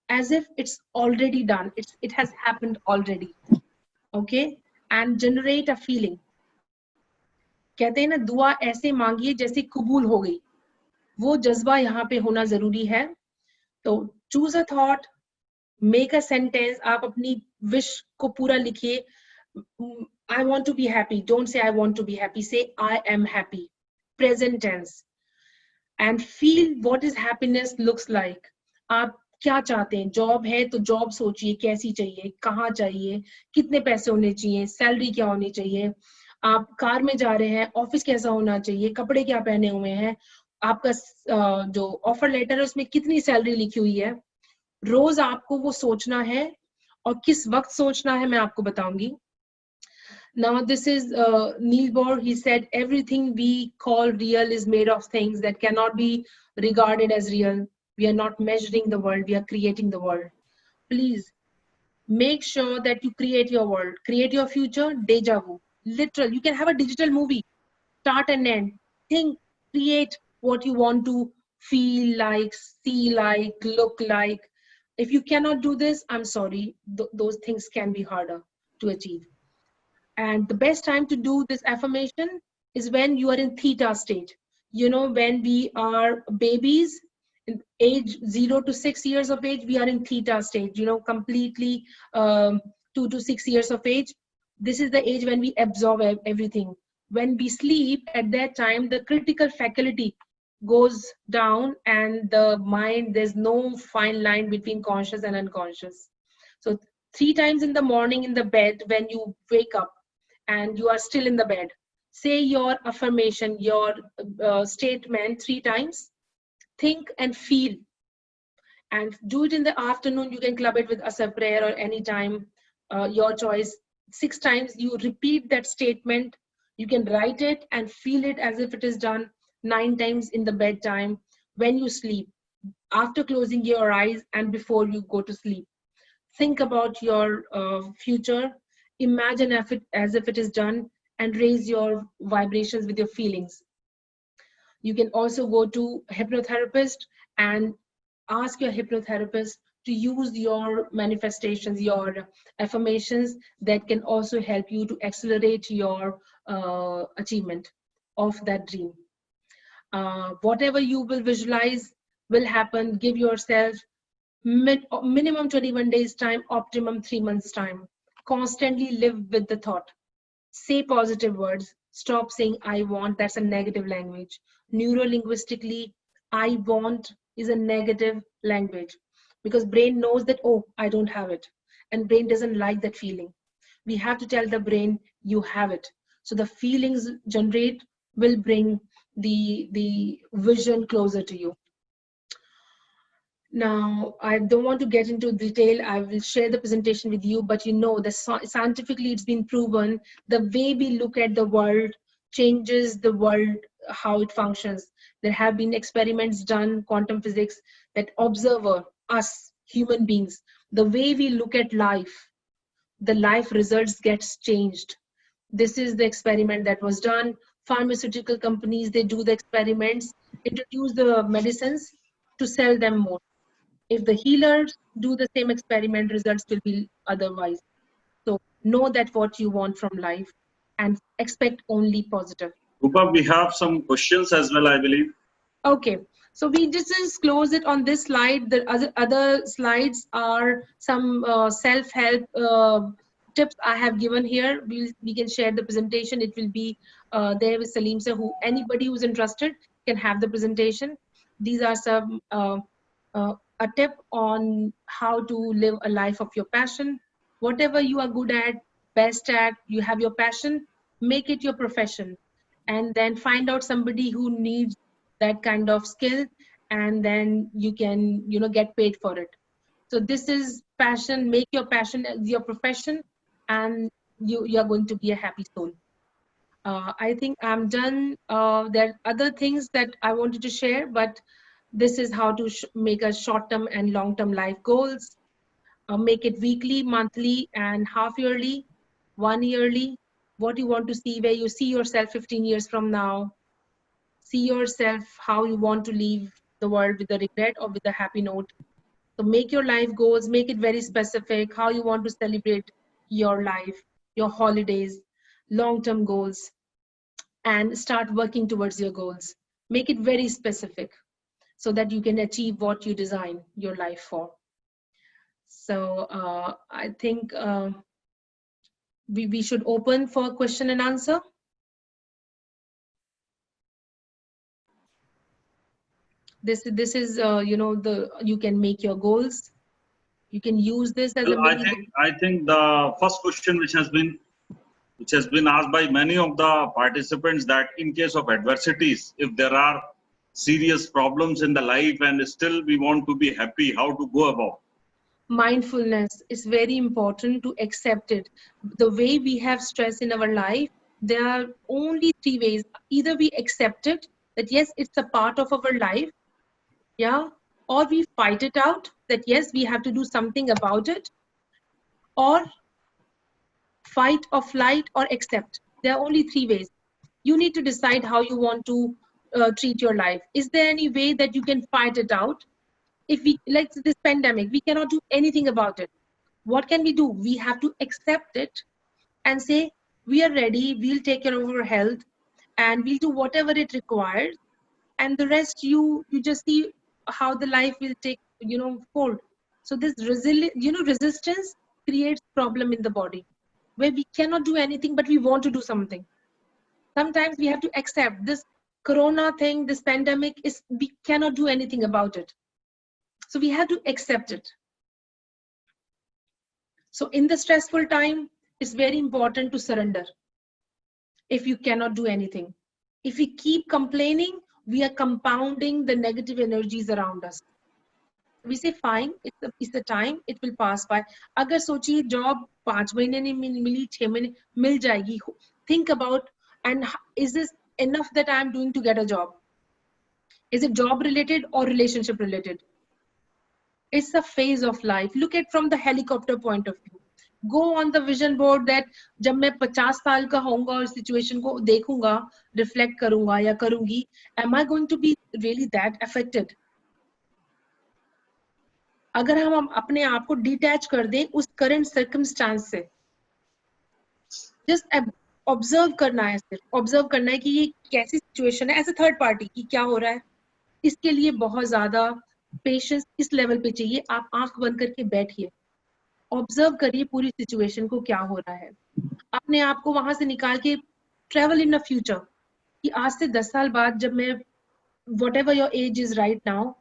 as if it's already done. It has happened already. Okay? And generate a feeling. कहते हैं ना, दुआ ऐसे मांगिए जैसे कबूल हो गई. वो जज्बा यहाँ पे होना जरूरी है. तो choose a thought, make a sentence. आप अपनी wish को पूरा लिखिए. I want to be happy. Don't say I want to be happy. Say I am happy. Present tense. And feel what is happiness looks like. आप क्या चाहते हैं? Job है तो जॉब सोचिए कैसी चाहिए, कहाँ चाहिए, कितने पैसे होने चाहिए, सैलरी क्या होनी चाहिए. आप कार में जा रहे हैं, ऑफिस कैसा होना चाहिए, कपड़े क्या पहने हुए हैं, आपका जो ऑफर लेटर है उसमें कितनी सैलरी लिखी हुई है. रोज आपको वो सोचना है, और किस वक्त सोचना है मैं आपको बताऊंगी. Now this is Neil Bohr. He said everything we call real is made of things that cannot be regarded as real. We are not measuring the world, we are creating the world. Please make sure that you create your world, create your future. Deja vu, literal. You can have a digital movie, start and end. Think, create what you want to feel like, see like, look like. If you cannot do this, I'm sorry, those things can be harder to achieve. And the best time to do this affirmation is when you are in theta state. You know, when we are babies, in age 0 to 6 years of age, we are in theta state, you know, completely 2 to 6 years of age. This is the age when we absorb everything. When we sleep, at that time, the critical faculty goes down, and the mind, there's no fine line between conscious and unconscious. So 3 times in the morning in the bed, when you wake up, and you are still in the bed, say your affirmation, your statement 3 times. Think and feel, and do it in the afternoon. You can club it with asr prayer or any time, your choice. 6 times you repeat that statement. You can write it and feel it as if it is done. 9 times in the bedtime, when you sleep, after closing your eyes and before you go to sleep. Think about your future. Imagine as if it is done, and raise your vibrations with your feelings. You can also go to hypnotherapist and ask your hypnotherapist to use your manifestations, your affirmations that can also help you to accelerate your achievement of that dream. Whatever you will visualize will happen. Give yourself minimum 21 days time, optimum 3 months time. Constantly live with the thought. Say positive words. Stop saying I want. That's a negative language. Neuro-linguistically, I want is a negative language, because brain knows that, oh, I don't have it, and brain doesn't like that feeling. We have to tell the brain you have it. So the feelings generate will bring the vision closer to you. Now, I don't want to get into detail. I will share the presentation with you, but you know, scientifically it's been proven the way we look at the world changes the world, how it functions. There have been experiments done, quantum physics, that observer, us human beings, the way we look at life, the life results gets changed. This is the experiment that was done. Pharmaceutical companies, they do the experiments, introduce the medicines to sell them more. If the healers do the same experiment, results will be otherwise. So know that what you want from life and expect only positive. Roopa, we have some questions as well, I believe. Okay, so we just close it on this slide. The other slides are some self-help tips I have given here. We can share the presentation. It will be there with Salim sir. Anybody who's interested can have the presentation. These are some a tip on how to live a life of your passion. Whatever you are good at, best at, you have your passion, make it your profession, and then find out somebody who needs that kind of skill, and then you can get paid for it. So this is passion. Make your passion as your profession, and you're going to be a happy soul. I think I'm done. There are other things that I wanted to share, but this is how to make a short-term and long-term life goals. Make it weekly, monthly, and half-yearly, 1 yearly. What you want to see, where you see yourself 15 years from now. See yourself how you want to leave the world, with a regret or with a happy note. So make your life goals, make it very specific, how you want to celebrate your life, your holidays, long-term goals, and start working towards your goals. Make it very specific so that you can achieve what you design your life for. So I think we should open for question and answer. This is you can make your goals. You can use this as a very I think the first question which has been asked by many of the participants, that in case of adversities, if there are serious problems in the life and still we want to be happy, how to go about? Mindfulness is very important to accept it. The way we have stress in our life, there are only three ways. Either we accept it, that yes, it's a part of our life, yeah, or we fight it out, that yes, we have to do something about it, or fight or flight or accept. There are only three ways. You need to decide how you want to treat your life. Is there any way that you can fight it out? If we, like this pandemic, we cannot do anything about it. What can we do? We have to accept it and say, we are ready, we'll take care of our health, and we'll do whatever it requires, and the rest you just see how the life will take hold. So this resistance creates problem in the body, where we cannot do anything but we want to do something. Sometimes we have to accept this corona thing, this pandemic is, we cannot do anything about it, so we have to accept it. So in the stressful time, it's very important to surrender. If you cannot do anything, if we keep complaining, we are compounding the negative energies around us. We say fine, it's the time, it will pass by. Agar sochiye job 5 mahine nahi mili, 6 mahine mil jayegi. Think about, and is this enough that I am doing to get a job? Is it job related or relationship related? It's a phase of life. Look at from the helicopter point of view. Go on the vision board that जब मैं 50 साल का होऊंगा और situation को देखूंगा, reflect करूंगा या करूंगी, am I going to be really that affected? अगर हम अपने आप को detach कर दें उस current circumstance से, just observe करना है, सिर्फ observe करना है कि ये कैसी situation है, as a third party कि क्या हो रहा है. इसके लिए बहुत ज्यादा पेशेंस इस लेवल पे चाहिए. आप आंख बंद करके बैठिए, ऑब्जर्व करिए पूरी सिचुएशन को, क्या हो रहा है. अपने आप को वहां से निकाल के ट्रेवल इन अ फ्यूचर, कि आज से 10 साल बाद जब मैं, whatever your age is right now,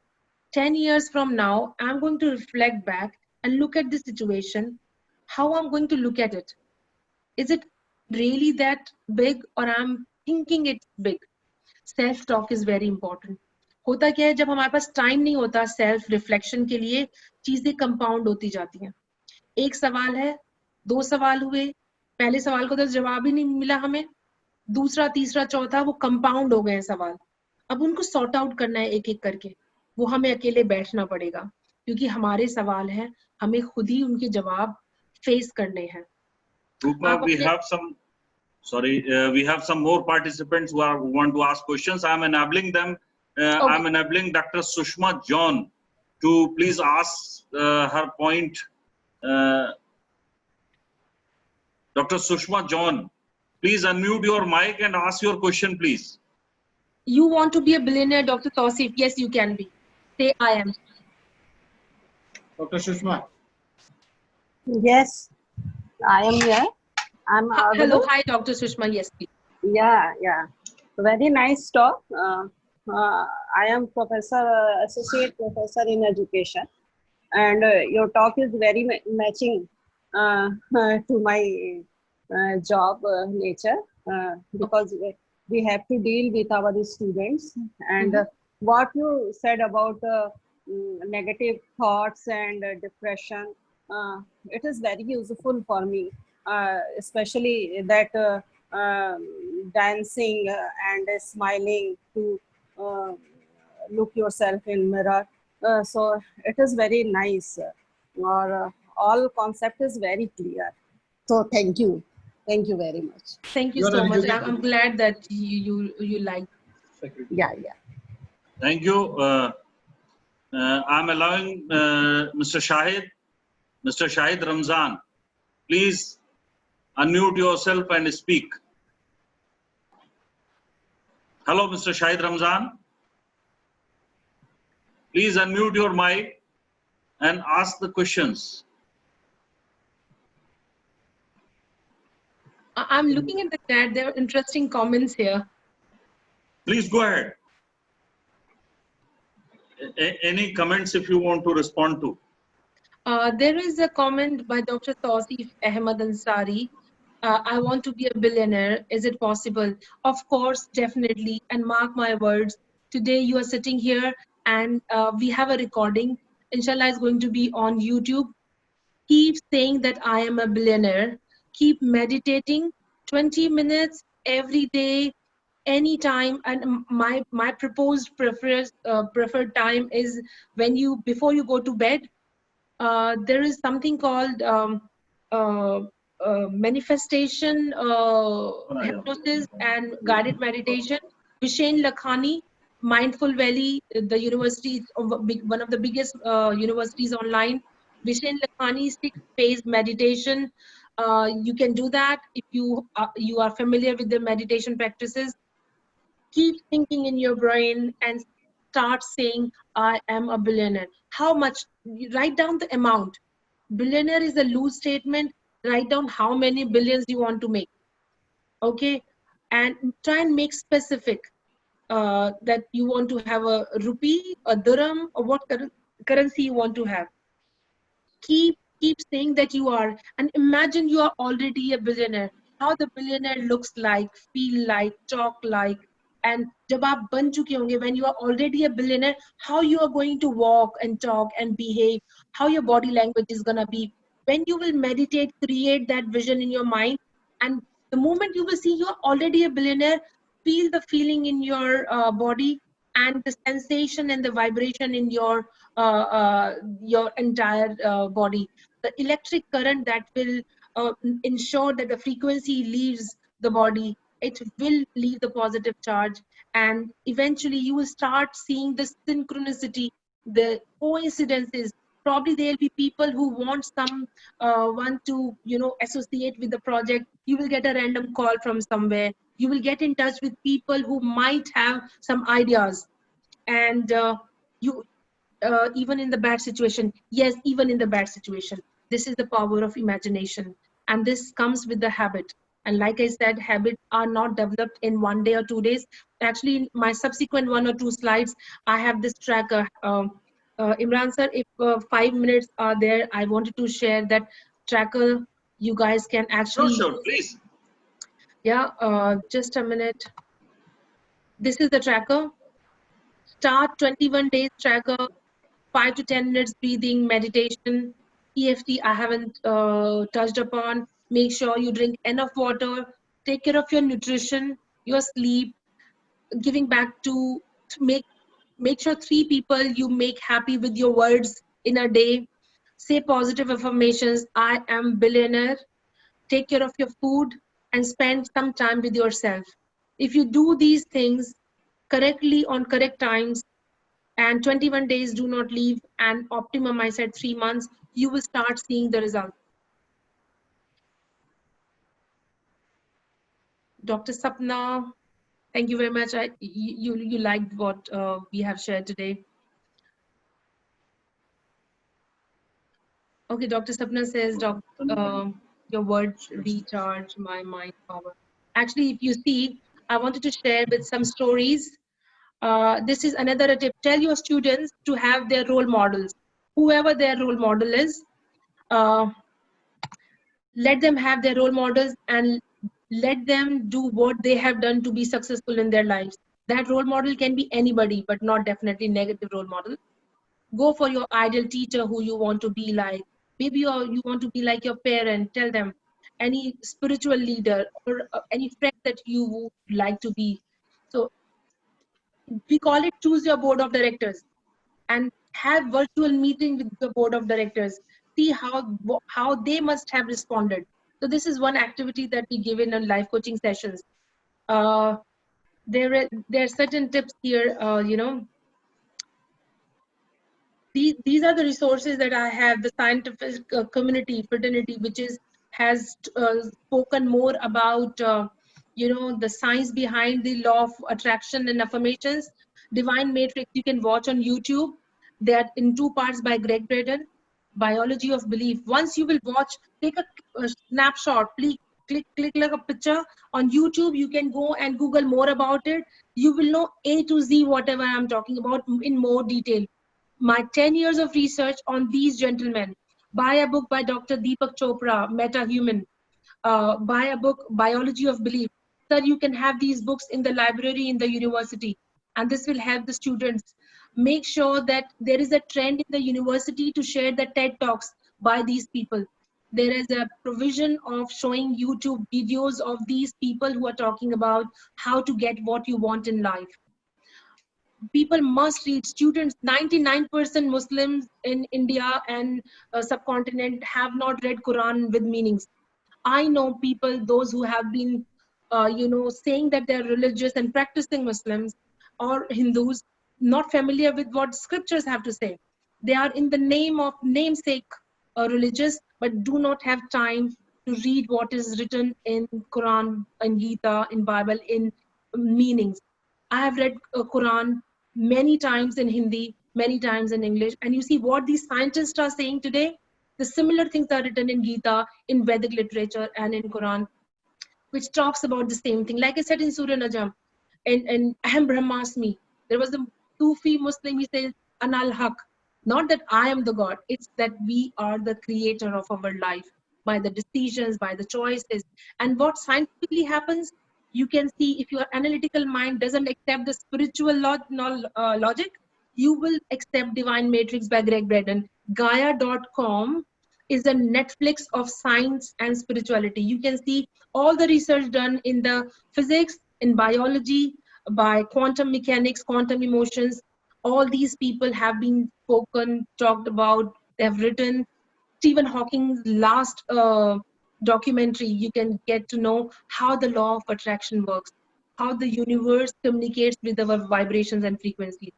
10 years from now, I'm going to reflect back and look at this situation, how I'm going to look at it. Is it really that big or I'm thinking it's big? Self talk is very important. होता क्या है, जब हमारे पास time नहीं होता self reflection के लिए, चीजें कंपाउंड होती जाती हैं. एक सवाल है, 2 सवाल हुए, पहले सवाल को तो जवाब ही नहीं मिला हमें, दूसरा तीसरा चौथा वो कंपाउंड हो गए सवाल. अब उनको सॉर्ट आउट करना है एक एक करके. वो हमें अकेले बैठना पड़ेगा, क्योंकि हमारे सवाल हैं, हमें खुद ही उनके जवाब फेस करने हैं. Roopa, we have some more participants who want to ask questions. I'm enabling them. Okay. I'm enabling Dr. Sushma John to please ask her point. Dr. Sushma John, please unmute your mic and ask your question, please. You want to be a billionaire, Dr. Tausif? Yes, you can be. Say I am. Dr. Sushma. Yes. I am here. I'm Hello, audible. hi, Dr. Sushma. Yes, please. Yeah. Very nice talk. I am associate professor in education, and your talk is very matching to my job nature because we have to deal with our students. And Mhm. what you said about negative thoughts and depression, it is very useful for me, especially that dancing and smiling to uh, look yourself in mirror. So it is very nice. Or all concept is very clear. So thank you very much. Thank you You are so an much. educator. I'm glad that you like. Yeah. Thank you. I'm allowing Mr. Shahid Ramzan. Please unmute yourself and speak. Hello, Mr. Shahid Ramzan. Please unmute your mic and ask the questions. I'm looking at the chat. There are interesting comments here. Please go ahead. Any comments if you want to respond to? There is a comment by Dr. Tausif Ahmad Ansari. I want to be a billionaire. Is it possible? Of course, definitely. And mark my words, today you are sitting here and we have a recording. Inshallah, is going to be on YouTube. Keep saying that I am a billionaire. Keep meditating 20 minutes every day, anytime. And my proposed preferred time is when you before you go to bed. There is something called uh, manifestation hypnosis and guided meditation. Vishen Lakhani, Mindful Valley, the university, one of the biggest universities online. Vishen Lakhani 6-phase meditation. You can do that if you are familiar with the meditation practices. Keep thinking in your brain and start saying, I am a billionaire. How much? Write down the amount. Billionaire is a loose statement. Write down how many billions you want to make. Okay. And try and make specific that you want to have a rupee, a dirham, or what currency you want to have. Keep saying that you are, and imagine you are already a billionaire. How the billionaire looks like, feel like, talk like. And जब आप बन चुके होंगे, when you are already a billionaire, how you are going to walk and talk and behave, how your body language is gonna be. When you will meditate, create that vision in your mind, and the moment you will see you are already a billionaire, feel the feeling in your body and the sensation and the vibration in your entire body. The electric current that will ensure that the frequency leaves the body. It will leave the positive charge, and eventually you will start seeing the synchronicity, the coincidences. Probably there'll be people who want some one to associate with the project. You will get a random call from somewhere. You will get in touch with people who might have some ideas, and you even in the bad situation, yes, even in the bad situation, this is the power of imagination, and this comes with the habit. And like I said, habits are not developed in 1 day or 2 days. Actually, in my subsequent 1 or 2 slides, I have this tracker. Imran sir, if 5 minutes are there, I wanted to share that tracker. You guys can actually, Sure, please. yeah, just a minute. This is the tracker. Start 21 days tracker, 5 to 10 minutes breathing, meditation. EFT, I haven't touched upon. Make sure you drink enough water, take care of your nutrition, your sleep, giving back to make sure 3 people you make happy with your words in a day. Say positive affirmations. I am billionaire. Take care of your food and spend some time with yourself. If you do these things correctly on correct times, and 21 days, do not leave, and optimum I said 3 months, you will start seeing the results. Dr. Sapna, thank you very much. You liked what we have shared today. Okay, Dr. Sapna says, your words recharge my mind power. Actually, if you see, I wanted to share with some stories. This is another tip. Tell your students to have their role models. Whoever their role model is, uh, let them have their role models and let them do what they have done to be successful in their lives. That role model can be anybody, but not definitely negative role model. Go for your ideal teacher who you want to be like. Maybe you want to be like your parent. Tell them any spiritual leader or any friend that you would like to be. So we call it choose your board of directors and have virtual meeting with the board of directors. See how they must have responded. So this is one activity that we give in live coaching sessions. Uh, there are certain tips here. These are the resources that I have. The scientific community fraternity, which has spoken more about the science behind the law of attraction and affirmations. Divine Matrix you can watch on YouTube. They are in 2 parts by Greg Braden. Biology of Belief. Once you will watch, take a snapshot, click like a picture on YouTube. You can go and Google more about it. You will know A to Z whatever I'm talking about in more detail. My 10 years of research on these gentlemen. Buy a book by Dr. Deepak Chopra, Meta Human. Buy a book, Biology of Belief. Sir, you can have these books in the library in the university, and this will help the students. Make sure that there is a trend in the university to share the TED Talks by these people. There is a provision of showing YouTube videos of these people who are talking about how to get what you want in life. People must read. Students, 99% Muslims in India and subcontinent have not read Quran with meanings. I know people, those who have been saying that they're religious and practicing Muslims or Hindus, not familiar with what scriptures have to say. They are in the name of namesake religious, but do not have time to read what is written in Quran, in Gita, in Bible, in meanings. I have read Quran many times in Hindi, many times in English, and you see what these scientists are saying today. The similar things are written in Gita, in Vedic literature, and in Quran, which talks about the same thing. Like I said in Surah Najm, and Ahem Brahmasmi, there was a Sufi Muslim, he says, Anal Haq. Not that I am the God, it's that we are the creator of our life by the decisions, by the choices. And what scientifically happens, you can see if your analytical mind doesn't accept the spiritual logic, you will accept Divine Matrix by Greg Braden. Gaia.com is a Netflix of science and spirituality. You can see all the research done in the physics, in biology, by quantum mechanics, quantum emotions. All these people have been spoken, talked about, they have written. Stephen Hawking's last documentary, you can get to know how the law of attraction works, how the universe communicates with our vibrations and frequencies.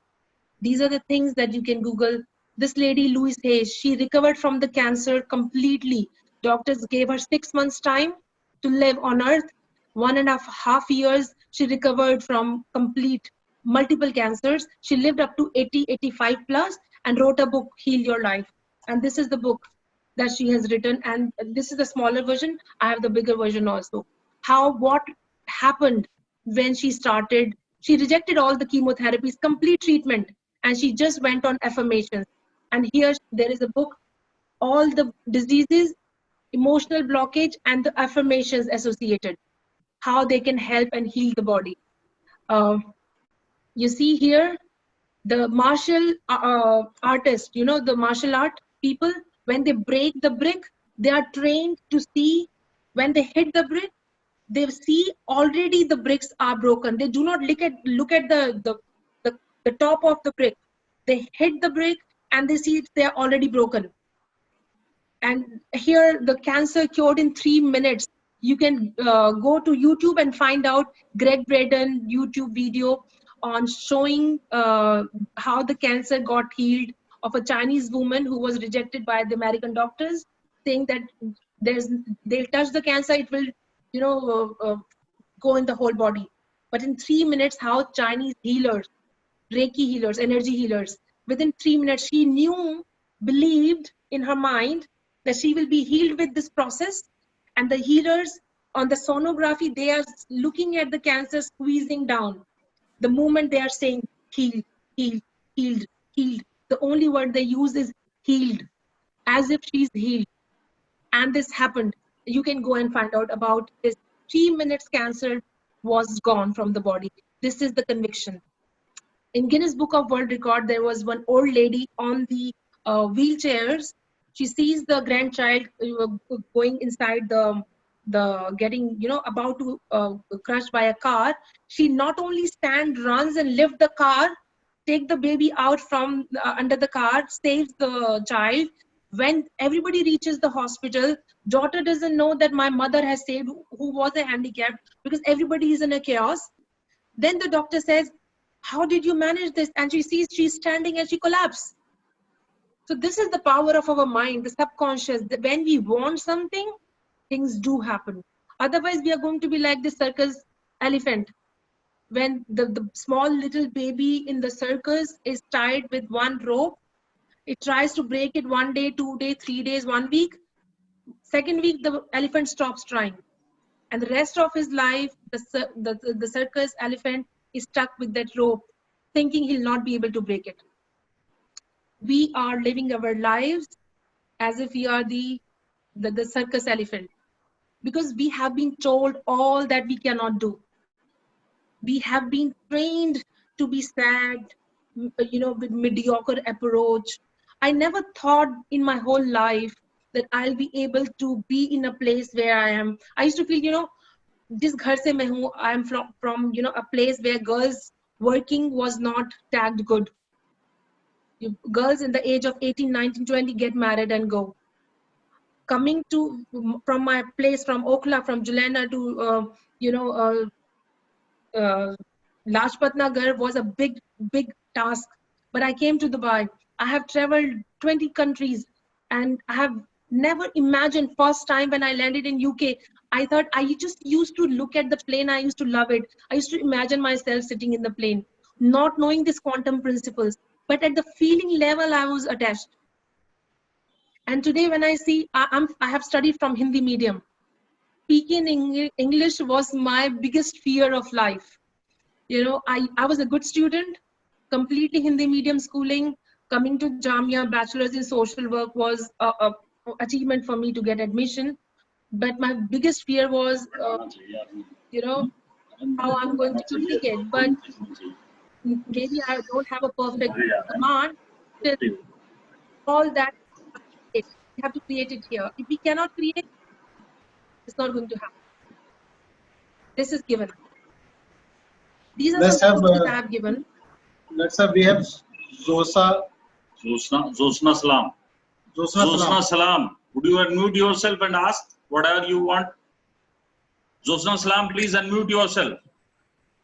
These are the things that you can Google. This lady, Louise Hayes, she recovered from the cancer completely. Doctors gave her 6 months time to live on earth. 1.5 years, she recovered from complete multiple cancers. She lived up to 80, 85 plus and wrote a book, Heal Your Life. And this is the book that she has written. And this is the smaller version. I have the bigger version also. What happened when she started, she rejected all the chemotherapies, complete treatment, and she just went on affirmations. And here there is a book, all the diseases, emotional blockage, and the affirmations associated, how they can help and heal the body. You see here, the martial artist, the martial art people, when they break the brick, they are trained to see when they hit the brick, they see already the bricks are broken. They do not look at the top of the brick. They hit the brick and they see they are already broken. And here, the cancer cured in 3 minutes. You can go to YouTube and find out Greg Braden YouTube video on showing how the cancer got healed of a Chinese woman who was rejected by the American doctors, saying that they'll touch the cancer, it will go in the whole body. But in 3 minutes, how Chinese healers, Reiki healers, energy healers, within 3 minutes, she believed in her mind that she will be healed with this process. And the healers on the sonography, they are looking at the cancer squeezing down. The moment they are saying healed, healed, healed, healed, the only word they use is healed, as if she's healed. And this happened. You can go and find out about this. 3 minutes cancer was gone from the body. This is the conviction. In Guinness Book of World Record, there was one old lady on the wheelchairs. She sees the grandchild going inside the getting, about to crushed by a car. She not only runs and lift the car, take the baby out from under the car, saves the child. When everybody reaches the hospital, daughter doesn't know that my mother has saved, who was a handicapped, because everybody is in a chaos. Then the doctor says, how did you manage this? And she sees she's standing and she collapses. So this is the power of our mind, the subconscious. When we want something, things do happen. Otherwise, we are going to be like the circus elephant. When the small little baby in the circus is tied with one rope, it tries to break it 1 day, 2 days, 3 days, 1 week. Second week, the elephant stops trying. And the rest of his life, the circus elephant is stuck with that rope, thinking he'll not be able to break it. We are living our lives as if we are the circus elephant, because we have been told all that we cannot do. We have been trained to be sad, with mediocre approach. I never thought in my whole life that I'll be able to be in a place where I am. I used to feel, जिस घर से मैं हूँ, I am from a place where girls working was not tagged good. Girls in the age of 18, 19, 20 get married and go. Coming from my place, from Okla, from Julena to Lajpat Nagar was a big task. But I came to Dubai. I have traveled 20 countries, and I have never imagined. First time when I landed in UK, I thought, I just used to look at the plane. I used to love it. I used to imagine myself sitting in the plane, not knowing these quantum principles. But at the feeling level, I was attached. And today when I see, I have studied from Hindi medium. Speaking English was my biggest fear of life. I was a good student, completely Hindi medium schooling. Coming to Jamia, bachelor's in social work was a achievement for me to get admission. But my biggest fear was, how I'm going to communicate. But maybe I don't have a perfect command. All that, we have to create it here. If we cannot create, it's not going to happen. This is given. These are the courses I have given. We have Josna Salam. Josna Salam. Would you unmute yourself and ask whatever you want? Josna Salam, please unmute yourself.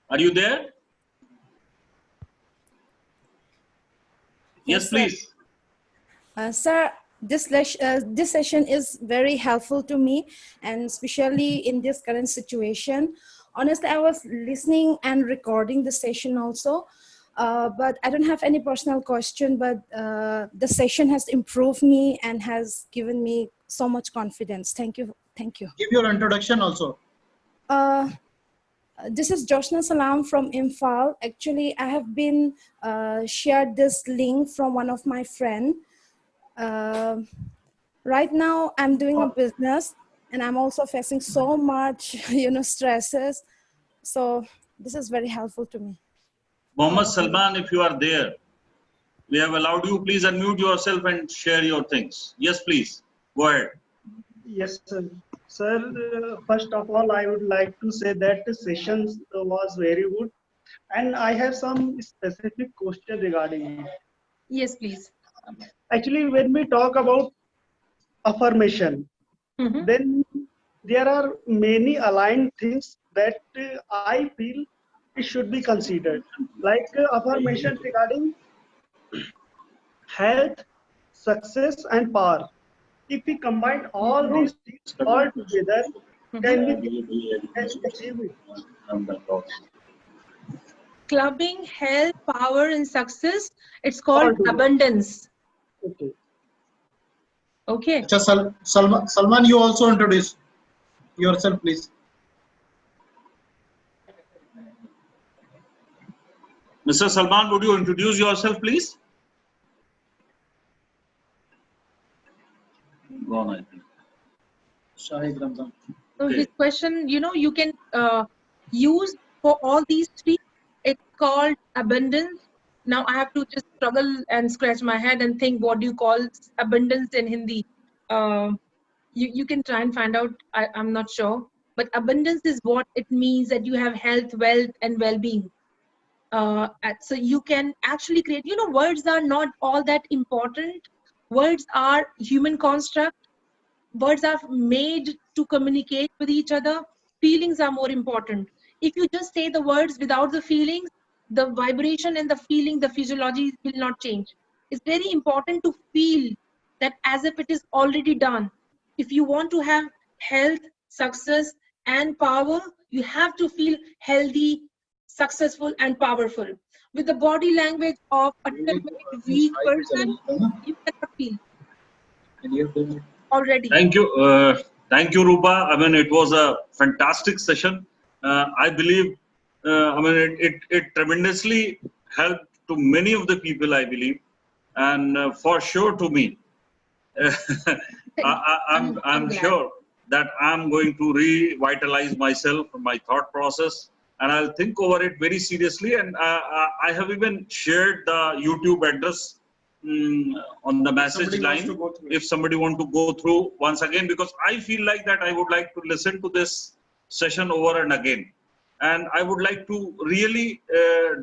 Are you there? Yes, please. Sir, this session is very helpful to me, and especially in this current situation. Honestly, I was listening and recording the session also, but I don't have any personal question, but the session has improved me and has given me so much confidence. Thank you. Thank you. Give your introduction also. This is Josna Salam from Imphal. Actually, I have been shared this link from one of my friends. Right now, I'm doing a business, and I'm also facing so much, stresses. So this is very helpful to me. Mohammed Salman, if you are there, we have allowed you. Please unmute yourself and share your things. Yes, please. Go ahead. Yes, sir. Sir, first of all, I would like to say that the session was very good, and I have some specific question regarding it. Yes, please. Actually, when we talk about affirmation, then there are many aligned things that I feel it should be considered, like affirmation regarding health, success, and power. If we combine all these things all together, can we achieve it? Clubbing, health, power, and success. It's called abundance. Okay. Okay. Salman, you also introduce. yourself, please. Mr. Salman, would you introduce yourself, please? Go on, I think. Shahid Ramzan. So Okay. his question, you can use for all these three. It's called abundance. Now I have to just struggle and scratch my head and think, what do you call abundance in Hindi? You can try and find out. I'm not sure. But abundance is what it means, that you have health, wealth, and well-being. So you can actually create, words are not all that important. Words are human construct. Words are made to communicate with each other. Feelings are more important. If you just say the words without the feelings, the vibration and the feeling, the physiology will not change. It's very important to feel that as if it is already done. If you want to have health, success, and power, you have to feel healthy, successful, and powerful. With the body language of a timid, weak person, you cannot feel already. Thank you. Thank you, Roopa. I mean, it was a fantastic session. I believe, it tremendously helped to many of the people, I believe, and for sure to me. I'm glad. sure that I'm going to revitalize myself, my thought process, and I'll think over it very seriously. And I have even shared the YouTube address on the message line. If somebody want to go through once again, because I feel like that I would like to listen to this session over and again, and I would like to really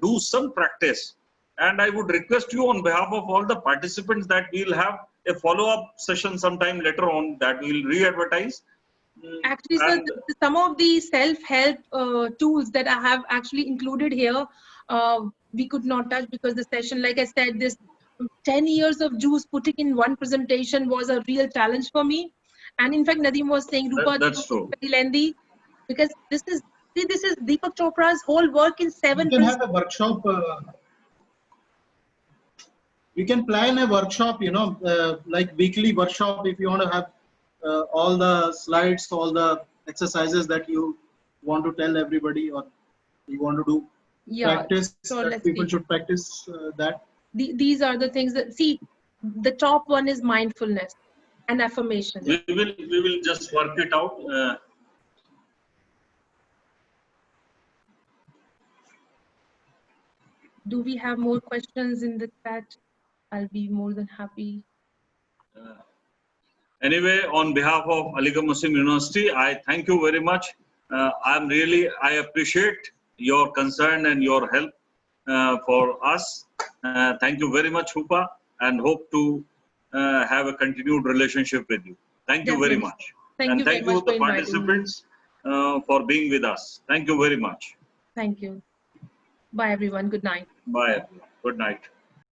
do some practice. And I would request you on behalf of all the participants that we'll have a follow-up session sometime later on that we'll re-advertise. Actually, sir, some of the self-help tools that I have actually included here, we could not touch because the session, like I said, this 10 years of juice putting in one presentation was a real challenge for me. And in fact, Nadeem was saying, Roopa, That's true. Very lengthy, because this is Deepak Chopra's whole work in 7 You can have a workshop. You can plan a workshop, like weekly workshop, if you want to have all the slides, all the exercises that you want to tell everybody, or you want to do practice. So that people should practice that. These are the things that, see, the top one is mindfulness and affirmation. We will just work it out. Do we have more questions in the chat? I'll be more than happy. Anyway, on behalf of Aligarh Muslim University, I thank you very much. I appreciate your concern and your help for us. Thank you very much, Roopa, and hope to have a continued relationship with you. Thank you very much. Thank you thank you the participants for being with us. Thank you very much. Thank you. Bye, everyone. Good night. Bye. Good night.